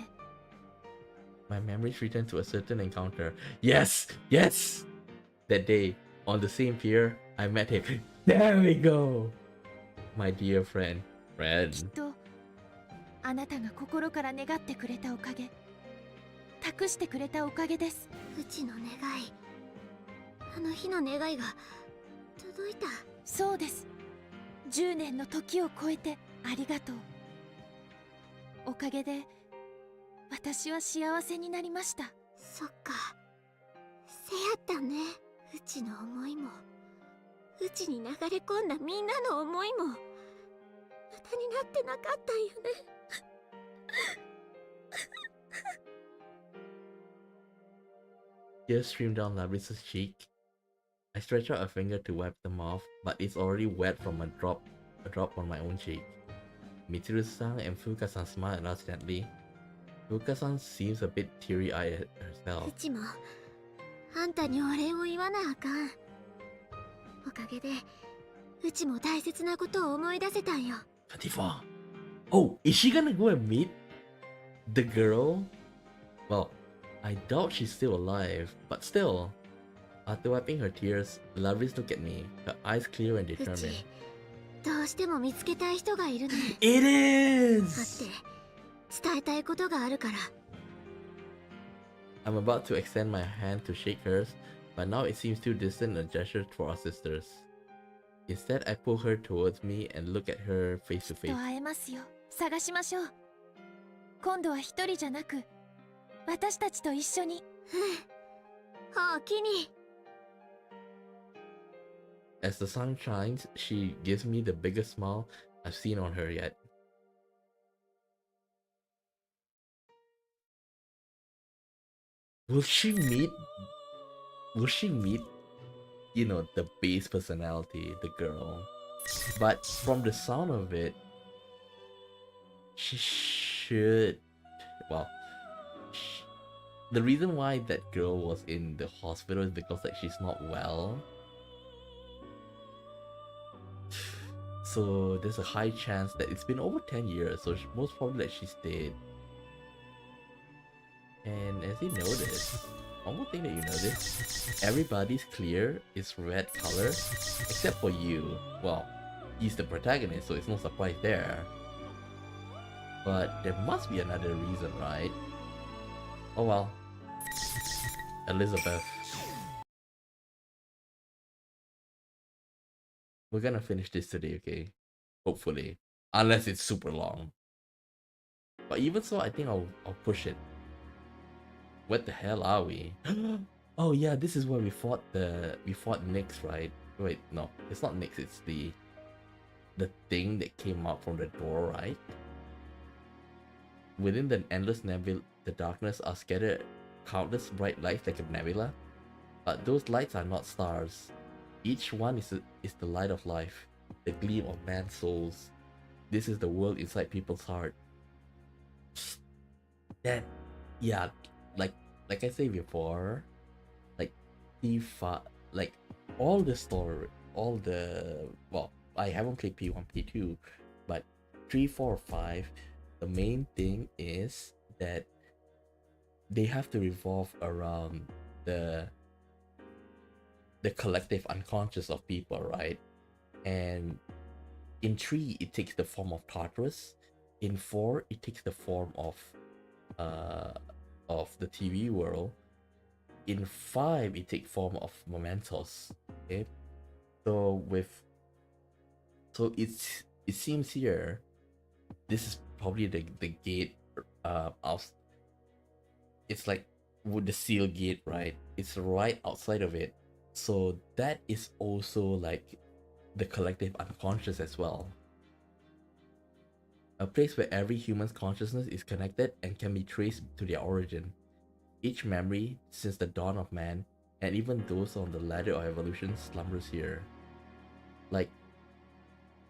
My memories return to a certain encounter. Yes! Yes! That day, on the same pier, I met him. There we go! My dear friend. きっとあなたが心から願ってくれたおかげ、託してくれたおかげです。うちの願い、あの日の願いが届いた。そうです。10年の時を超えてありがとう。おかげで私は幸せになりました。そっか、せやったね。うちの思いも、うちに流れ込んだみんなの思いも無駄になってなかったんよね。Tears stream down Labris's cheek. I stretch out a finger to wipe them off, but it's already wet from a drop on my own cheek. Mitsuru-san and Fuka-san smile at us gently. Fuka-san seems a bit teary-eyed herself. うちもあんたにお礼を言わなあかん。おかげでうちも大切なことを思い出せたんよ。24. Oh, is she gonna go and meet the girl? Well, I doubt she's still alive, but still. After wiping her tears, Labris looked at me, her eyes clear and う determined. ちどうしても見つけたい人がいるね。 It だ is! って伝えたいことがあるから。 I'm about to extend my hand to shake hers, but now it seems too distant a gesture for our sisters. Instead, I pull her towards me and look at her face to きっ face. と会えますよ。探しましょう。今度は一人じゃなく、私たちと一緒に。おおきに。 As the sun shines, she gives me the biggest smile I've seen on her yet. Will she meet, you know, the base personality, the girl? But from the sound of it, she should, well, the reason why that girl was in the hospital is because like she's not well. So there's a high chance that it's been over 10 years, so most probably that she's dead. And as you notice, one more thing that you notice, everybody's clear is red color, except for you. Well, he's the protagonist, so it's no surprise there. But there must be another reason, right? Oh well. Elizabeth. We're gonna finish this today, okay? Hopefully. Unless it's super long. But even so, I think I'll push it. What the hell are we? Oh yeah, this is where we fought Nyx, right? Wait, no, it's not Nyx, it's the thing that came out from the door, right? Within the endless nebula, the darkness are scattered countless bright lights like a nebula. But those lights are not stars. Each one is the light of life, the gleam of man's souls. This is the world inside people's heart. That, yeah, like I said before, like P5, like all the story, all the, well, I haven't played P1, P2, but 3, 4, 5, the main thing is that they have to revolve around the collective unconscious of people, right? And in 3, it takes the form of Tartarus. In 4, it takes the form of the TV world. In 5, it takes form of Mementos. Okay, so it seems here this is probably the gate. It's like with the seal gate, right? It's right outside of it. So that is also like the collective unconscious as well. A place where every human's consciousness is connected and can be traced to their origin. Each memory since the dawn of man, and even those on the ladder of evolution, slumbers here. Like,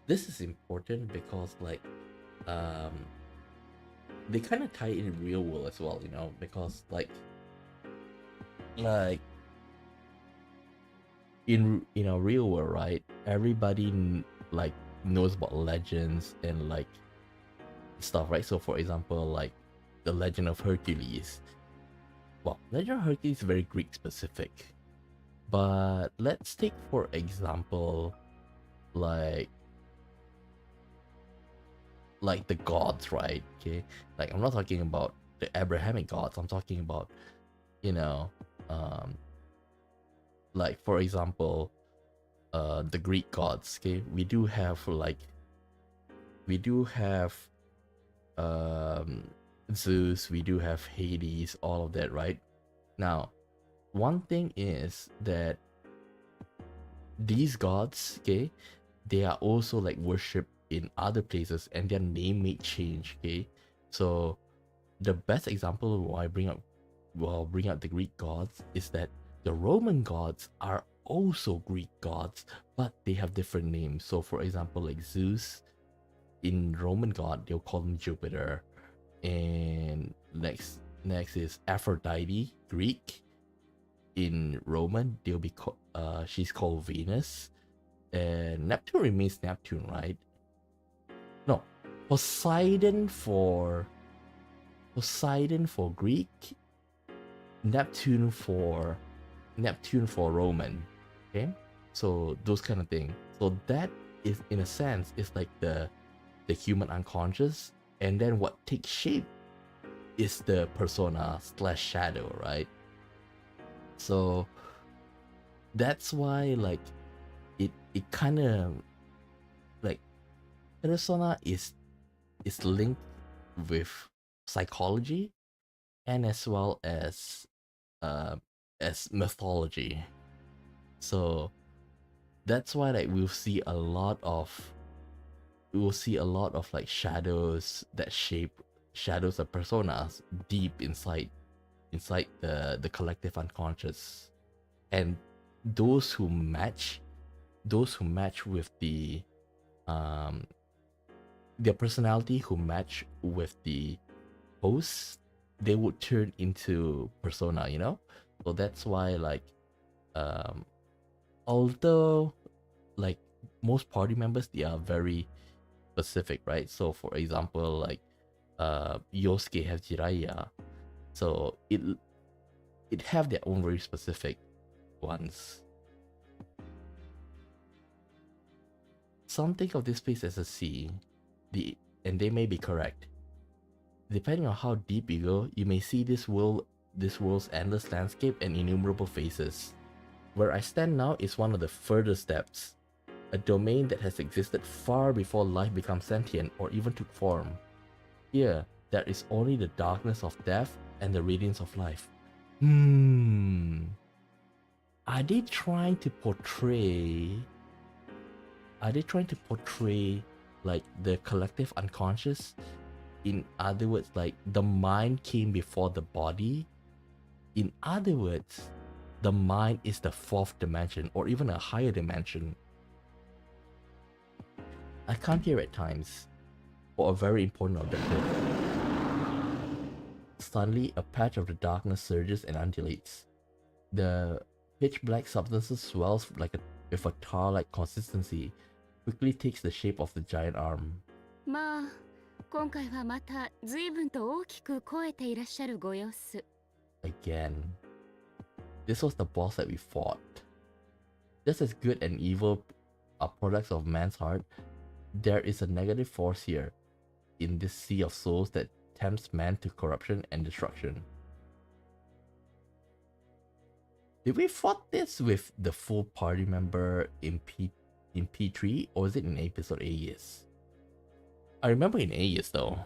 this is important because like they kind of tie in real world as well, you know, because like in real world, right, everybody like knows about legends and like stuff, right? So for example, like the legend of Hercules. Well, legend of Hercules is very Greek specific, but let's take for example like the gods, right? Okay, like I'm not talking about the Abrahamic gods, I'm talking about, you know, like for example the Greek gods. Okay, we do have Zeus, we do have Hades, all of that, right? Now, one thing is that these gods, okay, they are also like worshipped in other places and their name may change, okay? So the best example why I bring up the Greek gods is that the Roman gods are also Greek gods, but they have different names. So for example, like Zeus, in Roman god they'll call him Jupiter, and next is Aphrodite, Greek. In Roman they'll be she's called Venus, and Neptune remains Neptune, right? No, Poseidon for Greek, Neptune for Roman. Okay, so those kind of thing. So that is, in a sense, is like the human unconscious, and then what takes shape is the persona / shadow, right? So that's why like it kind of like persona is linked with psychology and as well as mythology. So that's why like we'll see a lot of like shadows that shape shadows of personas deep inside the collective unconscious, and those who match with the their personality, who match with the host, they would turn into persona, you know? So that's why like although like most party members, they are very specific, right? So for example, like Yosuke has Jiraiya, so it have their own very specific ones. Some think of this place as a sea, and they may be correct. Depending on how deep you go, you may see this world this world's endless landscape and innumerable faces. Where I stand now is one of the further steps, a domain that has existed far before life becomes sentient or even took form. Here, there is only the darkness of death and the radiance of life. Are they trying to portray like the collective unconscious? In other words, like the mind came before the body? In other words, the mind is the fourth dimension or even a higher dimension. I come here at times for a very important objective. Suddenly, a patch of the darkness surges and undulates. The pitch black substances swells with a tar-like consistency, quickly takes the shape of the giant arm. まあ、今回はまた随分と大きく超えていらっしゃるご様子。Again. This was the boss that we fought. Just as good and evil are products of man's heart, there is a negative force here, in this sea of souls that tempts man to corruption and destruction. Did we fought this with the full party member in P3 or was it in episode Aegis? I remember in Aegis though.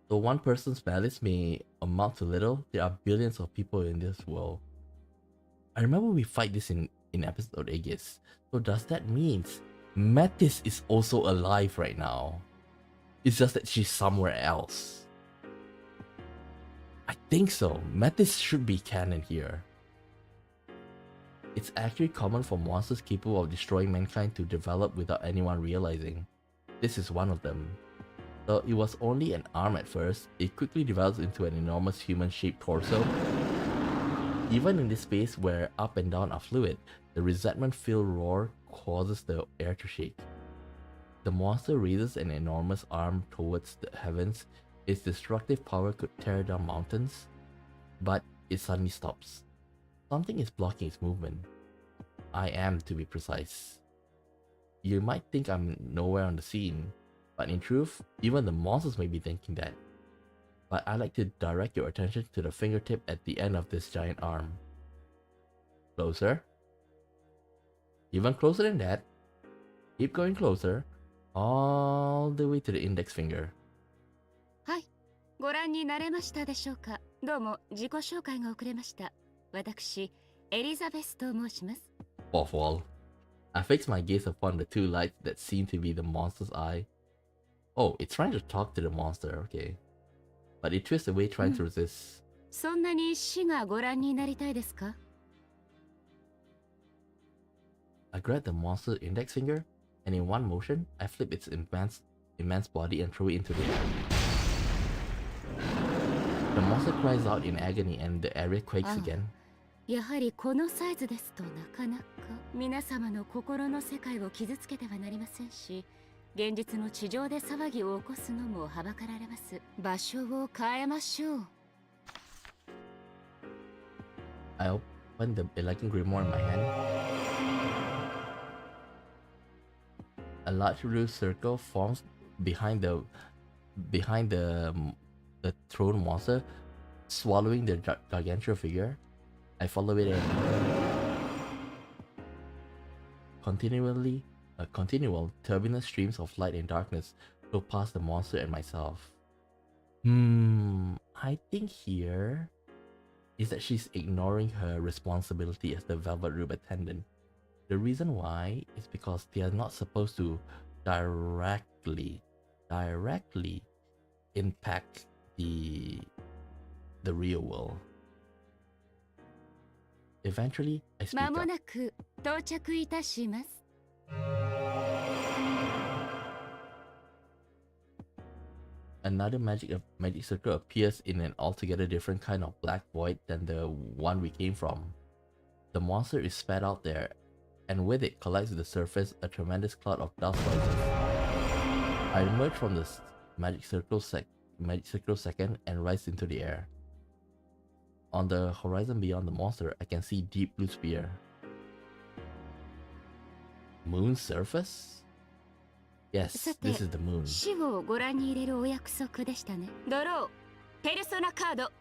Though one person's malice may amount to little, there are billions of people in this world. I remember we fight this in episode Aegis. So does that mean Metis is also alive right now? It's just that she's somewhere else. I think so. Metis should be canon here. It's actually common for monsters capable of destroying mankind to develop without anyone realizing. This is one of them. Though it was only an arm at first, it quickly develops into an enormous human-shaped torso. Even in this space where up and down are fluid, the resentment-filled roar causes the air to shake. The monster raises an enormous arm towards the heavens. Its destructive power could tear down mountains, but it suddenly stops. Something is blocking its movement. I am, to be precise. You might think I'm nowhere on the scene, but in truth, even the monsters may be thinking that. But I like to direct your attention to the fingertip at the end of this giant arm. Closer. Even closer than that. Keep going closer. All the way to the index finger. はい、ご覧になれましたでしょうか。どうも自己紹介が遅れました。私、エリザベスと申します。Off wall. I fix my gaze upon the two lights that seem to be the monster's eye. Oh, it's trying to talk to the monster, okay. But it twists away trying to resist. そんなに死がご覧になりたいですか? I grab the monster's index finger, and in one motion, I flip its immense body and throw it into the air. The monster cries out in agony and the area quakes again. やはりこのサイズですとなかなか皆様の心の世界を傷つけてはなりませんし、現実の地上で騒ぎを起こすのもはばかられます。場所を変えましょう。I open the elegant grimoire in my hand. A large blue circle forms behind the throne monster, swallowing the gargantuan figure. I follow it in. Continual turbulent streams of light and darkness flow past the monster and myself. I think here is that she's ignoring her responsibility as the Velvet Room attendant. The reason why is because they are not supposed to directly impact the real world. Eventually, I speak 間も up. なく到着いたします。Another magic circle appears in an altogether different kind of black void than the one we came from. The monster is spat out there, and with it collides with the surface a tremendous cloud of dust rises. I emerge from the magic circle second and rise into the air. On the horizon beyond the monster, I can see deep blue spear. Moon surface? Yes, this is the moon. 死をご覧に入れるお約束でしたね。ドロー、ペルソナカード。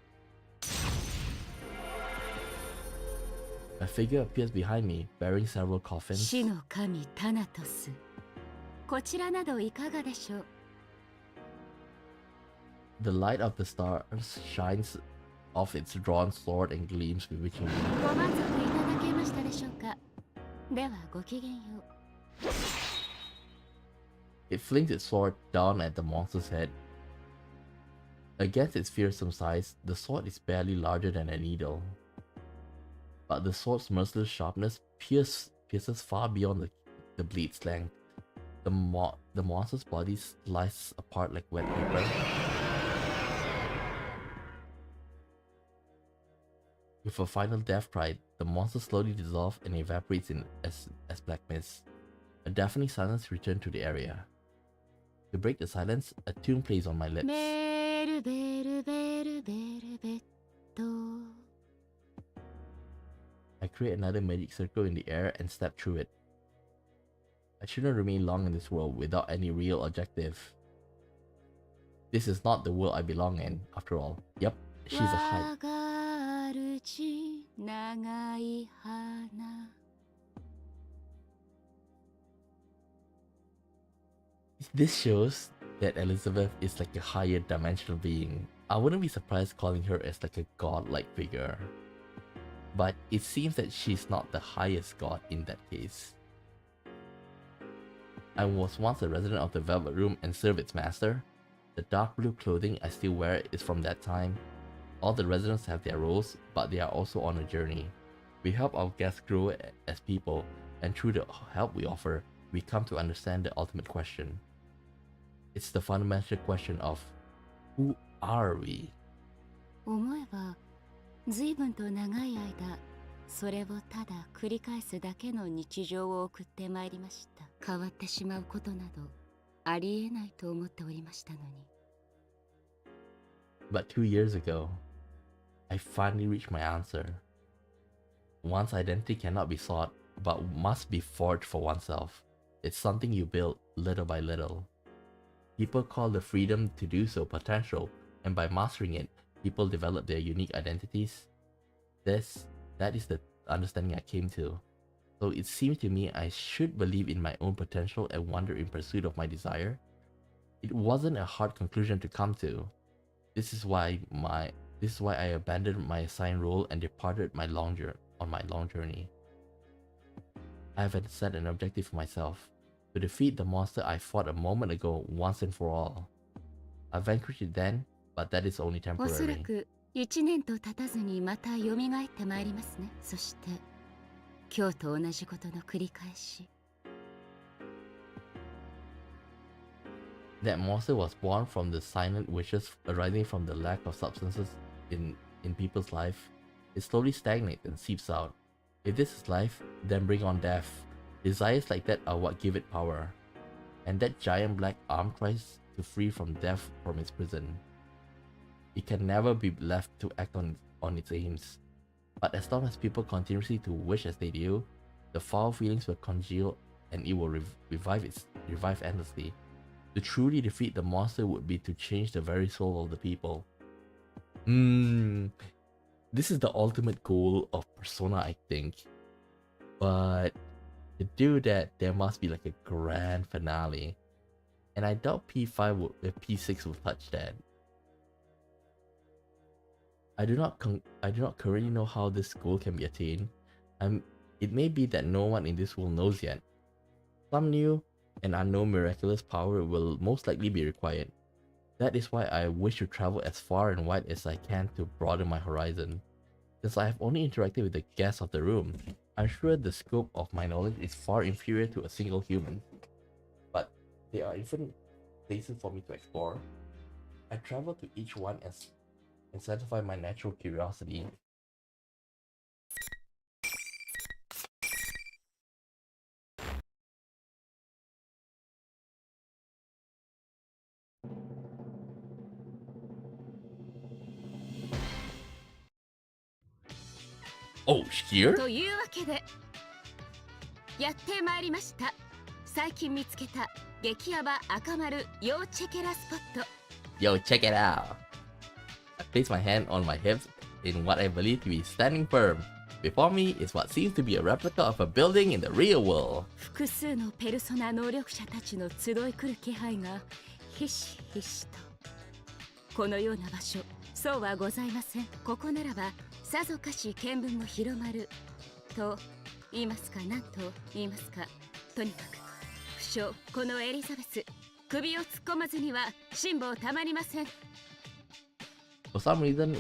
A figure appears behind me, bearing several coffins. 死の神タナトス、こちらなどいかがでしょう。 The light of the stars shines off its drawn sword and gleams bewitchingly. ご満足いただけましたでしょうか。ではごきげんよう。 It flings its sword down at the monster's head. Against its fearsome size, the sword is barely larger than a needle. But the sword's merciless sharpness pierces far beyond the blade's length. The monster's body slices apart like wet paper. With a final death cry, the monster slowly dissolves and evaporates as black mist. A deafening silence returns to the area. To break the silence, a tune plays on my lips. ベルベルベルベルベット。 I create another magic circle in the air and step through it. I shouldn't remain long in this world without any real objective. This is not the world I belong in, after all. Yep, she's a hype. 我が主長い花。 This shows that Elizabeth is like a higher dimensional being. I wouldn't be surprised calling her as like a godlike figure. But it seems that she's not the highest god in that case. I was once a resident of the Velvet Room and served its master. The dark blue clothing I still wear is from that time. All the residents have their roles, but they are also on a journey. We help our guests grow as people, and through the help we offer, we come to understand the ultimate question. It's the fundamental question of, who are we? 思えば随分と長い間それをただ繰り返すだけの日常を送ってまいりました。変わってしまうことなどありえないと思っておりましたのに。 But 2 years ago, I finally reached my answer. One's identity cannot be sought, but must be forged for oneself. It's something you build little by little. People call the freedom to do so potential, and by mastering it, people develop their unique identities. That is the understanding I came to. So it seems to me I should believe in my own potential and wander in pursuit of my desire. It wasn't a hard conclusion to come to. This is why I abandoned my assigned role and departed on my long journey. I have set an objective for myself, to defeat the monster I fought a moment ago once and for all. I vanquished it then, but that is only おそら temporary. く1年と経たずにまた蘇ってまいりますね。そして今日と同じことの繰り返し。 That monster was born from the silent wishes arising from the lack of substances in people's life. It slowly stagnates and seeps out. If this is life, then bring on death. Desires like that are what give it power. And that giant black arm tries to free from death from its prison. It can never be left to act on its aims. But as long as people continuously to wish as they do, the foul feelings will congeal and it will revive endlessly. To truly defeat the monster would be to change the very soul of the people. This is the ultimate goal of Persona, I think. But to do that, there must be like a grand finale. And I doubt P6 will touch that. I do not currently know how this goal can be attained. It may be that no one in this world knows yet. Some new and unknown miraculous power will most likely be required. That is why I wish to travel as far and wide as I can to broaden my horizon. Since I have only interacted with the guests of the room, I'm sure the scope of my knowledge is far inferior to a single human. But there are infinite places for me to explore. I travel to each one and satisfy my natural curiosity. Oh, here? というわけでやってまいりました。最近見つけた激ヤバ赤丸要チェケラスポット。 Yo, check it out! I place my hand on my hips in what I believe to be standing firm, Before me is what seems to be a replica of a building in the real world. 複数のペルソナ能力者たちの集い来る気配がひしひしと。このような場所、そうはございません。ここならばさぞかし見聞も広まると言いますか、何と言いますか。とにかく不詳このエリザベス、首を突っ込まずには辛抱たまりません。For some reason,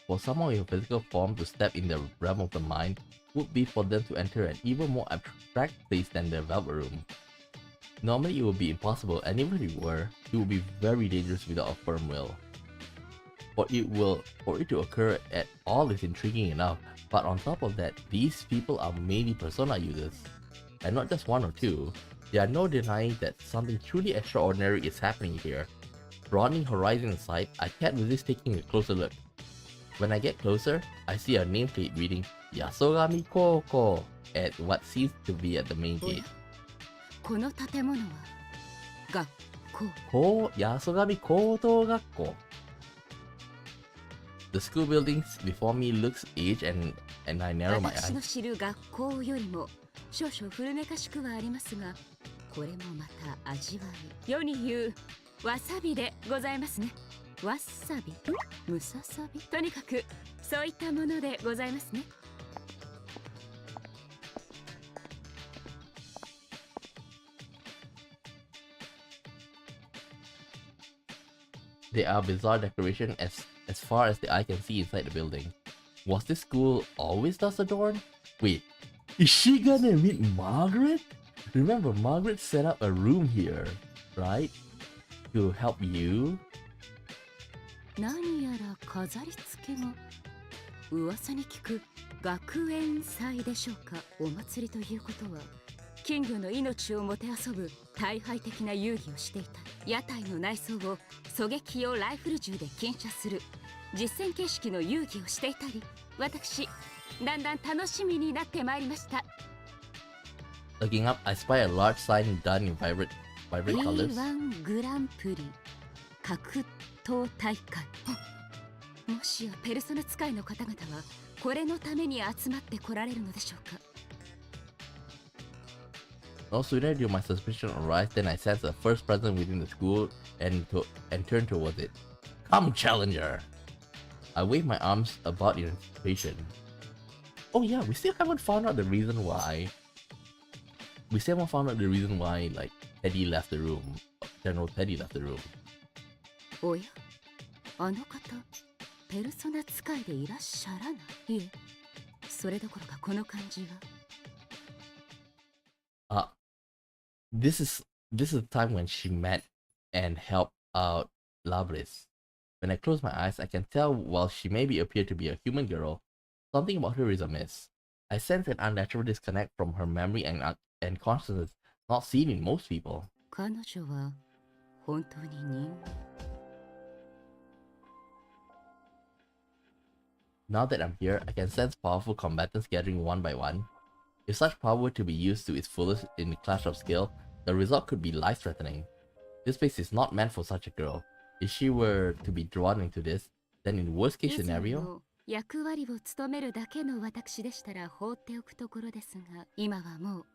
for someone with a physical form to step in the realm of the mind would be for them to enter an even more abstract place than the Velvet Room. Normally it would be impossible, and even if it were, it would be very dangerous without a firm will. For it to occur at all is intriguing enough, but on top of that, these people are mainly persona users. And not just one or two, there are no denying that something truly extraordinary is happening here. Broadening horizon in sight, I can't resist taking a closer look. When I get closer, I see a nameplate reading Yasogami Koko at what seems to be at the main gate. この建物は学校。Yasogami Koto Gakko. The school buildings before me looks aged and I narrow my 私の eyes. 知る学校よりも少々古めかしくはありますが、これもまた味わい。世に言うわさびでございますね。わさび、ムササビ、とにかくそういったものでございますね。There are bizarre decorations as far as the eye can see inside the building. Was this school always thus adorned? Wait, is she gonna meet Margaret? Remember, Margaret set up a room here, right? To help you? 何やら飾り付けが噂に聞く学園祭でしょうか。お祭りということは金魚の命をもてあそぶ大敗的な遊戯をしていたり、屋台の内装を狙撃用ライフル銃で噴射する実戦形式の遊戯をしていたり、私だんだん楽しみになってまいりました。 Looking up, I spy a large sign done in vibrant colors. P-1 グランプリ格闘大会。もしやペルソナ使いの方々はこれのために集まってこられるのでしょうか。 No sooner do my suspicion arise than I sense a first presence within the school and turn towards it. Come, challenger! I wave my arms about in anticipation. Oh yeah, we still haven't found out the reason why. Like Teddy left the room. General Teddy left the room. おや、あの方ペルソナ使いでいらっしゃらない。いえ、それどころかこの感じは。This is the time when she met and helped out Labris. When I close my eyes, I can tell while she maybe appear to be a human girl, something about her is amiss. I sense an unnatural disconnect from her memory and consciousness not seen in most people. 彼女は本当に人間。 Now that I'm here, I can sense powerful combatants gathering one by one. If such power were to be used to its fullest in a clash of skill, the result could be life-threatening. This place is not meant for such a girl. If she were to be drawn into this, then in worst-case scenario, 役割を務めるだけの私でしたら放っておくところですが、今はもう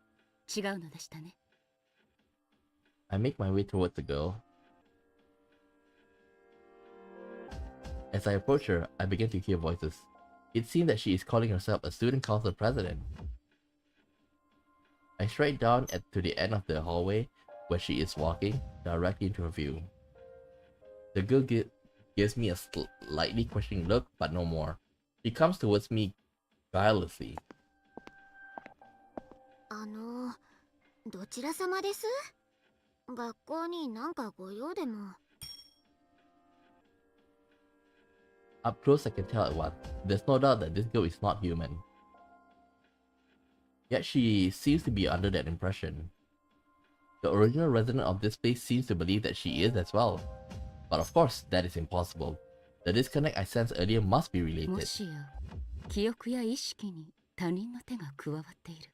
違うのでしたね。 I make my way towards the girl. As I approach her, I begin to hear voices. It seems that she is calling herself a student council president. I stride down to the end of the hallway where she is walking, directly into her view. The girl gives me a slightly questioning look, but no more. She comes towards me guilelessly. どちら様です？学校になんかご用でも。 Up close I can tell at once. There's no doubt that this girl is not human. Yet she seems to be under that impression. The original resident of this place seems to believe that she is as well. But of course, that is impossible. The disconnect I sensed earlier must be も related. しや記憶や意識に他人の手が加わっている。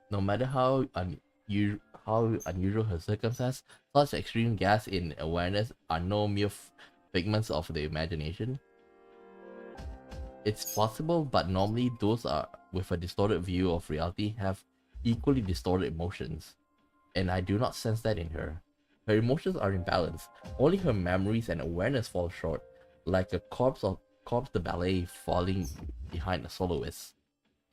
No matter how unusual her circumstance, such extreme gaps in awareness are no mere figments of the imagination. It's possible, but normally those are with a distorted view of reality have equally distorted emotions, and I do not sense that in her. Her emotions are imbalanced. Only her memories and awareness fall short, like a corpse de ballet falling behind a soloist.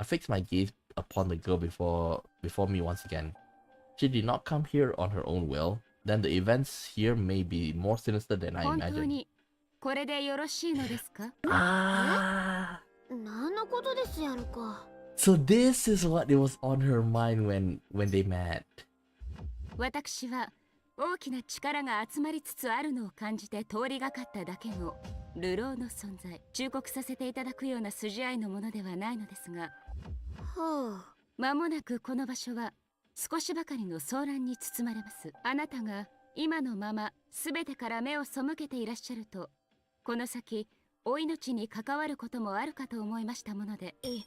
I fixed my gaze upon the girl before me once again. She did not come here on her own will. Then the events here may be more sinister than I 本当 imagined. にこれでよろしいのですか？ Ah, 何のことですやろか。 so this is what it was on her mind when they met. 私は大きな力が集まりつつあるのを感じて通りがかっただけの流浪の存在。忠告させていただくような筋合いのものではないのですが、はあ。間もなくこの場所は少しばかりの騒乱に包まれます。あなたが今のまま全てから目を背けていらっしゃると、この先お命に関わることもあるかと思いましたもので。命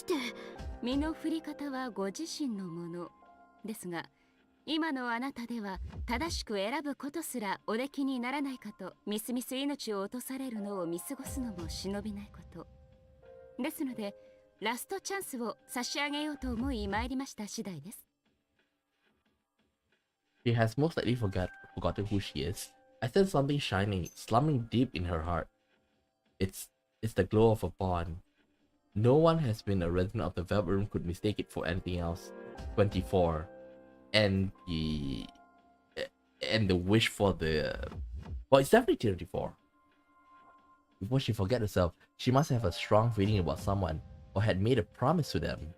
って。身の振り方はご自身のものですが、今のあなたでは正しく選ぶことすらおできにならないかと、みすみす命を落とされるのを見過ごすのも忍びないことですので、ラストチャンスを差し上げようと思い参りました次第です。 She has most likely forgotten who she is. I sense something shining, slumbering deep in her heart. It's the glow of a pawn. No one has been a resident of the Velvet Room could mistake it for anything else. 24. And the wish for the... Well, it's definitely 24. Before she forget herself, she must have a strong feeling about someone, or had made a promise to them.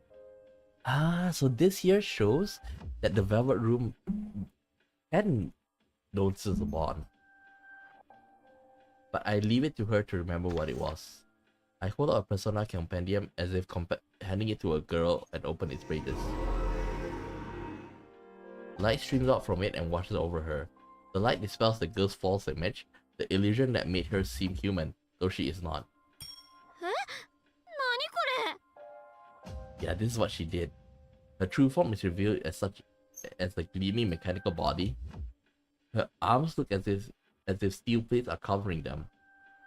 Ah, so this here shows that the Velvet Room hadn't notices a bond. But I leave it to her to remember what it was. I hold out a Persona compendium as if handing it to a girl and open its pages. Light streams out from it and washes over her. The light dispels the girl's false image, the illusion that made her seem human, though she is not. Yeah, this is what she did. Her true form is revealed as the gleaming mechanical body. Her arms look as if steel plates are covering them.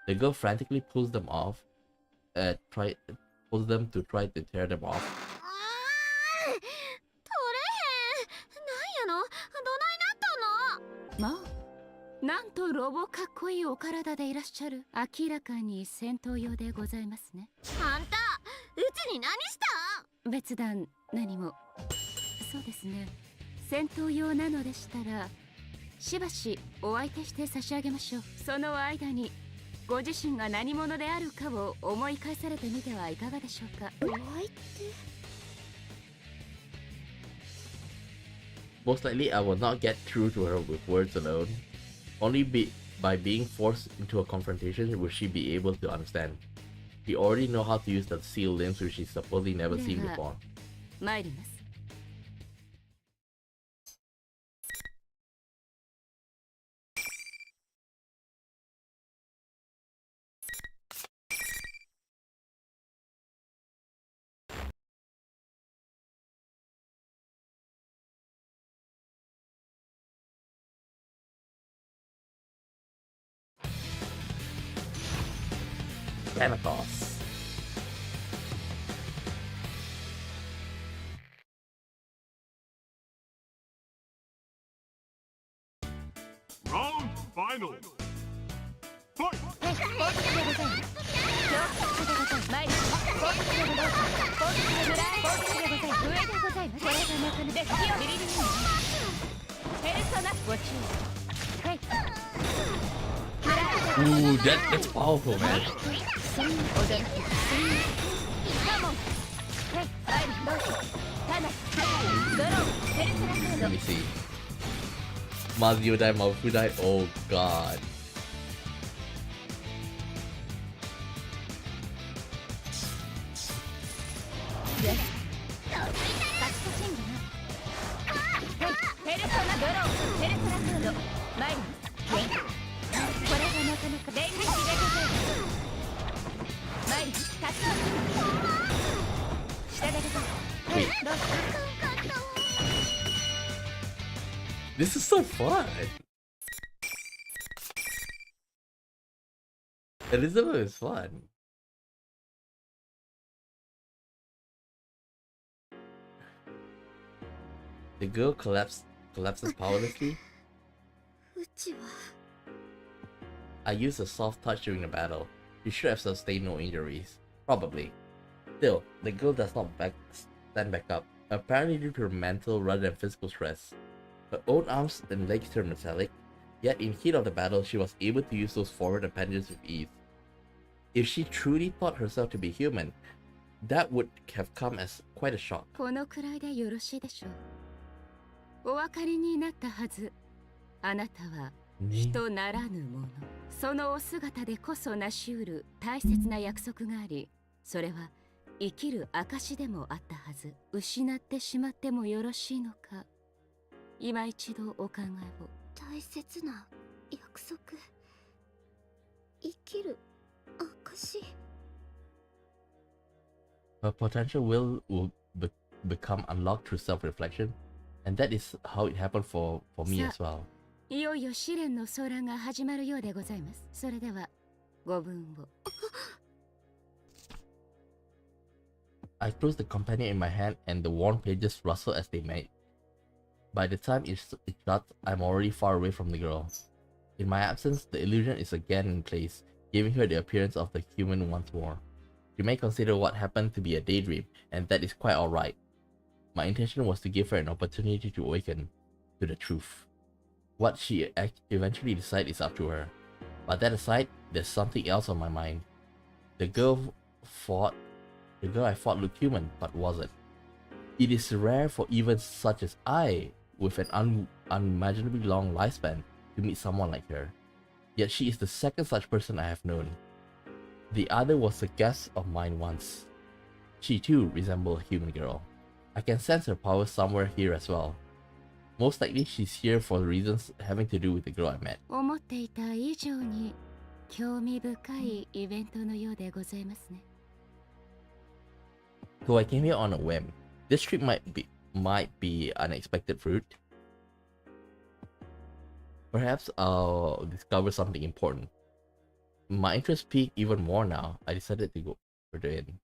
The girl frantically pulls them off, pulls them to try to tear them off. まあ、なんとロボかっこいいお体でいらっしゃる。明らかに戦闘用でございますね。あんた、うちに何した？別段何も。そうですね。戦闘用なのでしたら、しばしお相手して差し上げましょう。その間にご自身が何者であるかを思い返されてみてはいかがでしょうか。お相手？ Most likely, I will not get through to her with words alone. Only by being forced into a confrontation will she be able to understand. She already knows how to use the sealed limbs which she's supposedly never seen before. 参ります。Thanatos. Round final. Fight! はい。Ooh, that's powerful, man. Let me see. Mazio died, Mafu died. Oh god. Wait. This is so fun. Elizabeth is fun. The girl collapses powerlessly. うちは I used a soft touch during the battle. She should have sustained no injuries. Probably. Still, the girl does not stand back up, apparently due to her mental rather than physical stress. Her own arms and legs turned metallic, yet in heat of the battle she was able to use those forward appendages with ease. If she truly thought herself to be human, that would have come as quite a shock. このくらいでよろしいでしょう。お分かりになったはず。あなたは人ならぬもの。そのお姿でこそ成し得る大切な約束があり、それは生きる証でもあったはず。失ってしまってもよろしいのか。今一度お考えを。大切な約束、生きる証。 Her potential will become unlocked through self-reflection, and that is how it happened for me as well. いよいよ試練の空が始まるようでございます。それではご文を。I close the companion in my hand and the worn pages rustle as they mate. By the time it shuts, I'm already far away from the girl. In my absence, the illusion is again in place, giving her the appearance of the human once more. You may consider what happened to be a daydream, and that is quite alright. My intention was to give her an opportunity to awaken to the truth. What she eventually decides is up to her. But that aside, there's something else on my mind. The girl I fought looked human, but wasn't. It is rare for even such as I, with an unimaginably long lifespan, to meet someone like her. Yet she is the second such person I have known. The other was a guest of mine once. She too resembled a human girl. I can sense her power somewhere here as well. Most likely she's here for reasons having to do with the girl I met. 思っていた以上に興味深いイベントのようでございますね。So I came here on a whim. This trip might be unexpected fruit. Perhaps I'll discover something important. My interest peaked even more now. I decided to go further in.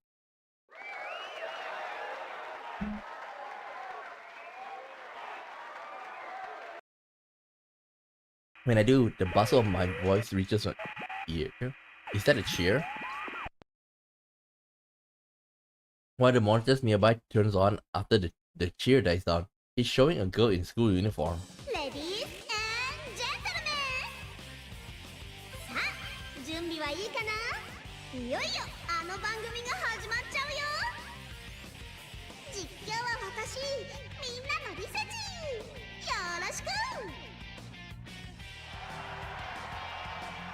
When I do, the bustle of my voice reaches my ear. Is that a cheer? One of the monitors nearby turns on after the cheer dies down. He's showing a girl in school uniform. Ladies and gentlemen! さあ、準備はいいかな？いよいよあの番組が始まっちゃうよ。実況は私、みんなのリセチ。よろしく。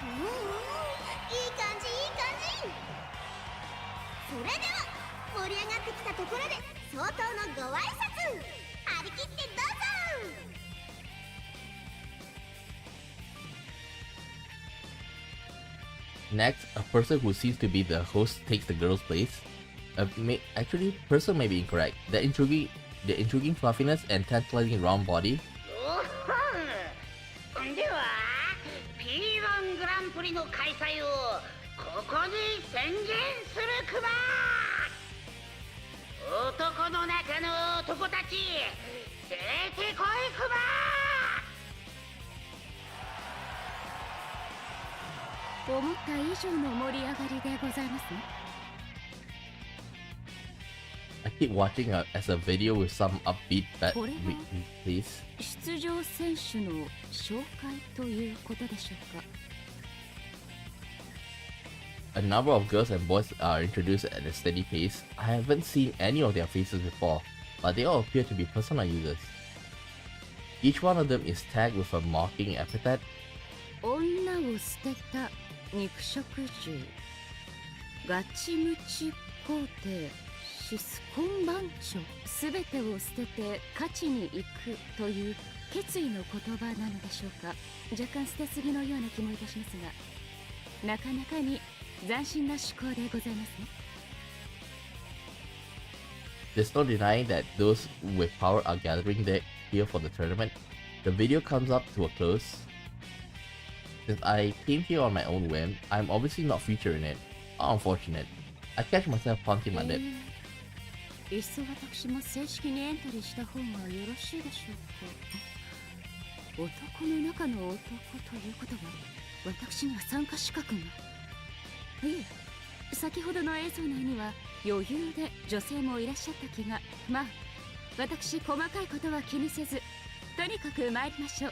いい感じいい感じ。それでは盛り上がってきたところで相当のご挨拶。張り切ってどうぞ。 Next, a person who seems to be the host takes the girl's place. Actually, person may be incorrect. The intriguing fluffiness and tantalizing round body. では P-1 グランプリの開催をここに宣言するクマ。男の中の男たち、出てこいクマ。 思った以上の盛り上がりでございますね。 I keep watching as a video with some upbeat please. 出場選手の紹介ということでしょうか。 A number of girls and boys are introduced at a steady pace. I haven't seen any of their faces before, but they all appear to be personal users. Each one of them is tagged with a mocking epithet. 女を捨てた肉食獣、ガチムチ皇帝、シスコン番長、すべてを捨てて勝ちに行くという決意の言葉なのでしょうか。若干捨てすぎのような気もいたしますが、なかなかに斬新な思考でございますね。 There's no denying that those with power are gathering here for the tournament. The video comes up to a close. Since I came here on my own whim, I'm obviously not featured in it. How unfortunate. I catch myself punching my lip. いっそ私も正式にエントリーした方がよろしいでしょうか。男の中の男ということは私には参加資格が。いえ、先ほどの映像内には余裕で女性もいらっしゃった気が。まあ私細かいことは気にせず、とにかく参りましょう。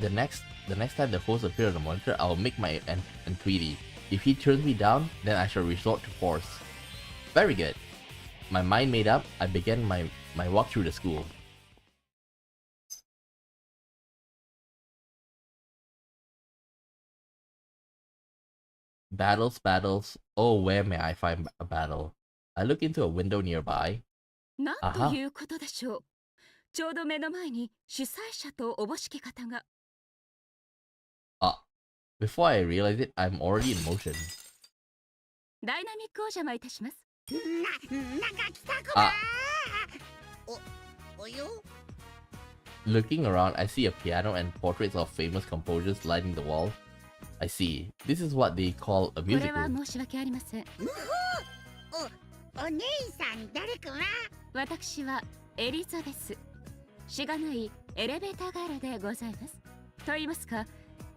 The next time the host appears on the monitor, I will make my entreaty. If he turns me down, then I shall resort to force. Very good. My mind made up, I began my walk through the school. Battles. Oh, where may I find a battle? I look into a window nearby. なんということでしょう。ちょうど目の前に主催者とおぼしき方が。Before I realize it, I'm already in motion. ダイナミックお邪魔いたします。なんか来たくな。およ。 Looking around, I see a piano and portraits of famous composers lining the wall. I see. This is what they call a これ music は room. 申し訳ありません。お姉さん誰くな。私はエリザベス。しがないエレベーターガールでございます。と言いますか、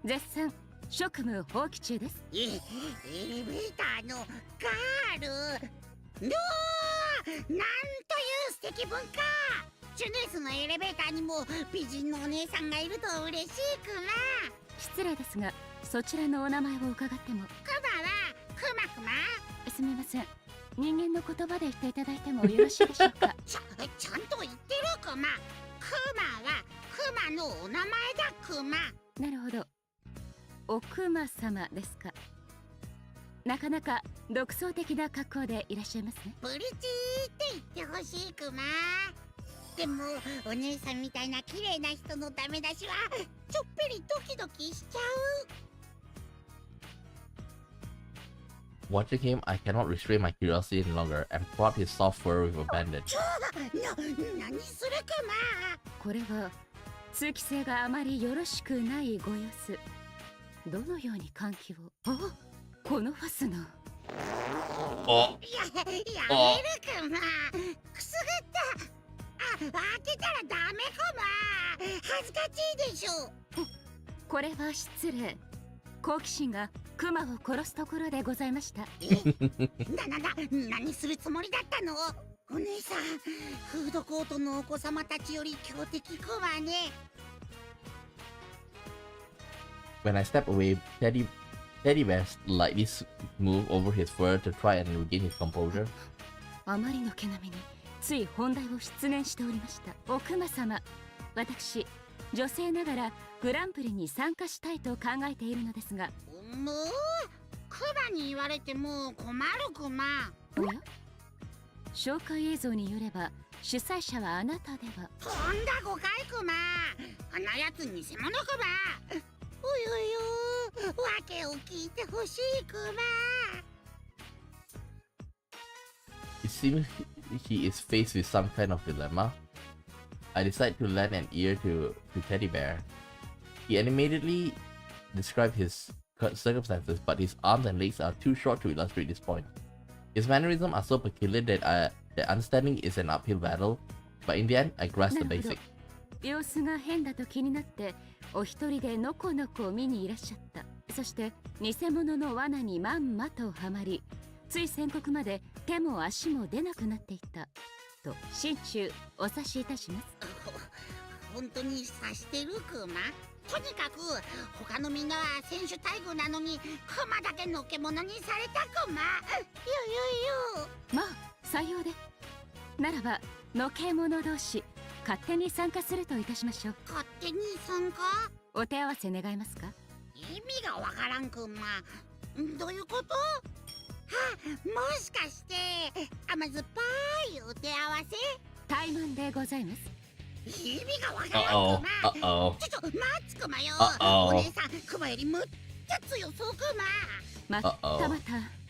絶賛職務放棄中です。エレベーターのガール。のなんという素敵文化。ジュネースのエレベーターにも美人のお姉さんがいると嬉しいくな。失礼ですが、そちらのお名前を伺っても。クマはクマクマ。すみません。人間の言葉で言っていただいてもよろしいでしょうか。ちゃんと言ってるクマ。クマはクマのお名前だクマ。なるほど。おクマ様ですか。なかなか独創的な格好でいらっしゃいますね。プリチーって言ってほしいクマ。でもお姉さんみたいな綺麗な人のダメ出しはちょっぴりドキドキしちゃう。 Watching him, I cannot restrain my curiosity any longer and prod his soft fur with abandon. 何するクマ。これは通気性があまりよろしくないご様子。どのように換気を。このファスナー。やめるクマ。くすぐった。開けたらダメクマ。恥ずかしいでしょ。これは失礼。好奇心がクマを殺すところでございました。何するつもりだったの。お姉さん、フードコートのお子様たちより強敵クマね。When I step away, Teddy Bear slightly moved over his fur to try and regain his composure. あまりの毛並みについ本題を失念しておりました。おクマ様、私女性ながらグランプリに参加したいと考えているのですが。もうクマに言われても困るクマ。おや、紹介映像によれば主催者はあなたでは。とんだ誤解クマ。あんなやつ偽物クマ。おいおいよ、訳を聞いてほしいクマ。 It seems he is faced with some kind of dilemma. I decide to lend an ear to Teddy Bear. He animatedly described his circumstances, but his arms and legs are too short to illustrate this point. His mannerisms are so peculiar that understanding is an uphill battle, but in the end, I grasp the basic. 様子が変だと気になってお一人でのこのこ見にいらっしゃった。そして偽物の罠にまんまとはまり、つい宣告まで手も足も出なくなっていたと心中お察しいたします。本当に察してるクマ。とにかく他のみんなは選手待遇なのにクマだけのけ者にされたクマ。よ。まあさようで。ならばのけ者同士勝手に参加するといたしましょう。勝手に参加。お手合わせ願えますか。意味がわからんクマ。どういうこと。もしかして甘酸っぱいお手合わせ。怠慢でございます。意味がわからんクマ。ちょっと待つクマよ。お姉さんクマよりむっちゃ強そうクマ。また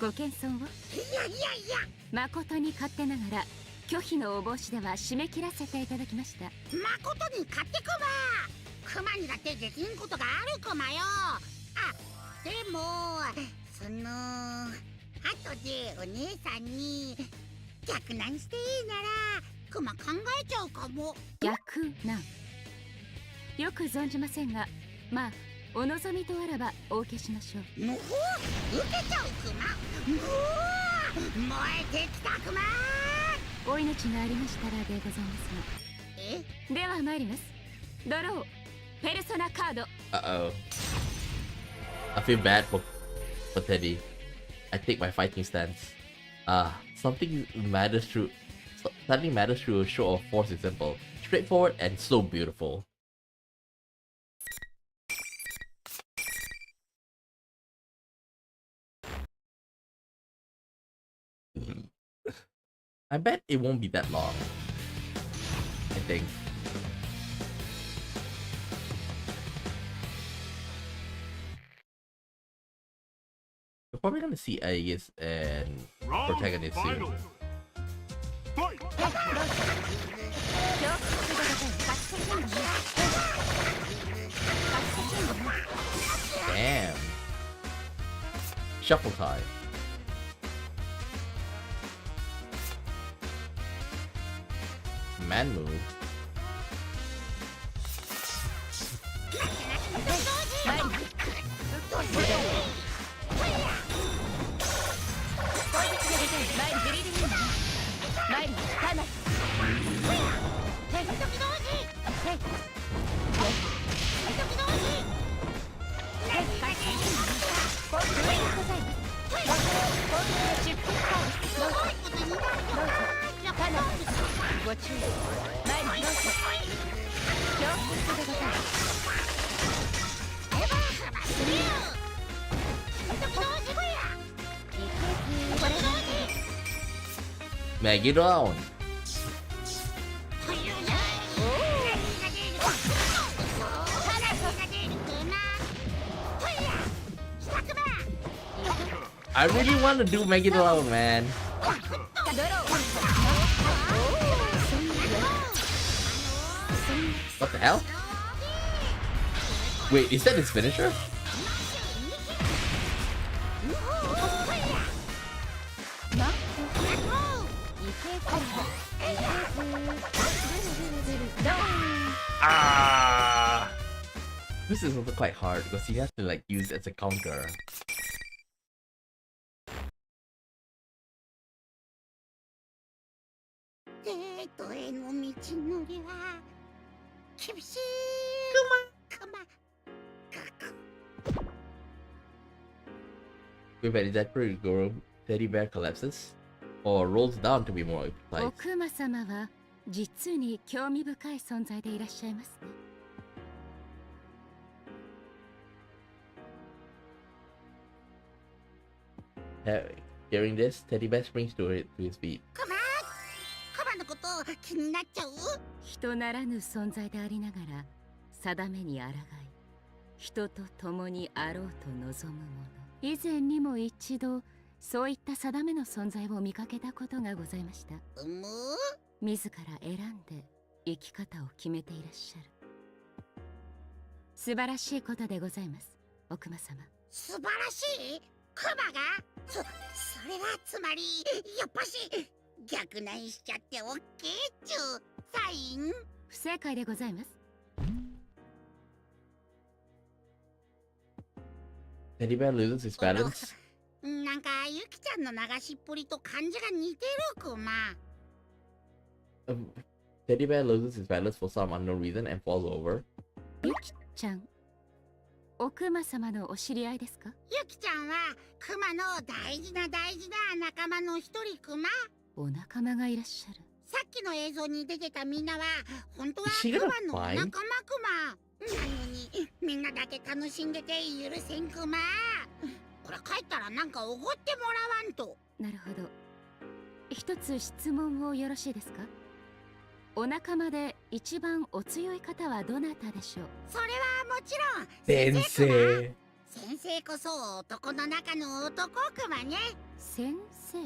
ご謙遜を。いや誠に勝手ながら拒否のお帽子では締め切らせていただきました。誠に勝手クマ。クマにだってできんことがあるクマよ。でも後でお姉さんに逆難していいならクマ考えちゃうかも。逆難、よく存じませんが、まあお望みとあらばお受けしましょう。もう受けちゃうクマ。燃えてきたクマ。お命がありましたらでございますが。では参ります。ドローペルソナカード。Uh-oh. I feel bad for Teddy. I take my fighting stance. Something matters through a show of force is simple, straightforward, and so beautiful. I bet it won't be that long. I think. We're probably gonna see Aegis and protagonist soon. Fight! Damn. Shuffle time. Man move. Make it on. I really want to do Make It Alone, man. What the hell? Wait, is that his finisher? Ah! This is also quite hard because he has to like use it as a counter. We've had that pretty girl teddy bear collapses or rolls down to be more precise. おクマ様は実に興味深い存在でいらっしゃいますね。Hearing this, teddy bear springs to his feet. クマのこと気になっちゃう？人ならぬ存在でありながら定めに抗い、人と共にあろうと望むもの。以前にも一度そういった定めの存在を見かけたことがございました。自ら選んで生き方を決めていらっしゃる。素晴らしいことでございます、おクマ様。素晴らしい？クマが？それはつまりやっぱし逆難しちゃってオッケーっちゅうサイン？不正解でございます。Teddy bear loses his balance. なんかユキちゃんの流しっぷりと感じが似てるクマ。Teddy bear loses his balance for some unknown reason and falls over. ユキちゃん、おクマ様のお知り合いですか？ユキちゃんはクマの大事な仲間の一人クマ。お仲間がいらっしゃる。さっきの映像に出てたみんなは本当はクマの仲間クマ。なのにみんなだけ楽しんでて許せんクマ。これ帰ったらなんかおごってもらわんと。なるほど。一つ質問をよろしいですか？お仲間で一番お強い方はどなたでしょう？それはもちろん先生。先生こそ男の中の男クマね。先生？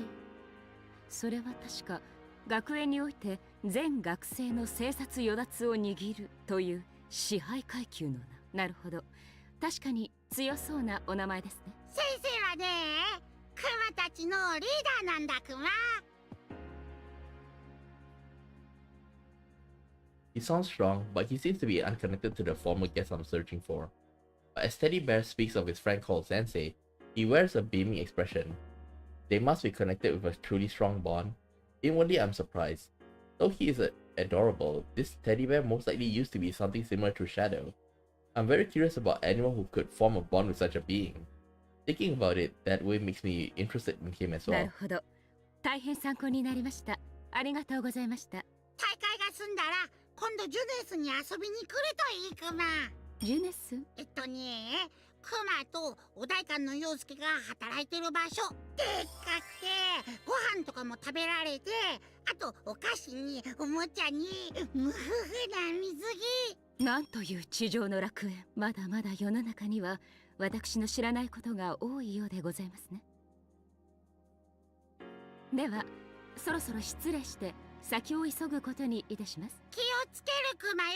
それは確か学園において全学生の生殺与奪を握るという支配階級の名。なるほど。確かに強そうなお名前ですね。先生はね、クマたちのリーダーなんだクマ。He sounds strong, but he seems to be unconnected to the former guest I'm searching for. But as Teddy Bear speaks of his friend called Sensei, he wears a beaming expression. They must be connected with a truly strong bond. Inwardly, I'm surprised. Though he is adorable, this teddy bear most likely used to be something similar to Shadow. I'm very curious about anyone who could form a bond with such a being. Thinking about it that way makes me interested in him as な well. るほど。大変参考になりました。ありがとうございました。大会が済んだら今度ジュネスに遊びに来るといいクマ。ジュネス？クマとお代官の陽介が働いてる場所でっかくてご飯とかも食べられて、あとお菓子におもちゃに無夫婦な水着。なんという地上の楽園。まだまだ世の中には私の知らないことが多いようでございますね。ではそろそろ失礼して先を急ぐことにいたします。気をつけるクマよ。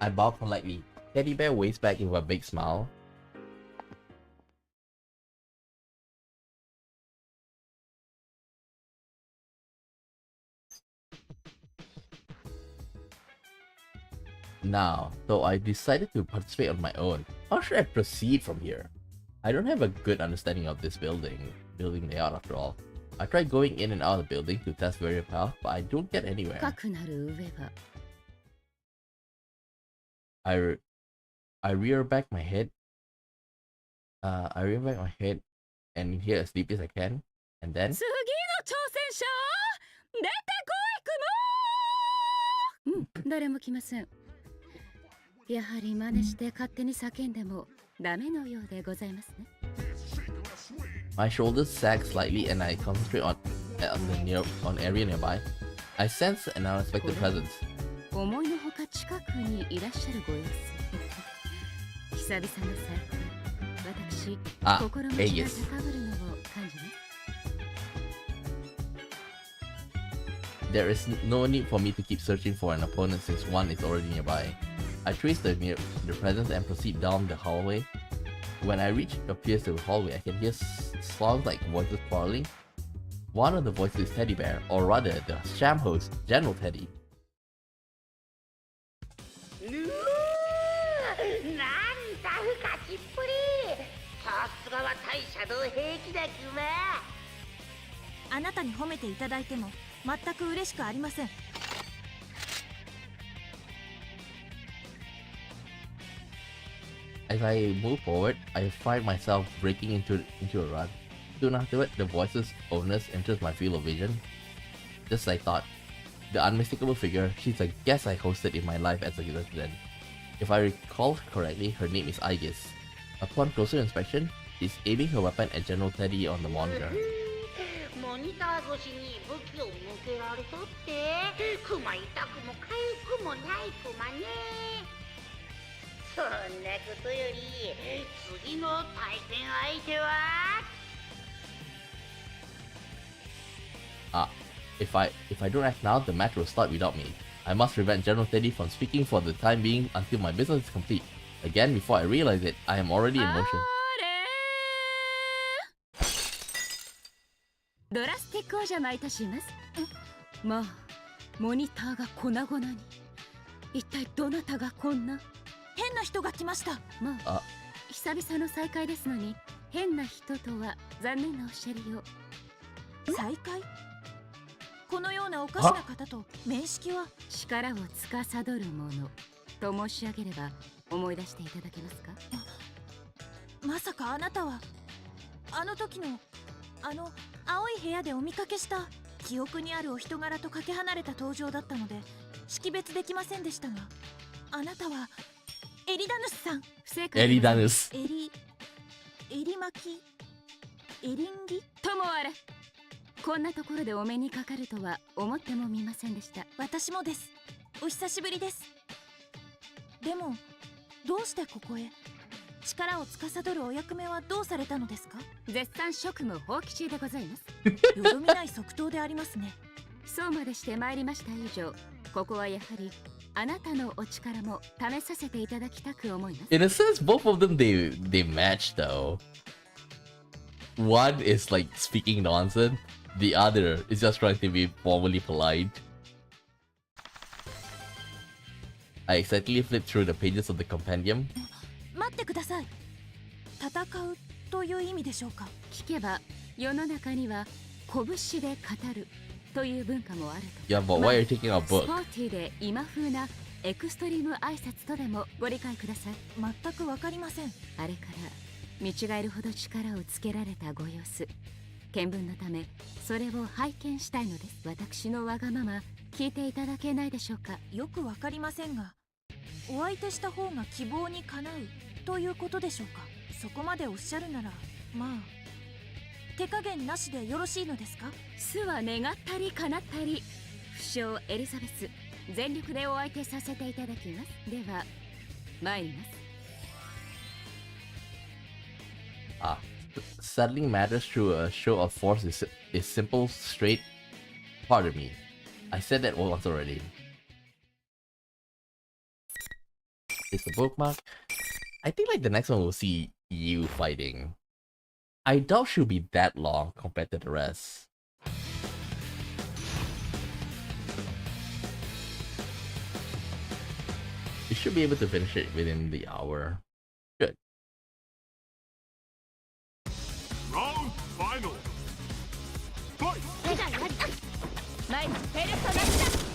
I bow politely. Teddy Bear waves back with a big smile. Now, though I decided to participate on my own, how should I proceed from here? I don't have a good understanding of this building layout after all. I tried going in and out of the building to test various paths, but I don't get anywhere. かくなる上は I rear back my head. I rear back my head and here as deep as I can, and then. 次の挑戦者出てこいクモー。誰も来ません。やはり真似して勝手に叫んでもダメのようでございますね。My shoulders sag slightly and I concentrate on area nearby. I sense an unexpected presence. 思いのほか近くにいらっしゃるご様子。久々の再会。私、心持ちが高ぶるのを感じます。There is no need for me to keep searching for an opponent since one is already nearby. I trace the presence and proceed down the hallway. When I reach the pierce the hallway, I can hear sounds like voices quarreling. One of the voices is Teddy Bear, or rather, the sham host, General Teddy. なんだ不勝ちっぷり。さすがは大社同兵器だクマ。あなたに褒めていただいても全く嬉しくありません。As I move forward, I find myself breaking into a run. Soon afterward, the voice's owner enters my field of vision. Just as I thought, the unmistakable figure, she's a guest I hosted in my life as a resident. If I recall correctly, her name is Aegis. Upon closer inspection, she's aiming her weapon at General Teddy on the monitor. モニター越しに武器を向けられとってクマ痛くもかゆくもないクマね。そんなことより次の対戦相手はIf I don't act now, the match will start without me. I must prevent General Teddy from speaking for the time being until my business is complete. Again, before I realize it, I am already in motion. ドラスティックお邪魔いたします。まあ、モニターが粉々に。一体どなたがこんな変な人が来ました。まあ、久々の再会ですのに変な人とは残念なおっしゃりよう。再会？このようなおかしな方と面識は？力を司る者と申し上げれば思い出していただけますか？まさかあなたはあの時の青い部屋でお見かけした記憶にあるお人柄とかけ離れた登場だったので識別できませんでしたが、あなたはエリダヌスさん。不正解。エリダヌス。エリ巻きエリンギともあれ。こんなところでお目にかかるとは思ってもみませんでした。私もです。お久しぶりです。でもどうしてここへ？力を司るお役目はどうされたのですか？絶賛職務放棄中でございます。よどみない即答でありますね。そうまでしてまいりました以上、ここはやはりあなたのお力も試させていただきたく思います。 In a sense, both of them they match though. One is like speaking nonsense, the other is just trying to be formally polite. I excitedly flipped through the pages of the compendium. 待ってください。戦うという意味でしょうか。聞けば世の中には拳で語るという文化もあると。 Yeah, but why are you taking a スポ book? ーティーで今風なエクストリーム挨拶とでもご理解ください。全くわかりません。あれから見違えるほど力をつけられたご様子、見聞のためそれを拝見したいのです。私のわがまま聞いていただけないでしょうか。よくわかりませんが、お相手した方が希望にかなうということでしょうか。そこまでおっしゃるなら、まあ手加減なしでよろしいのですか。巣は願ったり叶ったり、不詳エリザベス、全力でお相手させていただきます。では参ります。Settling matters through a show of force is simple, straight. Pardon me. I said that once already. It's a bookmark. I think like the next one we'll see you fighting. I doubt she'll be that long compared to the rest. You should be able to finish it within the hour. Good. Round final. Fight! 前にペルソナ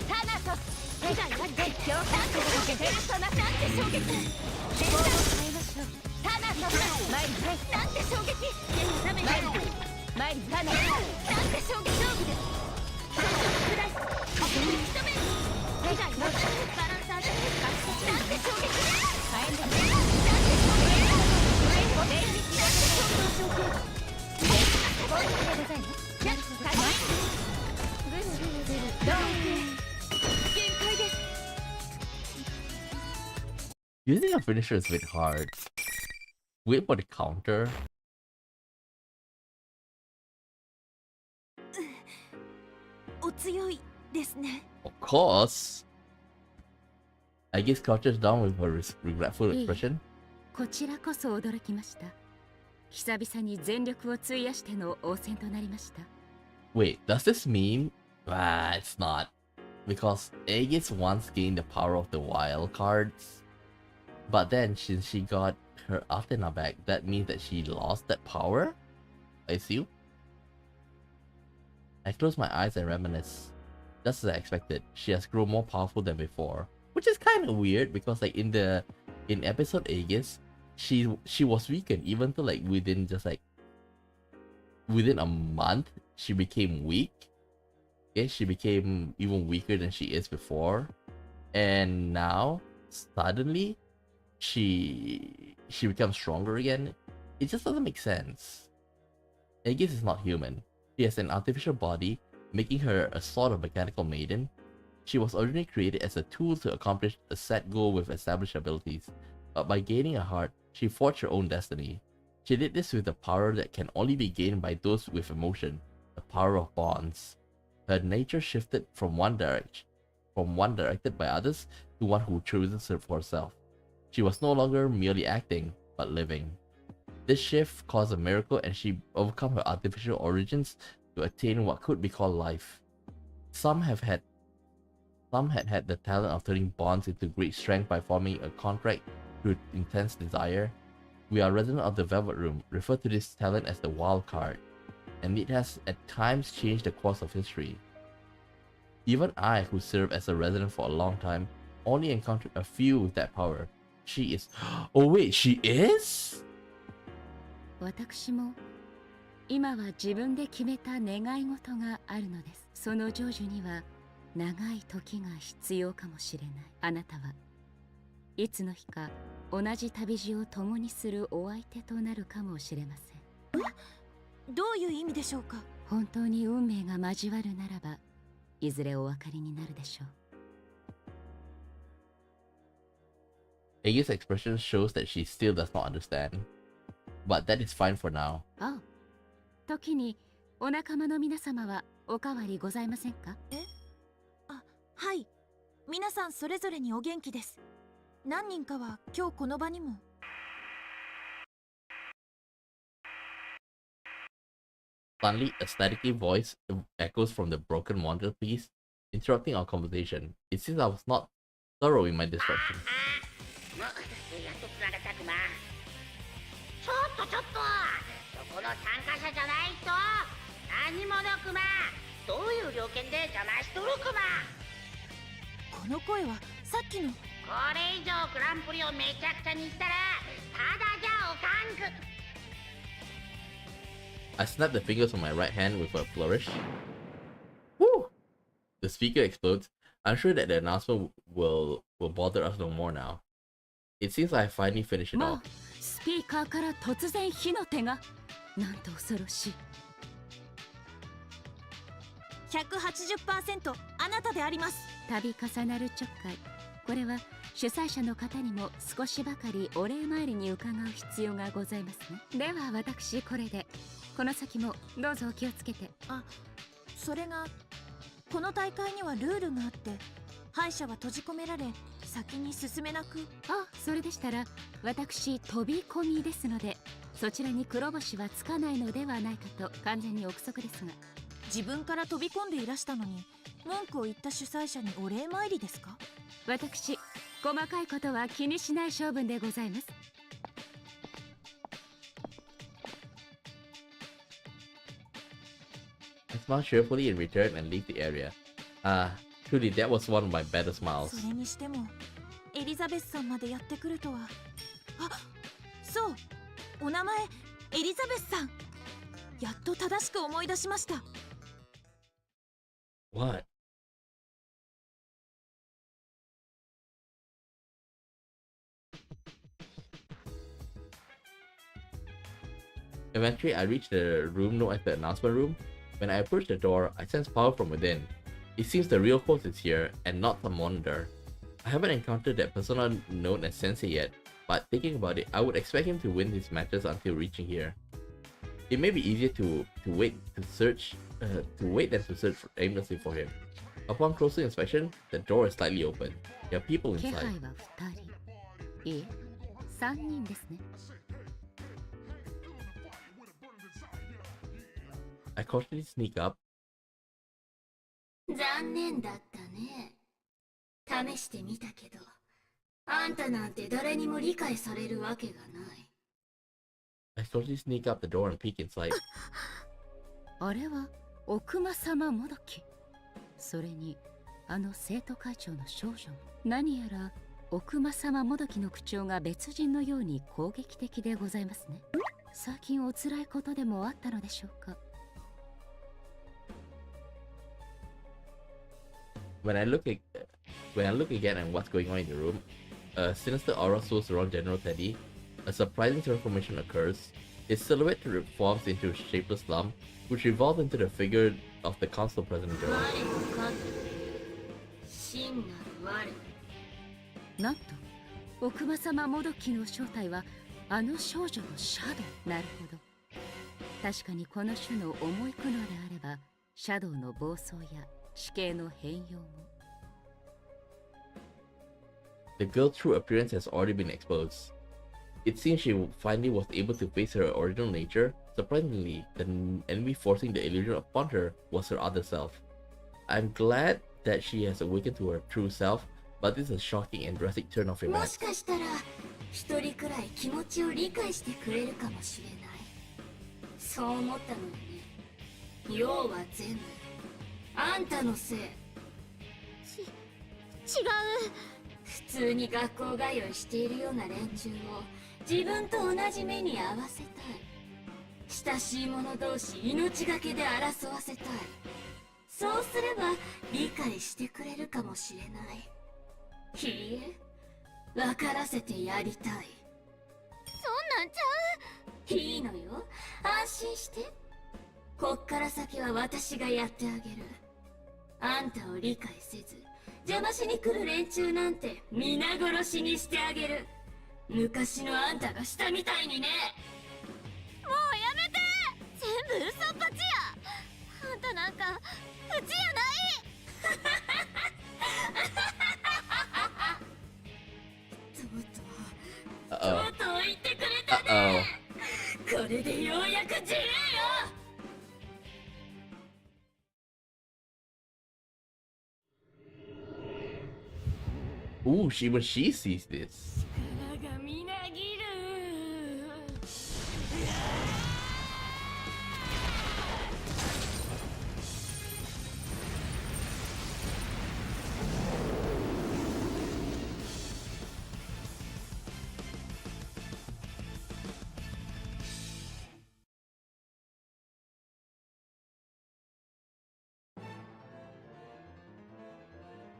タナトス。世界は絶叫タンクペルソナなんて衝撃。変えましょう。タナトス。前になんて衝撃。前にタナトス。なんて衝撃。勝負です。少々拡大。一目。世界はバランサーでなんて衝撃。変えんだ。なんて衝撃。Using a finisher is a bit hard. Wait for the counter. お強いですね。 Of course. I guess crouches down with her regretful expression. こちらこそ驚きました。久々に全力を費やしての応戦となりました。 Wait, does this mean? It's not. Because Aegis once gained the power of the wild cards. But then, since she got her Athena back, that means that she lost that power? I assume? I close my eyes and reminisce. Just as I expected, she has grown more powerful than before. Which is kind of weird because like in episode Aegis, she was weakened even to like within a month, she became weak. Okay, she became even weaker than she is before. And now, suddenly, she becomes stronger again. It just doesn't make sense. Aegis is not human. She has an artificial body, making her a sort of mechanical maiden. She was originally created as a tool to accomplish a set goal with established abilities, but by gaining a heart, she forged her own destiny. She did this with a power that can only be gained by those with emotion, the power of bonds. Her nature shifted from one directed by others to one who chooses it for herself. She was no longer merely acting, but living. This shift caused a miracle and she overcame her artificial origins to attain what could be called life. Some had had the talent of turning bonds into great strength by forming a contract through intense desire. We are resident of the Velvet Room, refer to this talent as the wild card, and it has at times changed the course of history. Even I, who served as a resident for a long time, only encountered a few with that power. She is... Oh wait, she is? 私も今は自分で決めた願い事があるのです。その成就には長い時が必要かもしれない。あなたはいつの日か同じ旅路を共にするお相手となるかもしれません。どういう意味でしょうか。本当に運命が交わるならば、いずれお分かりになるでしょう。Aegis' expression shows that she still does not understand, but that is fine for now. ああ、時にお仲間の皆様はおかわりございませんか？はい、皆さんそれぞれにお元気です。何人かは今日この場にも。Suddenly, a staticky voice echoes from the broken monitor piece, interrupting our conversation. It seems I was not thorough in my description. やっとつながったクマ。ちょっとそこの参加者じゃない人、何者クマ。どういう了見で邪魔しとるクマ。この声はさっきの。これ以上グランプリをめちゃくちゃにしたらただじゃおかんく。 I snapped the fingers on my right hand with a flourish. Woo! The speaker explodes. I'm sure that the announcement will bother us no more now. It seems I finally finished it も all. うスピーカーから突然火の手が。なんと恐ろしい。180% あなたであります。度重なるちょっかい。これは主催者の方にも少しばかりお礼参りに伺う必要がございますね。では私これで。この先もどうぞお気をつけて。それがこの大会にはルールがあって、敗者は閉じ込められ先に進めなく。それでしたら私飛び込みですので、そちらに黒星はつかないのではないかと完全に憶測ですが。自分から飛び込んでいらしたのに文句を言った主催者にお礼参りですか？私細かいことは気にしない性分でございます。I smile cheerfully in return and leave the area. Truly that was one of my better smiles. それにしてもエリザベスさんまでやってくるとは。そう、お名前エリザベスさん。やっと正しく思い出しました。What? Eventually, I reached the room known as the announcement room. When I approached the door, I sensed power from within. It seems the real host is here, and not the monitor. I haven't encountered that persona known as Sensei yet, but thinking about it, I would expect him to win his matches until reaching here. It may be easier to wait than to search aimlessly for him. Upon closer inspection, the door is slightly open. There are people 気 inside. 配は2人。いえ、3人ですね。I cautiously sneak up. 残念だったね。試してみたけど、あんたなんて誰にも理解されるわけがない。I slowly sneak up the door and peek inside. あれは奥間様もどき。それにあの生徒会長の少女も。何やら奥間様もどきの口調が別人のように攻撃的でございますね。最近お辛いことでもあったのでしょうか。When I look again at what's going on in the room, a sinister aura swirls around General Teddy. A surprising transformation occurs. His silhouette reforms into a shapeless lump, which evolves into the figure of the Council President General. なんと奥間様もどきの正体はあの少女のシャドウ。なるほど。確かにこの種の重い苦悩であれば、シャドウの暴走や死刑の変容も。The girl's true appearance has already been exposed. It seems she finally was able to face her original nature. Surprisingly, the enemy forcing the illusion upon her was her other self. I'm glad that she has awakened to her true self, but this is a shocking and drastic turn of も events. しかしたら一人くらい気持ちを理解してくれるかもしれない。そう思ったのにね。要は全部あんたのせい。違う。普通に学校通いしているような連中を自分と同じ目に合わせたい。親しい者同士命がけで争わせたい。そうすれば理解してくれるかもしれない。いいえ、分からせてやりたい。そんなんちゃう。いいのよ、安心して。こっから先は私がやってあげる。あんたを理解せず邪魔しに来る連中なんて皆殺しにしてあげる。昔のあんたがしたみたいにね。もうやめて。全部嘘っぱちや。あんたなんかうちやない。とうとう Uh-oh. とうとう言ってくれた Uh-oh. ね。これでようやく自由よ。 Ooh, when she sees this. 力がみなぎる。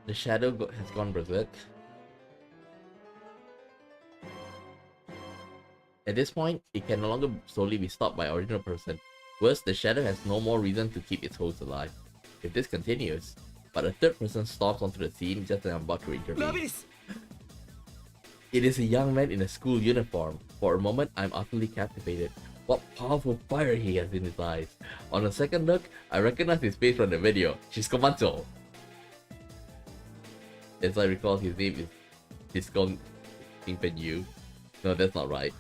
The shadow has gone berserk. At this point, it can no longer solely be stopped by original person. Worse, the shadow has no more reason to keep its host alive. If this continues, but a third person storms onto the scene just as I'm about to intervene. It is a young man in a school uniform. For a moment, I'm utterly captivated. What powerful fire he has in his eyes. On a second look, I recognize his face from the video. Shiskomatsu. As I recall, his name is Discon Yu. No, that's not right.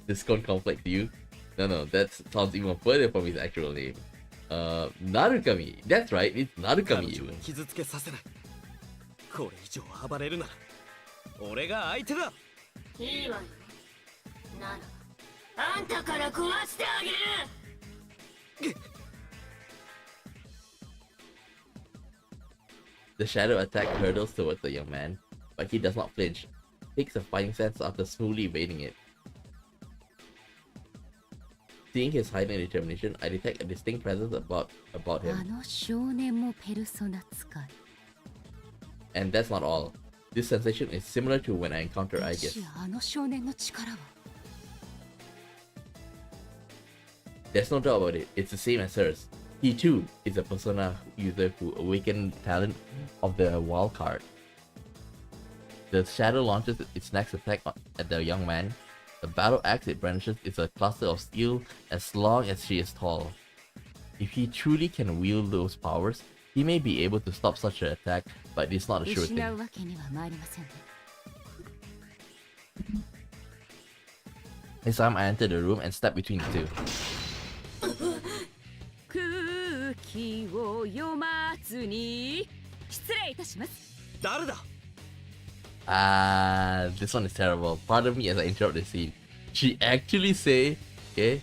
Discon Complex Yu? No, that sounds even further from his actual name. Narukami. That's right, it's Narukami Yu. 傷つけさせない。これ以上暴れるなら俺が相手だ。いいわよ。ならあんたから壊してあげる。 The shadow attack hurtles towards the young man, but he does not flinch. Takes a fighting sense after smoothly evading it. Seeing his heightened determination, I detect a distinct presence about him. あの少年もペルソナ使い。 And that's not all. This sensation is similar to when I encounter Aegis. あの少年の力は。 There's no doubt about it, it's the same as hers. He too is a Persona user who awakened talent of the wild card. The shadow launches its next attack at the young man. The battle axe it brandishes is a cluster of steel as long as she is tall. If he truly can wield those powers, he may be able to stop such an attack, but it's not a sure 失う thing. わけには参りませんね。 This time I enter the room and step between the two. 空気を読まずに失礼いたします。誰だ。 This one is terrible. Pardon me as I interrupt the scene. She actually say, okay,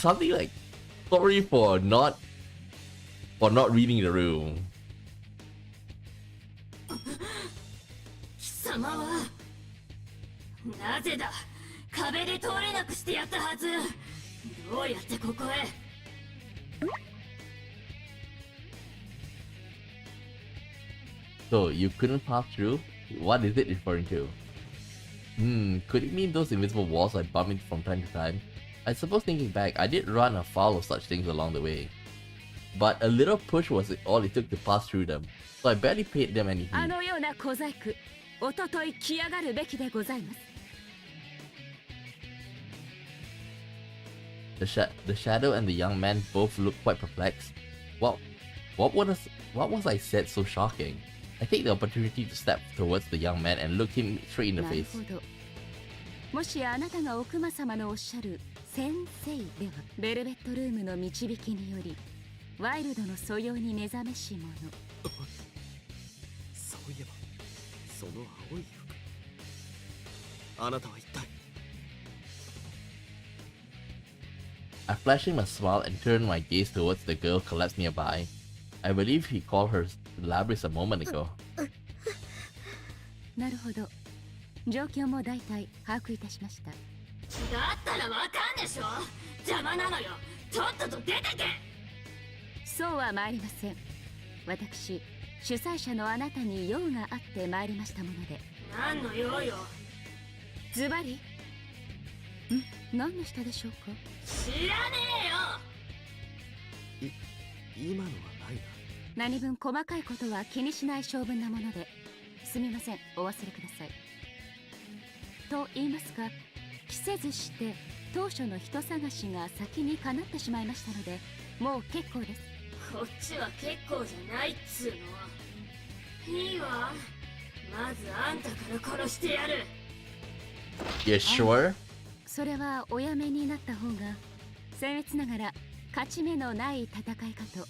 something like, sorry for not reading the room. 貴様はなぜだ。壁で通れなくしてやったはず。どうやってここへ。 So you couldn't pass through? What is it referring to? Could it mean those invisible walls I bump into from time to time? I suppose thinking back, I did run afoul of such things along the way. But a little push was all it took to pass through them, so I barely paid them any あ heed. のような小細工、おととい来やがるべきでございます。 The shadow and the young man both look quite perplexed. What was I said so shocking? I take the opportunity to step towards the young man and look him straight in the なる face. ほど。もしあなたが奥間様のおっしゃる先生では、ベルベットルームの導きにより、ワイルドの素養に目覚めし者。そういえばその青い服。あなたは一体。 I flashed him a smile and turned my gaze towards the girl collapsed nearby. I believe he called her Labris a moment ago. なるほど。状況も大体把握いたしました。だったらわかんでしょ。邪魔なのよ。とっとと出てけ。そうは参りません。私、主催者のあなたに用があって参りましたもので。何の用よ。ズバリ。何の下でしょうか。知らねえよ。今のはないな。何分細かいことは気にしない性分なもので、すみません、お忘れください。と言いますか、着せずして当初の人探しが先に叶ってしまいましたので、もう結構です。こっちは結構じゃないっつうの。いいわ、まずあんたから殺してやる。 You sure? それはおやめになった方が僭越ながら勝ち目のない戦いかと。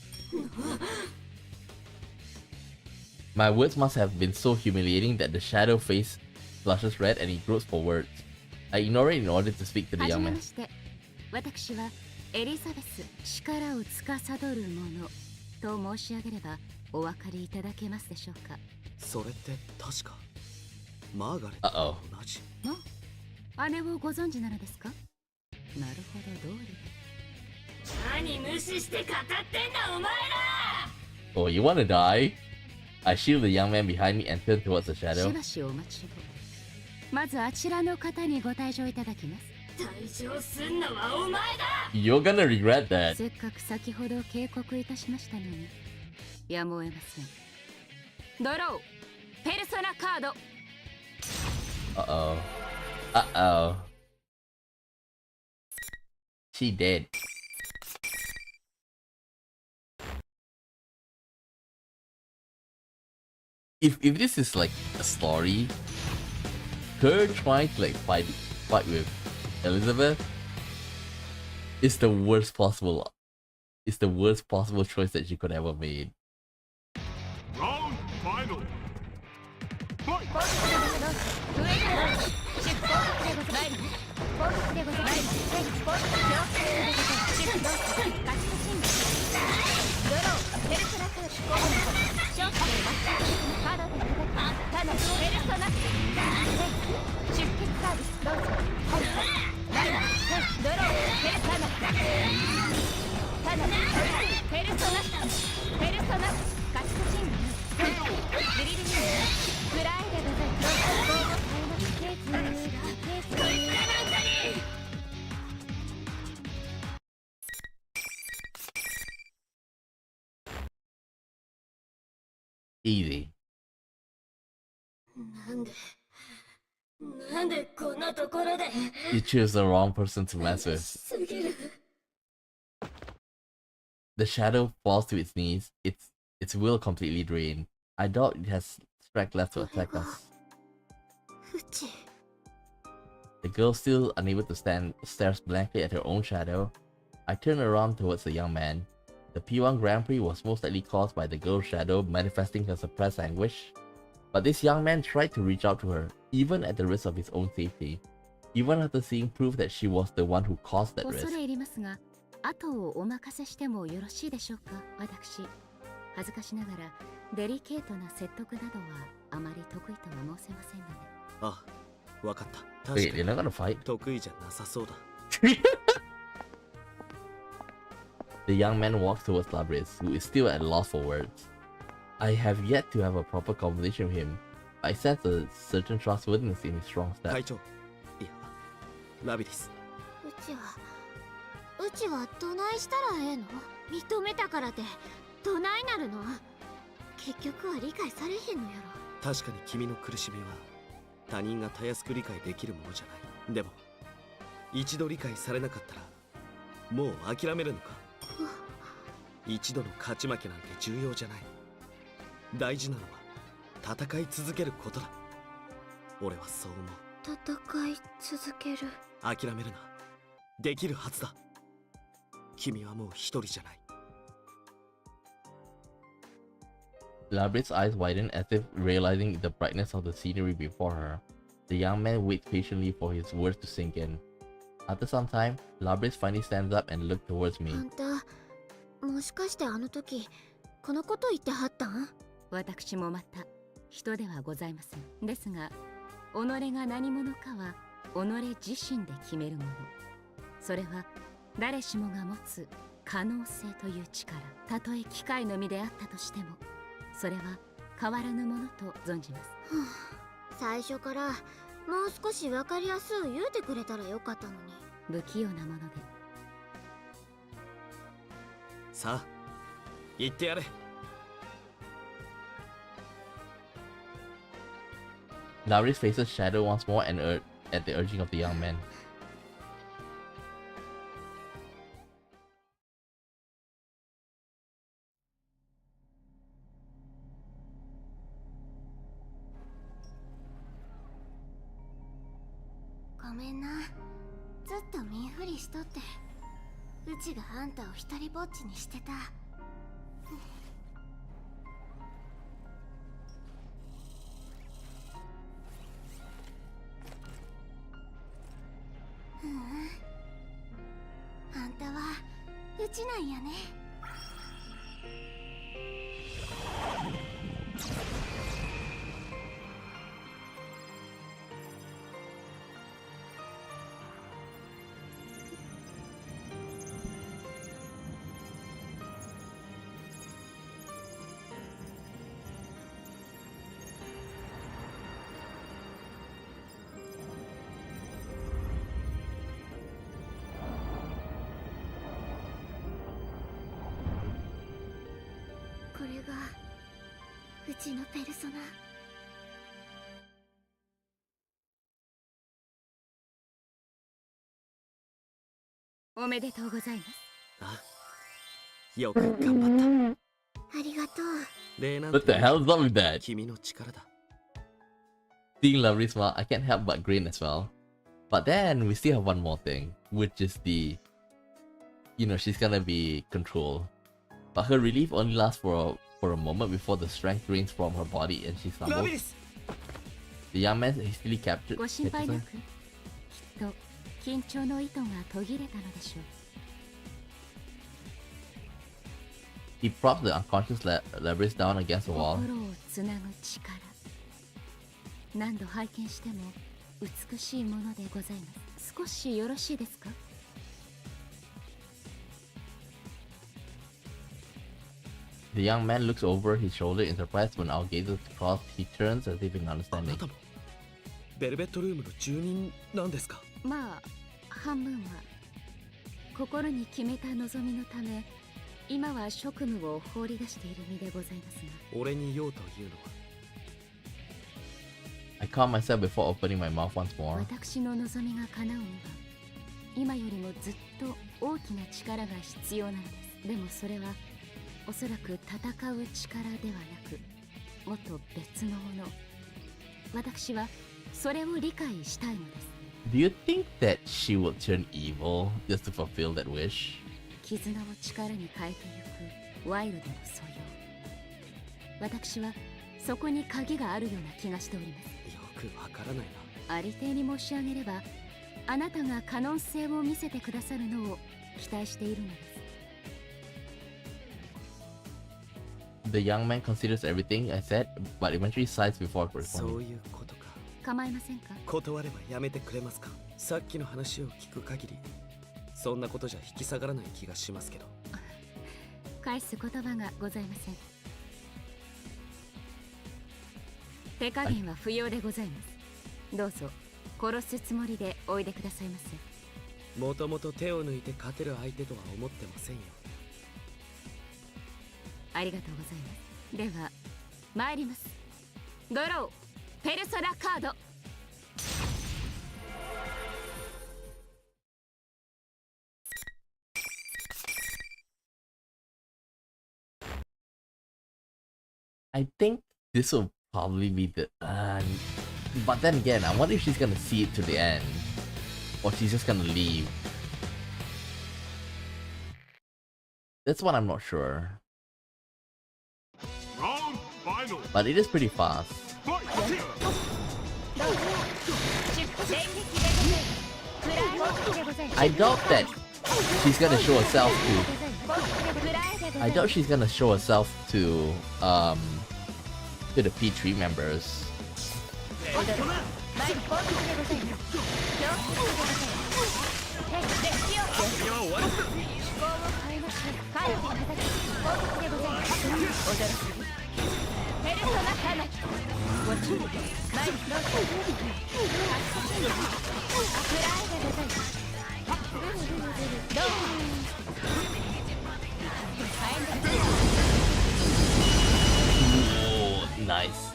My words must have been so humiliating that the shadow face flushes red and he gropes for words. I ignore it in order to speak to the はじ young め man. まして、私はエリザベス、力を司る者と申し上げればお分かりいただけますでしょうか。それって確かマーガレット Uh-oh. と同じ。姉をご存知なのですか。なるほど、通りで。何無視して語ってんだお前ら。 Oh, you wanna die? I shield the young man behind me and turn towards the し shadow. ばしお待ちを。まずあちらの方にご退場いただきます。退場すんのはお前だ。 You're gonna regret that. せっかく先ほど警告いたしましたのにやむを得ません。ドロー、ペルソナカード。 Uh-oh. Uh-oh. She dead. If this is like a story, her trying to like fight with Elizabeth is the worst possible choice that she could ever made. Round final. Fight! Easy. なんでこんなところで。 You choose the wrong person to mess with. すぎる。 The shadow falls to its knees, its will completely drained. I doubt it has strength left to attack us. うち。 The girl, still unable to stand, stares blankly at her own shadow. I turn around towards the young man. The P-1 Grand Prix was most likely caused by the girl's shadow manifesting her suppressed anguish. But this young man tried to reach out to her, even at the risk of his own safety. Even after seeing proof that she was the one who caused that 恐 risk. れ入りますが、後をお任せしてもよろしいでしょうか。私、恥ずかしながらデリケートな説得などはあまり得意とは申せませんので。あ、わかった。確 Wait, か you're に not gonna fight? 得意じゃなさそうだ。The young man walks towards Labris, who is still at a loss for words. I have yet to have a proper conversation with him. I sense a certain trustworthiness in his strong step. 会長、いや、ラビリス。うちはどないしたらええの。認めたからってどないなるの。結局は理解されへんのやろ。確かに君の苦しみは他人がたやすく理解できるものじゃない。でも一度理解されなかったらもう諦めるのか。一度の勝ち負けなんて重要じゃない。大事なのは戦い続けることだ。俺はそう思う。戦い続ける。諦めるな。できるはずだ。君はもう一人じゃない。Labrit's eyes widen as if realizing the brightness of the scenery before her. The young man waits patiently for his words to sink in. After some time, Labrit finally stands up and looks towards me. あんた、もしかしてあの時このこと言ってはったん。私もまた人ではございません。ですが、己が何者かは己自身で決めるもの。それは誰しもが持つ可能性という力。たとえ機械の身であったとしても、それは変わらぬものと存じます。最初からもう少し分かりやすく言うてくれたらよかったのに。不器用なもので。さあ、言ってやれ。Labrit faces shadow once more and at the urging of the young man. めんな。ずっと見んふりしとって、うちがあんたを一人ぼっちにしてた。あんたはうちなんやね。これがうちのペルソナ。おめでとうございます。あ、よく頑張っありがとう。た。礼なん What the て hell is up with that? 君の力だ。 Seeing Lovely smile, I can't help but grin as well. But then we still have one more thing, which is the, she's gonna be controlled. But her relief only lasts for a moment before the strength drains from her body and she ラビ stumbles. リス The young man hastily captured ご心配な Peterson. く、きっと緊張の糸が途切れたのでしょう。 He props the unconscious Leverage down against the wall. 心をつなぐ力、何度拝見しても美しいものでございます。少しよろしいですか？ The young man looks over his shoulder in surprise when our gazes cross. He turns as if in あな understanding. たもベルベットルームの住人なんですか？まあ半分は心に決めた望みのため今は職務を放り出している身でございますが、俺に用というのは I calm myself before opening my mouth once more. 私の望みが叶うには今よりもずっと大きな力が必要なのです。でもそれはおそらく戦う力ではなくもっと別のもの。私はそれを理解したいのです。 Do you think that she will turn evil just to fulfill that wish? 絆を力に変えてゆくワイルドの素養、私はそこに鍵があるような気がしております。よくわからないな。ありていに申し上げればあなたが可能性を見せてくださるのを期待しているのです。 The young man considers everything I said, but eventually sighs before そう responding. いうことか。構いませんか？断ればやめてくれますか？さっきの話を聞く限りそんなことじゃ引き下がらない気がしますけど。返す言葉がございません。手加減は不要でございます。どうぞ殺すつもりでおいでくださいませ。もともと手を抜いて勝てる相手とは思ってませんよ。ありがとうございます。では参ります。ドローペルソナカード。 I think this will probably be the. But then again, I wonder if she's gonna see it to the end, or she's just gonna leave. That's what I'm not sure. Round final. But it is pretty fast. Fight! I doubt that she's gonna show herself to. I doubt she's gonna show herself to the P3 members. Ooh, nice.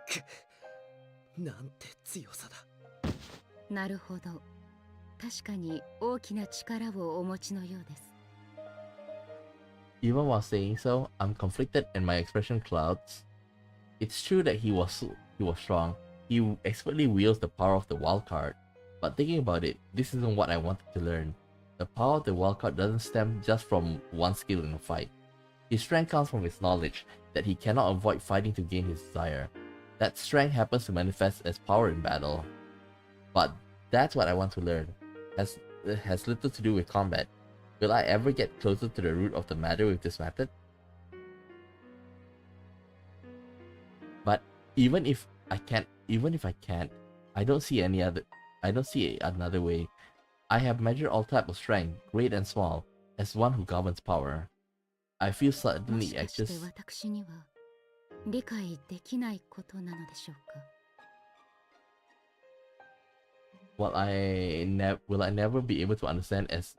K なんて強さだ。なるほど。確かに大きな力をお持ちのようです。Even while saying so, I'm conflicted and my expression clouds. It's true that he was strong. He expertly wields the power of the wild card. But thinking about it, this isn't what I wanted to learn. The power of the wild card doesn't stem just from one skill in a fight. His strength comes from his knowledge that he cannot avoid fighting to gain his desire. That strength happens to manifest as power in battle. But that's what I want to learn. It has little to do with combat. Will I ever get closer to the root of the matter with this method? But even if I can't, I don't see another way. I have measured all types of strength, great and small, as one who governs power. I feel も suddenly しかして anxious. 私には理解できないことなのでしょうか。 Will I never be able to understand as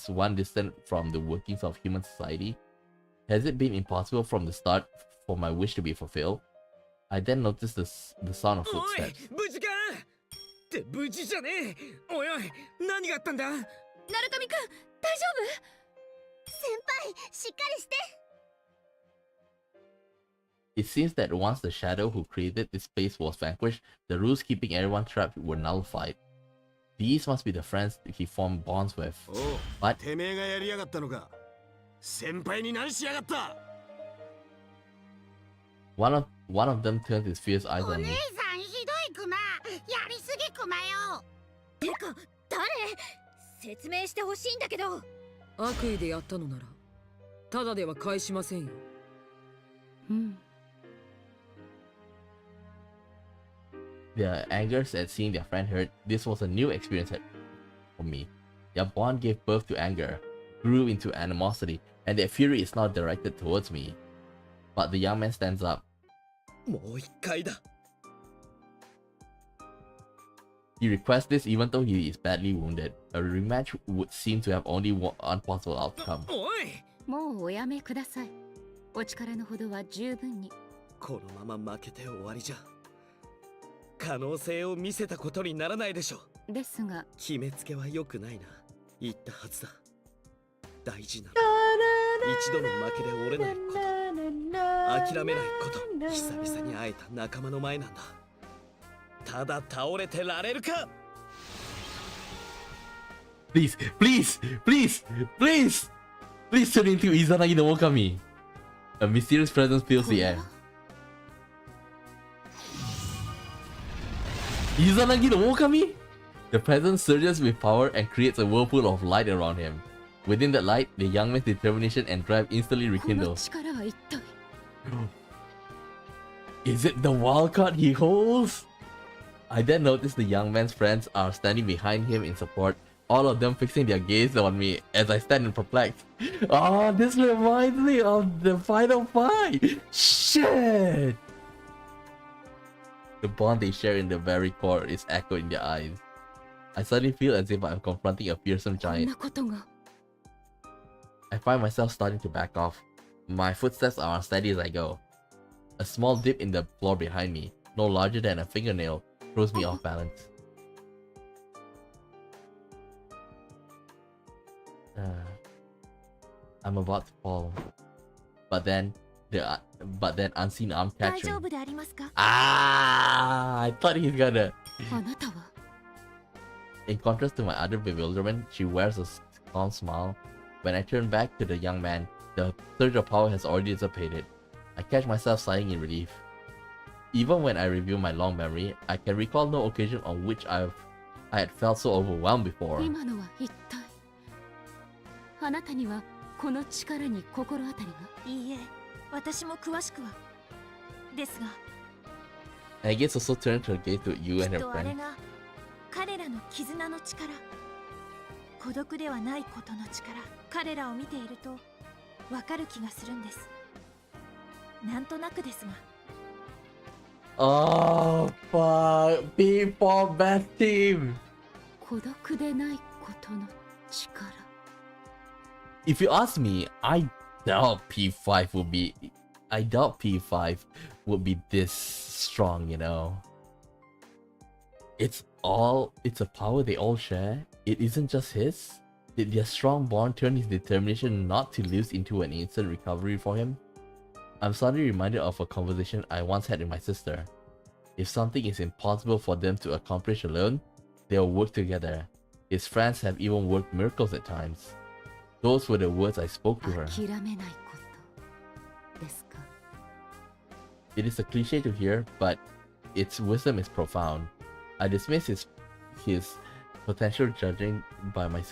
one distant from the workings of human society? Has it been impossible from the start for my wish to be fulfilled? I then noticed the sound of おい footsteps. 無事かって無事じゃねえ。おいおい何があったんだ。鳴神くん大丈夫？先輩しっかりして。 It seems that once the shadow who created this space was vanquished, the rules keeping everyone trapped were nullified. These must be the friends he formed bonds with. おう But てめえがやりやがったのか。先輩に何しやがった。 one of them turned his fierce eyes お on 姉 me. さんひどいクマ。やりすぎクマよ。てか誰？説明してほしいんだけど。悪意でやったのならただでは返しませんよ。うん。 Their angers at seeing their friend hurt, this was a new experience for me. Their bond gave birth to anger, grew into animosity, and their fury is now directed towards me. But the young man stands up. もう一回だ。 He requests this even though he is badly wounded. A rematch would seem to have only one possible outcome. おい。もうおやめください。お力のほどは十分に。このまま負けて終わりじゃ。可能性を見せたことにならないでしょ。ですが、決めつけは良くないな。言ったはずだ。大事なの。一度の負けで折れないこと。諦めないこと。久々に会えた仲間の前なんだ。ただ倒れてられるか。 Please, please, please, please, please turn into Izanagi no Okami. A mysterious presence fills the air. Izanagi no Okami? The presence surges with power and creates a whirlpool of light around him. Within that light, the young man's determination and drive instantly この rekindle. 力は一体。 Is it the wild card he holds? I then notice the young man's friends are standing behind him in support, all of them fixing their gaze on me as I stand in perplexed. Oh, this reminds me of the final fight! Shit! The bond they share in the very core is echoed in their eyes. I suddenly feel as if I am confronting a fearsome こん giant. なことが。 I find myself starting to back off. My footsteps are unsteady as I go. A small dip in the floor behind me, no larger than a fingernail, throws me off balance. I'm about to fall. But then unseen arm 大 catch 丈 me. 夫でありますか？ Ah! I thought he's gonna. あなたは In contrast to my utter bewilderment, she wears a calm smile. When I turn back to the young man, the surge of power has already dissipated. I catch myself sighing in relief. Even when I review my long memory, I can recall no occasion on which I had felt so overwhelmed before. 今のは一体。あなたにはこの力に心当たりが。いいえ、私も詳しくは。ですが、 And I guess also turn her gaze to you き and っ her とあれ friend. が彼らの絆の力、孤独ではないことの力、彼らを見ているとわかる気がするんです。なんとなくですが。 Oh fuck! P-1 bad team! 孤独でないことの力。 If you ask me, I doubt P5 would be. I doubt P5 would be this strong, you know. It's a power they all share. It isn't just his. Did their strong bond turn his determination not to lose into an instant recovery for him? I'm suddenly reminded of a conversation I once had with my sister. If something is impossible for them to accomplish alone, they'll work together. His friends have even worked miracles at times. Those were the words I spoke to her. 諦めないことですか。 It is a cliche to hear, but its wisdom is profound. I dismiss his potential judging by my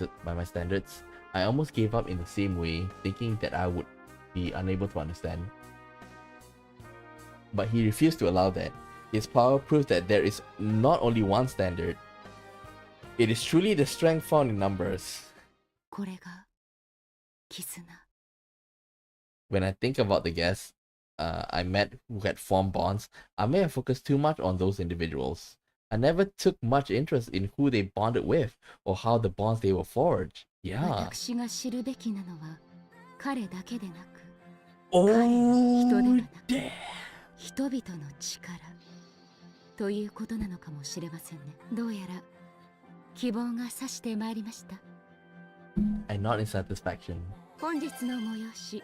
standards. I almost gave up in the same way, thinking that I would be unable to understand. But he refused to allow that. His power proves that there is not only one standard. It is truly the strength found in numbers. これが絆。 When I think about the guests I met who had formed bonds, I may have focused too much on those individuals. I never took much interest in who they bonded with or how the bonds they were forged. Yeah. 私が知るべきなのは彼だけでなく、 Oh, 彼の人ではなく、 damn. 人々の力ということなのかもしれませんね。どうやら希望が差してまいりました。 I nod in satisfaction. 本日の催し、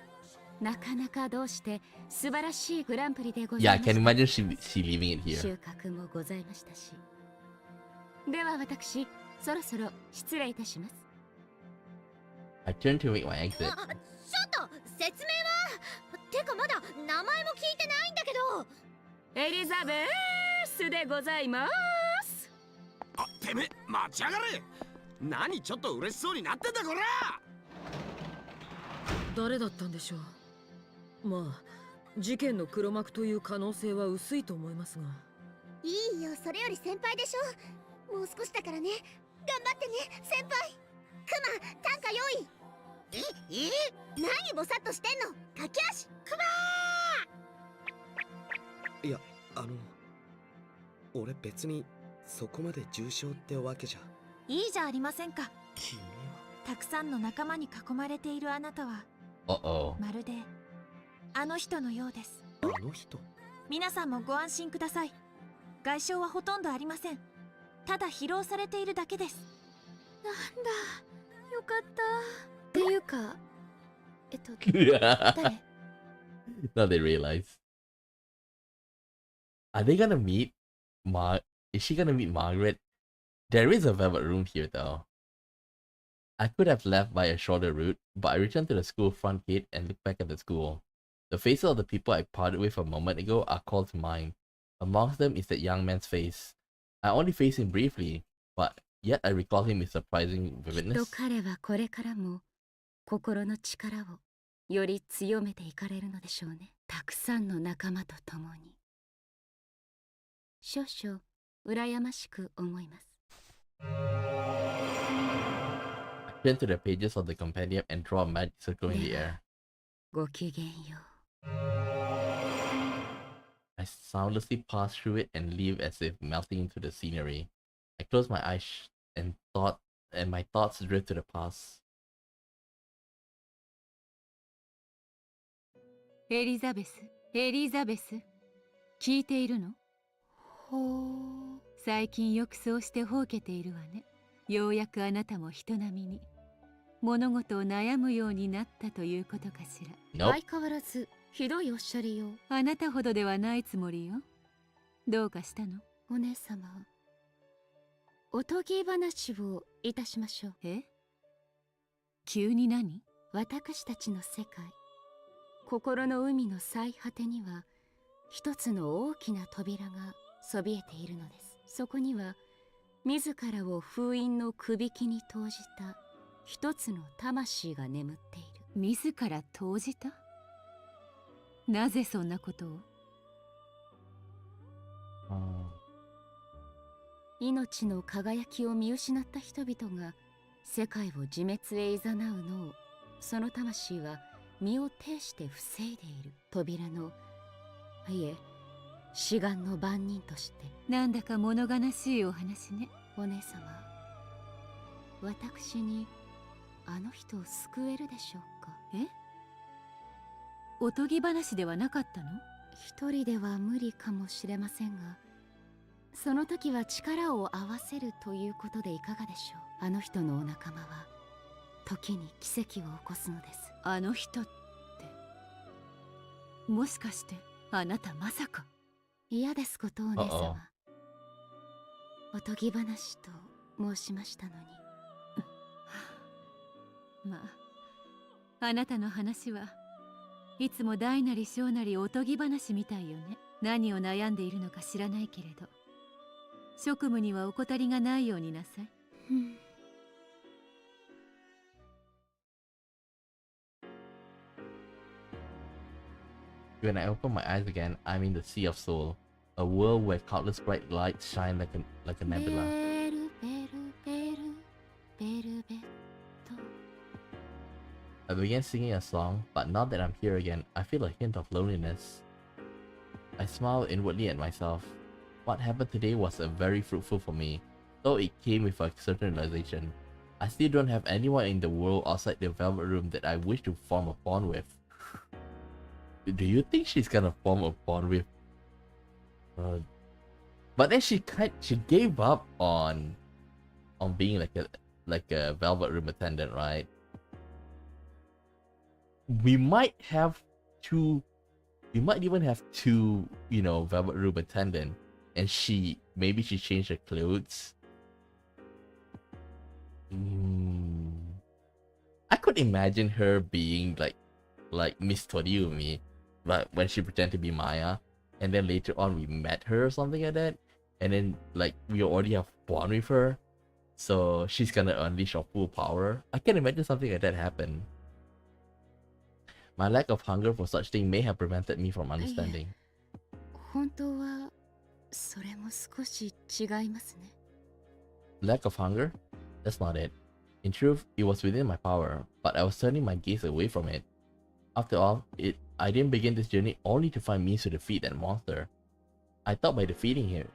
なかなかどうして素晴らしいグランプリでござ Yeah, い I ま can した。 imagine she leaving it here. 収穫もございましたし。では私、そろそろ失礼いたします。 I turned to make my exit. ちょっと説明は。てかまだ名前も聞いてないんだけど。エリザベスでございます。あ、てめえ待ち上がれ。何ちょっと嬉しそうになってんだこら。誰だったんでしょう。まあ事件の黒幕という可能性は薄いと思いますが。いいよ、それより先輩でしょ。もう少しだからね。頑張ってね、先輩。クマ、短歌用意。何ぼさっとしてんの。駆け足。クマいや、俺別にそこまで重傷ってわけじゃ。いいじゃありませんか。君はたくさんの仲間に囲まれているあなたは Uh-oh. まるであの人のようです。あの人。皆さんもご安心ください。外傷はほとんどありません。ただ疲労されているだけです。なんだ、よかった。っていうか、誰？ Now they realize. Are they gonna meet Is she gonna meet Margaret? There is a velvet room here though. I could have left by a shorter route, but I returned to the school front gate and looked back at the school. The faces of the people I parted with a moment ago are called to mind. Amongst them is that young man's face. I only faced him briefly, but yet I recall him with surprising きっと vividness. 彼はこれからも心の力をより強めていかれるのでしょうね。たくさんの仲間と共に。少々羨ましく思います。 I turn to the pages of the compendium and draw a magic circle in the air. ごきげんよう。 I soundlessly pass through it and leave as if melting into the scenery. I close my eyes and my thoughts drift to the past. エリザベス、エリザベス、聞いているの？ほう。最近よくそうしてほうけているわね。ようやくあなたも人並みに物事を悩むようになったということかしら。 Nope. 相変わらずひどいおっしゃりよう。あなたほどではないつもりよ。どうかしたの？お姉様、おとぎ話をいたしましょう。え？急に何？私たちの世界、心の海の最果てには一つの大きな扉がそびえているのです。そこには自らを封印のくびきに投じた一つの魂が眠っている。自ら投じた？なぜそんなことを？命の輝きを見失った人々が世界を自滅へ誘うのを、その魂は身を挺して防いでいる。扉の、いえ、志願の番人として。なんだか物悲しいお話ね。お姉様、私にあの人を救えるでしょうか？え？おとぎ話ではなかったの？一人では無理かもしれませんが、その時は力を合わせるということでいかがでしょう。あの人のお仲間は時に奇跡を起こすのです。あの人ってもしかしてあなたまさか。嫌ですことお姉様。おとぎ話と申しましたのに。まあ、あなたの話はいつも大なり小なりおとぎ話みたいよね。何を悩んでいるのか知らないけれど、職務には怠りがないようになさい。When I open my eyes again, I'm in the Sea of Soul, a world where countless bright lights shine like a nebula. ベルベルベルベルベット。 I began singing a song, but now that I'm here again, I feel a hint of loneliness. I smile inwardly at myself. What happened today was very fruitful for me, though it came with a certain realization. I still don't have anyone in the world outside the Velvet Room that I wish to form a bond with. Do you think she's gonna form a bond with? But then she gave up on being like a Velvet Room attendant, right? We might even have two, you know, Velvet Room attendant, and maybe she changed her clothes. I could imagine her being like Miss Toriumi, but when she pretended to be Maya, and then later on we met her or something like that, and then like we already have bond with her, so she's gonna unleash her full power. I can imagine something like that happen. My lack of hunger for such thing may have prevented me from understanding. 本当はそれも少し違いますね。 Lack of hunger? That's not it. In truth, it was within my power, but I was turning my gaze away from it. After all, I didn't begin this journey only to find means to defeat that monster. I thought by defeating him,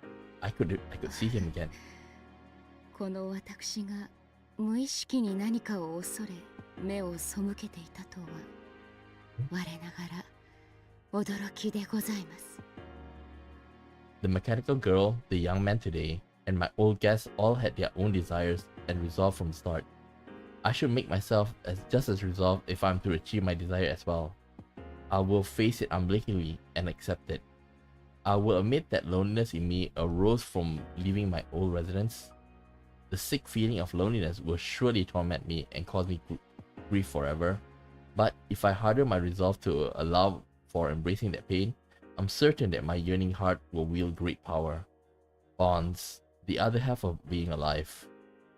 I could see him again. この私が無意識に何かを恐れ目を背けていたとは我ながら驚きでございます。 The mechanical girl, the young man today, and my old guests all had their own desires and resolve from the start. I should make myself just as resolved if I'm to achieve my desire as well. I will face it unblinkingly and accept it. I will admit that loneliness in me arose from leaving my old residence. The sick feeling of loneliness will surely torment me and cause me grief forever. But if I harden my resolve to allow for embracing that pain, I'm certain that my yearning heart will wield great power. Bonds, the other half of being alive,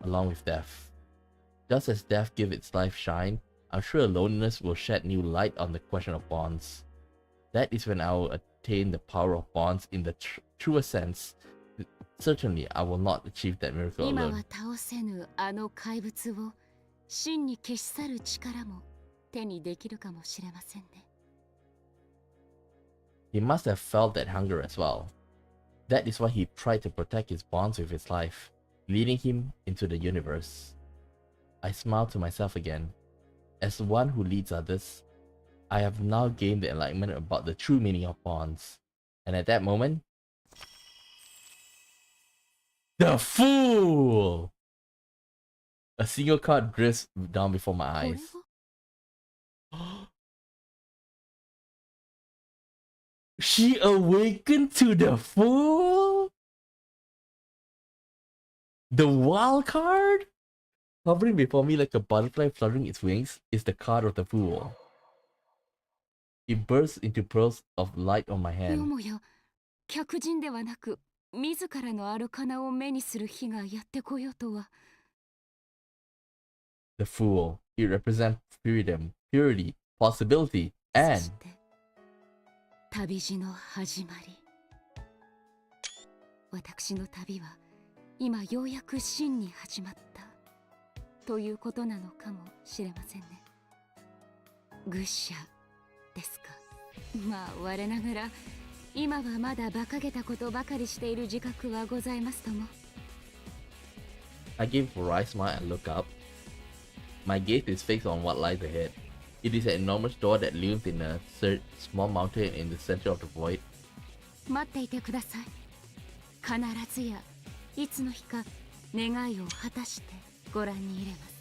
along with death. Just as death gives its life shine, I'm sure loneliness will shed new light on the question of bonds. That is when I will attain the power of bonds in the truest sense. Certainly, I will not achieve that miracle 今 alone. は倒せぬあの怪物を真に消し去る力も手にできるかもしれませんね。 He must have felt that hunger as well. That is why he tried to protect his bonds with his life, leading him into the universe. I smiled to myself again. As one who leads others, I have now gained the enlightenment about the true meaning of bonds. And at that moment, the fool! A single card drifts down before my これ eyes. は She awakened to the fool? The wild card? Hovering before me like a butterfly fluttering its wings is the card of the fool. It bursts into pearls of light on my よ hand. もや客人ではなく自らのアルカナを目にする日がやってこようとは。 The fool. It represents freedom, purity, possibility, そ and して旅路の始まり。私の旅は今ようやく真に始まったということなのかもしれませんね。愚者ですか。まあ我ながら今はまだ馬鹿げたことばかりしている自覚はございますとも。 I give a wry smile and look up. My gaze is fixed on what lies ahead. It is an enormous door that looms in a small mountain in the center of the void. 待っていてください。必ずやいつの日か願いを果たしてご覧に入れます。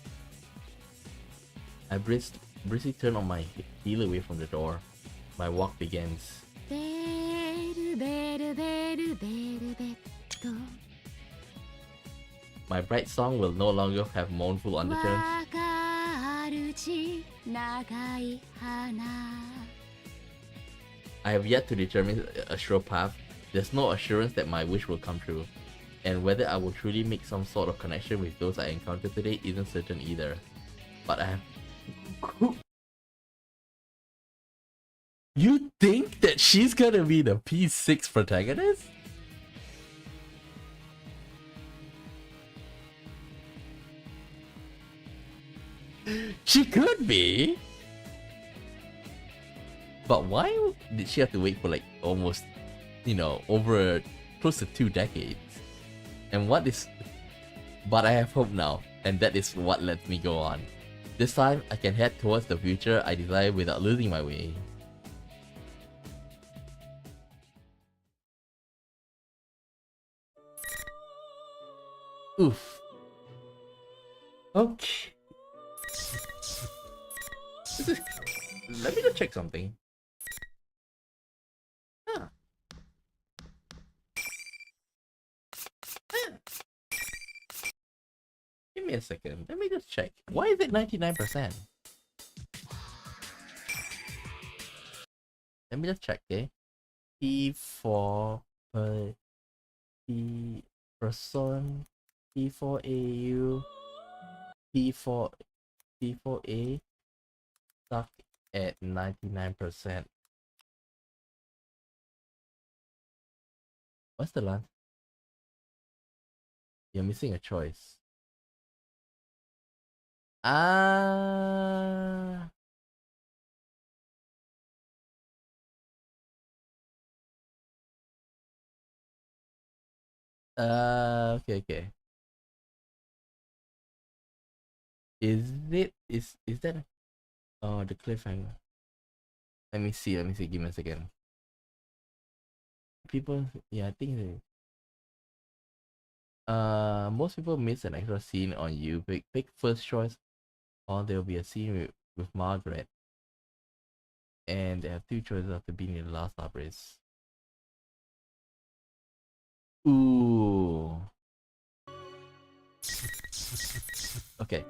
I briskly turn on my heel away from the door. My walk begins. ベルベルベルベルベット My bright song will no longer have mournful undertones. わかるち長い花 I have yet to determine a sure path. There's no assurance that my wish will come true. And whether I will truly make some sort of connection with those I encounter today isn't certain either. But I have... You think that she's gonna be the P6 protagonist? She could be. But why did she have to wait for like almost, over close to 2 decades? And what is... But I have hope now, and that is what lets me go on. This time, I can head towards the future I desire without losing my way. Oof. Okay. Let me just check something. Huh. Give me a second. Let me just check. Why is it 99%? Let me just check, okay? P4 per P person P4AU P4A stuck at 99%. What's the last? You're missing a choice. Ah. Okay. Is that the cliffhanger? Let me see, give me a second. People, yeah, I think they, most people miss an extra scene on you. Pick first choice, or there will be a scene with Margaret. And they have 2 choices after being in the last lap race. Ooh. Okay.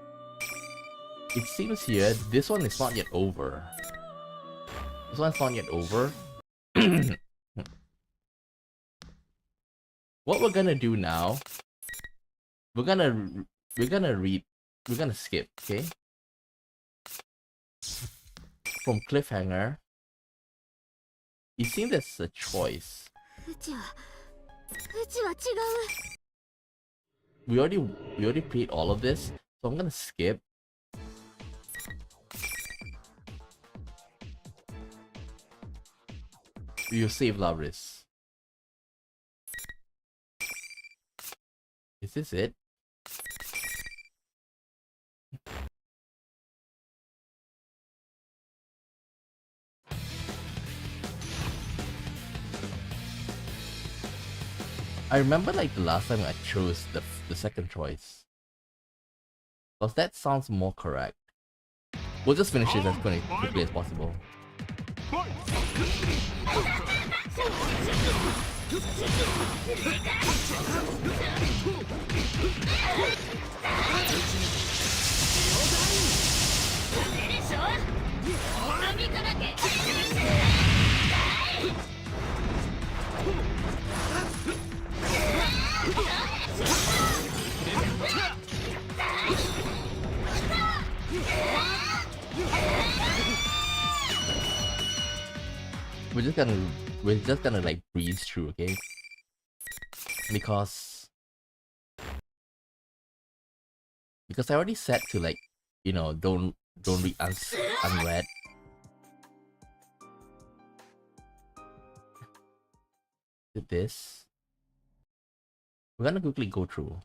It seems here this one is not yet over. This one's not yet over. What we're gonna do now, we're gonna skip, okay? From cliffhanger. It seems there's a choice. We already played all of this, so I'm gonna skip. We'll save Labris. Is this it? I remember like the last time I chose the second choice. Because that sounds more correct. We'll just finish it as quickly as possible. We're just gonna like breeze through, okay? Because I already set to like, don't read unread. Did this. We're gonna quickly go through.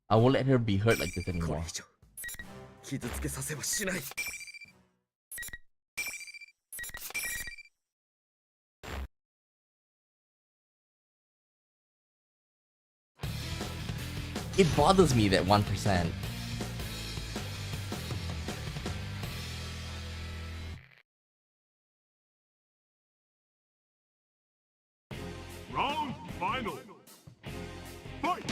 I won't let her be hurt like this anymore. It bothers me that 1%. Round final. Fight!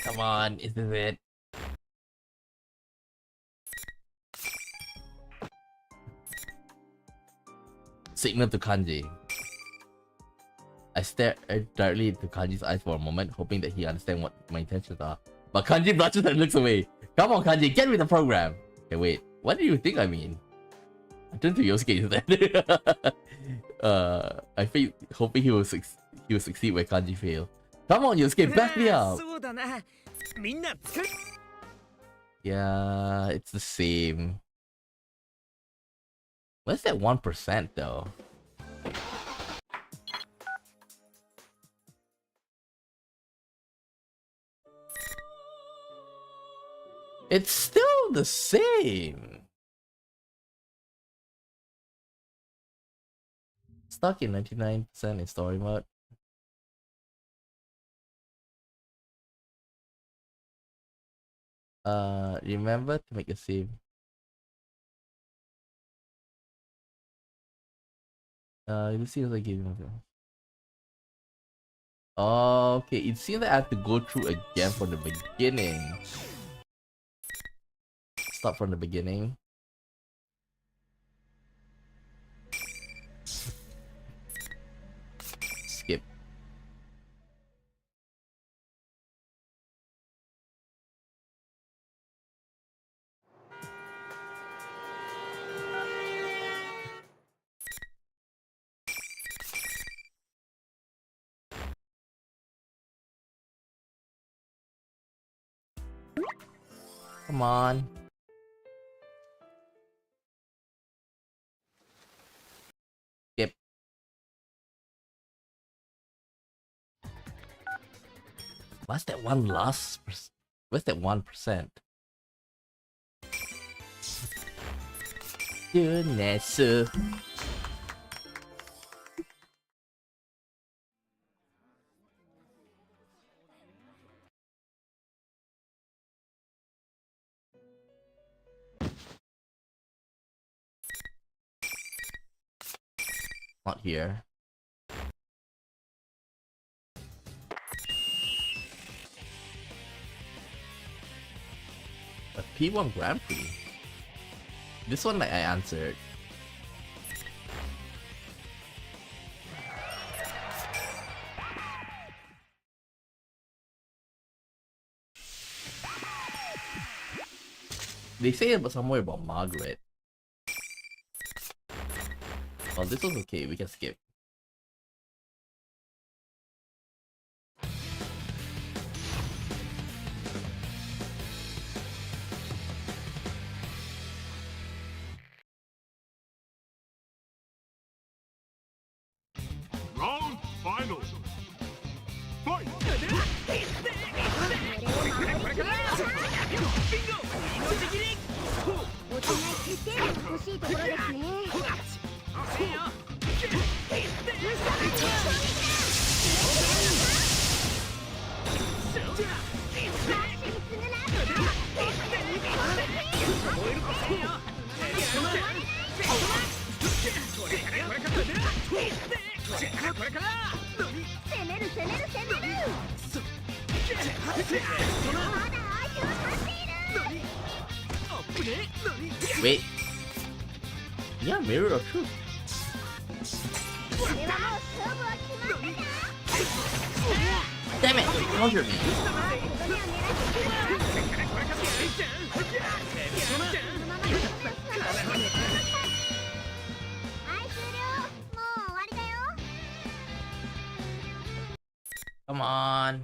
come on, is this it? Signal to Kanji. I stare directly into Kanji's eyes for a moment, hoping that he understands what my intentions are. But Kanji blushes and looks away. Come on, Kanji, get with the program. Okay, wait. What do you think I mean? I turned to Yosuke instead. I think hoping he will succeed where Kanji failed. Come on, Yosuke, back me up. Yeah, it's the same. What's that 1% though? It's still the same. Stuck in 99% in story mode. Remember to make a save. You see what I gave you. Okay, it seems that I have to go through again from the beginning. Start from the beginning. Skip. Come on. Skip. What's that one last? What's that 1%? Goodness. Not here. A P-1 Grand Prix. This one, like, I answered. They say about somewhere about Margaret. Well, this was okay. We can skip. Round final. Fight! ウェイ。いや、mirror of truth。Damn it! Counter me. Come on.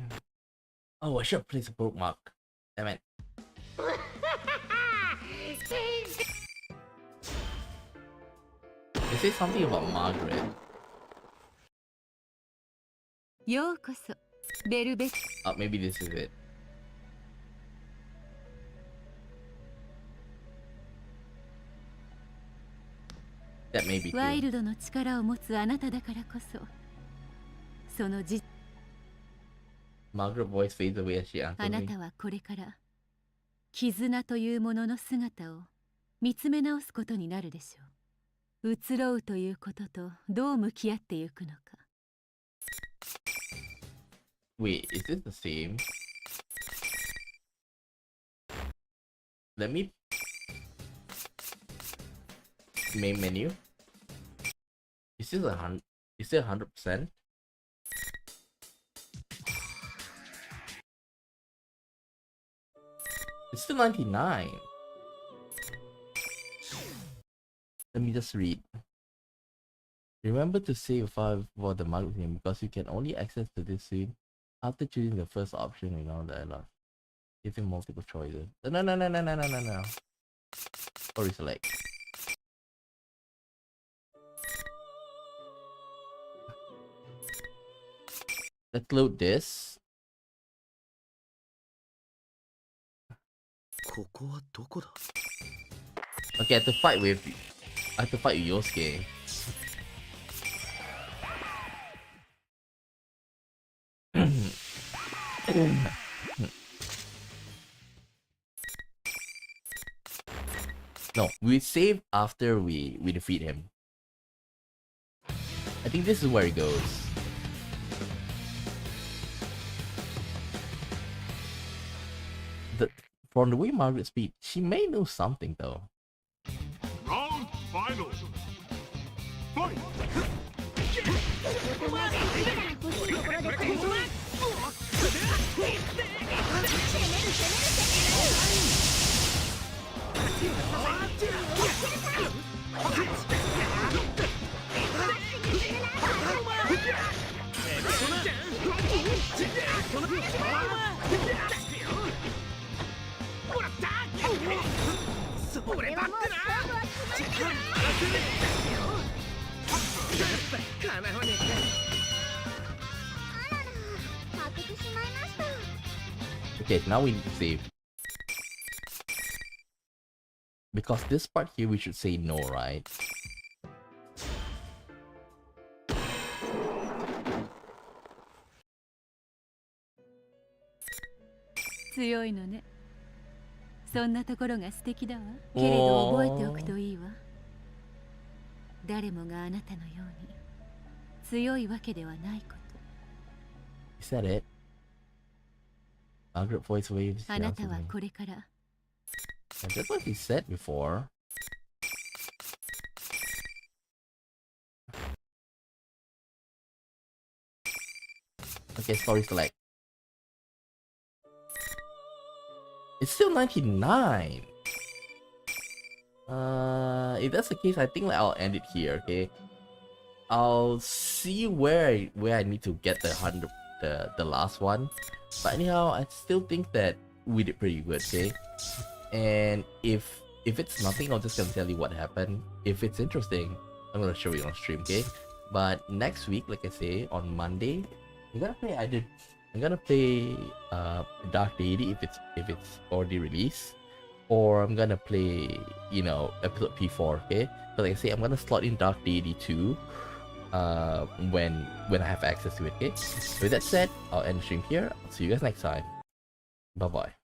Oh, I should place a bookmark. Damn it. They say something about Margaret. ようこそベルベット Oh, maybe this is it. That may be ワイ true. ルドの力を持つあなただからこそその実 Margaret voice fades away as she あ answers な me. たはこれから絆というものの姿を見つめ直すことになるでしょう。移ろうということとどう向き合ってゆくのか。 Wait, is this the same? Let me... Main menu? Is this 100%? Is it 100%? It's still 99. Let me just read. Remember to save file for the Margaret name because you can only access to this scene after choosing the first option in all the dialogue. Giving multiple choices. No. Or select. Let's load this. ここはどこだ Okay, I have to fight with Yosuke. No, we save after we defeat him. I think this is where it goes. From the way Margaret speaks, she may know something though. Round final. Fight! Okay, now we need to save. Because this part here we should say no, right? 強いのね。そんなところが素敵だわ。けれど覚えておくといいわ。誰もがあなたのように強いわけではないこと。Is that it? Margaret voice waves. あなたはこれから。That's what he said before. Okay, story select. It's still 99. If that's the case, I think like, I'll end it here. Okay, I'll see where I need to get the last one. But anyhow, I still think that we did pretty good. Okay, and if it's nothing, I'm just gonna tell you what happened. If it's interesting, I'm gonna show you on stream. Okay, but next week, like I say, on Monday, I'm gonna play Dark Deity if it's already released, or I'm gonna play, you know, episode P4. Okay, but like I say, I'm gonna slot in Dark Deity 2 when I have access to it. Okay, with that said, I'll end the stream here. I'll see you guys next time. Bye bye.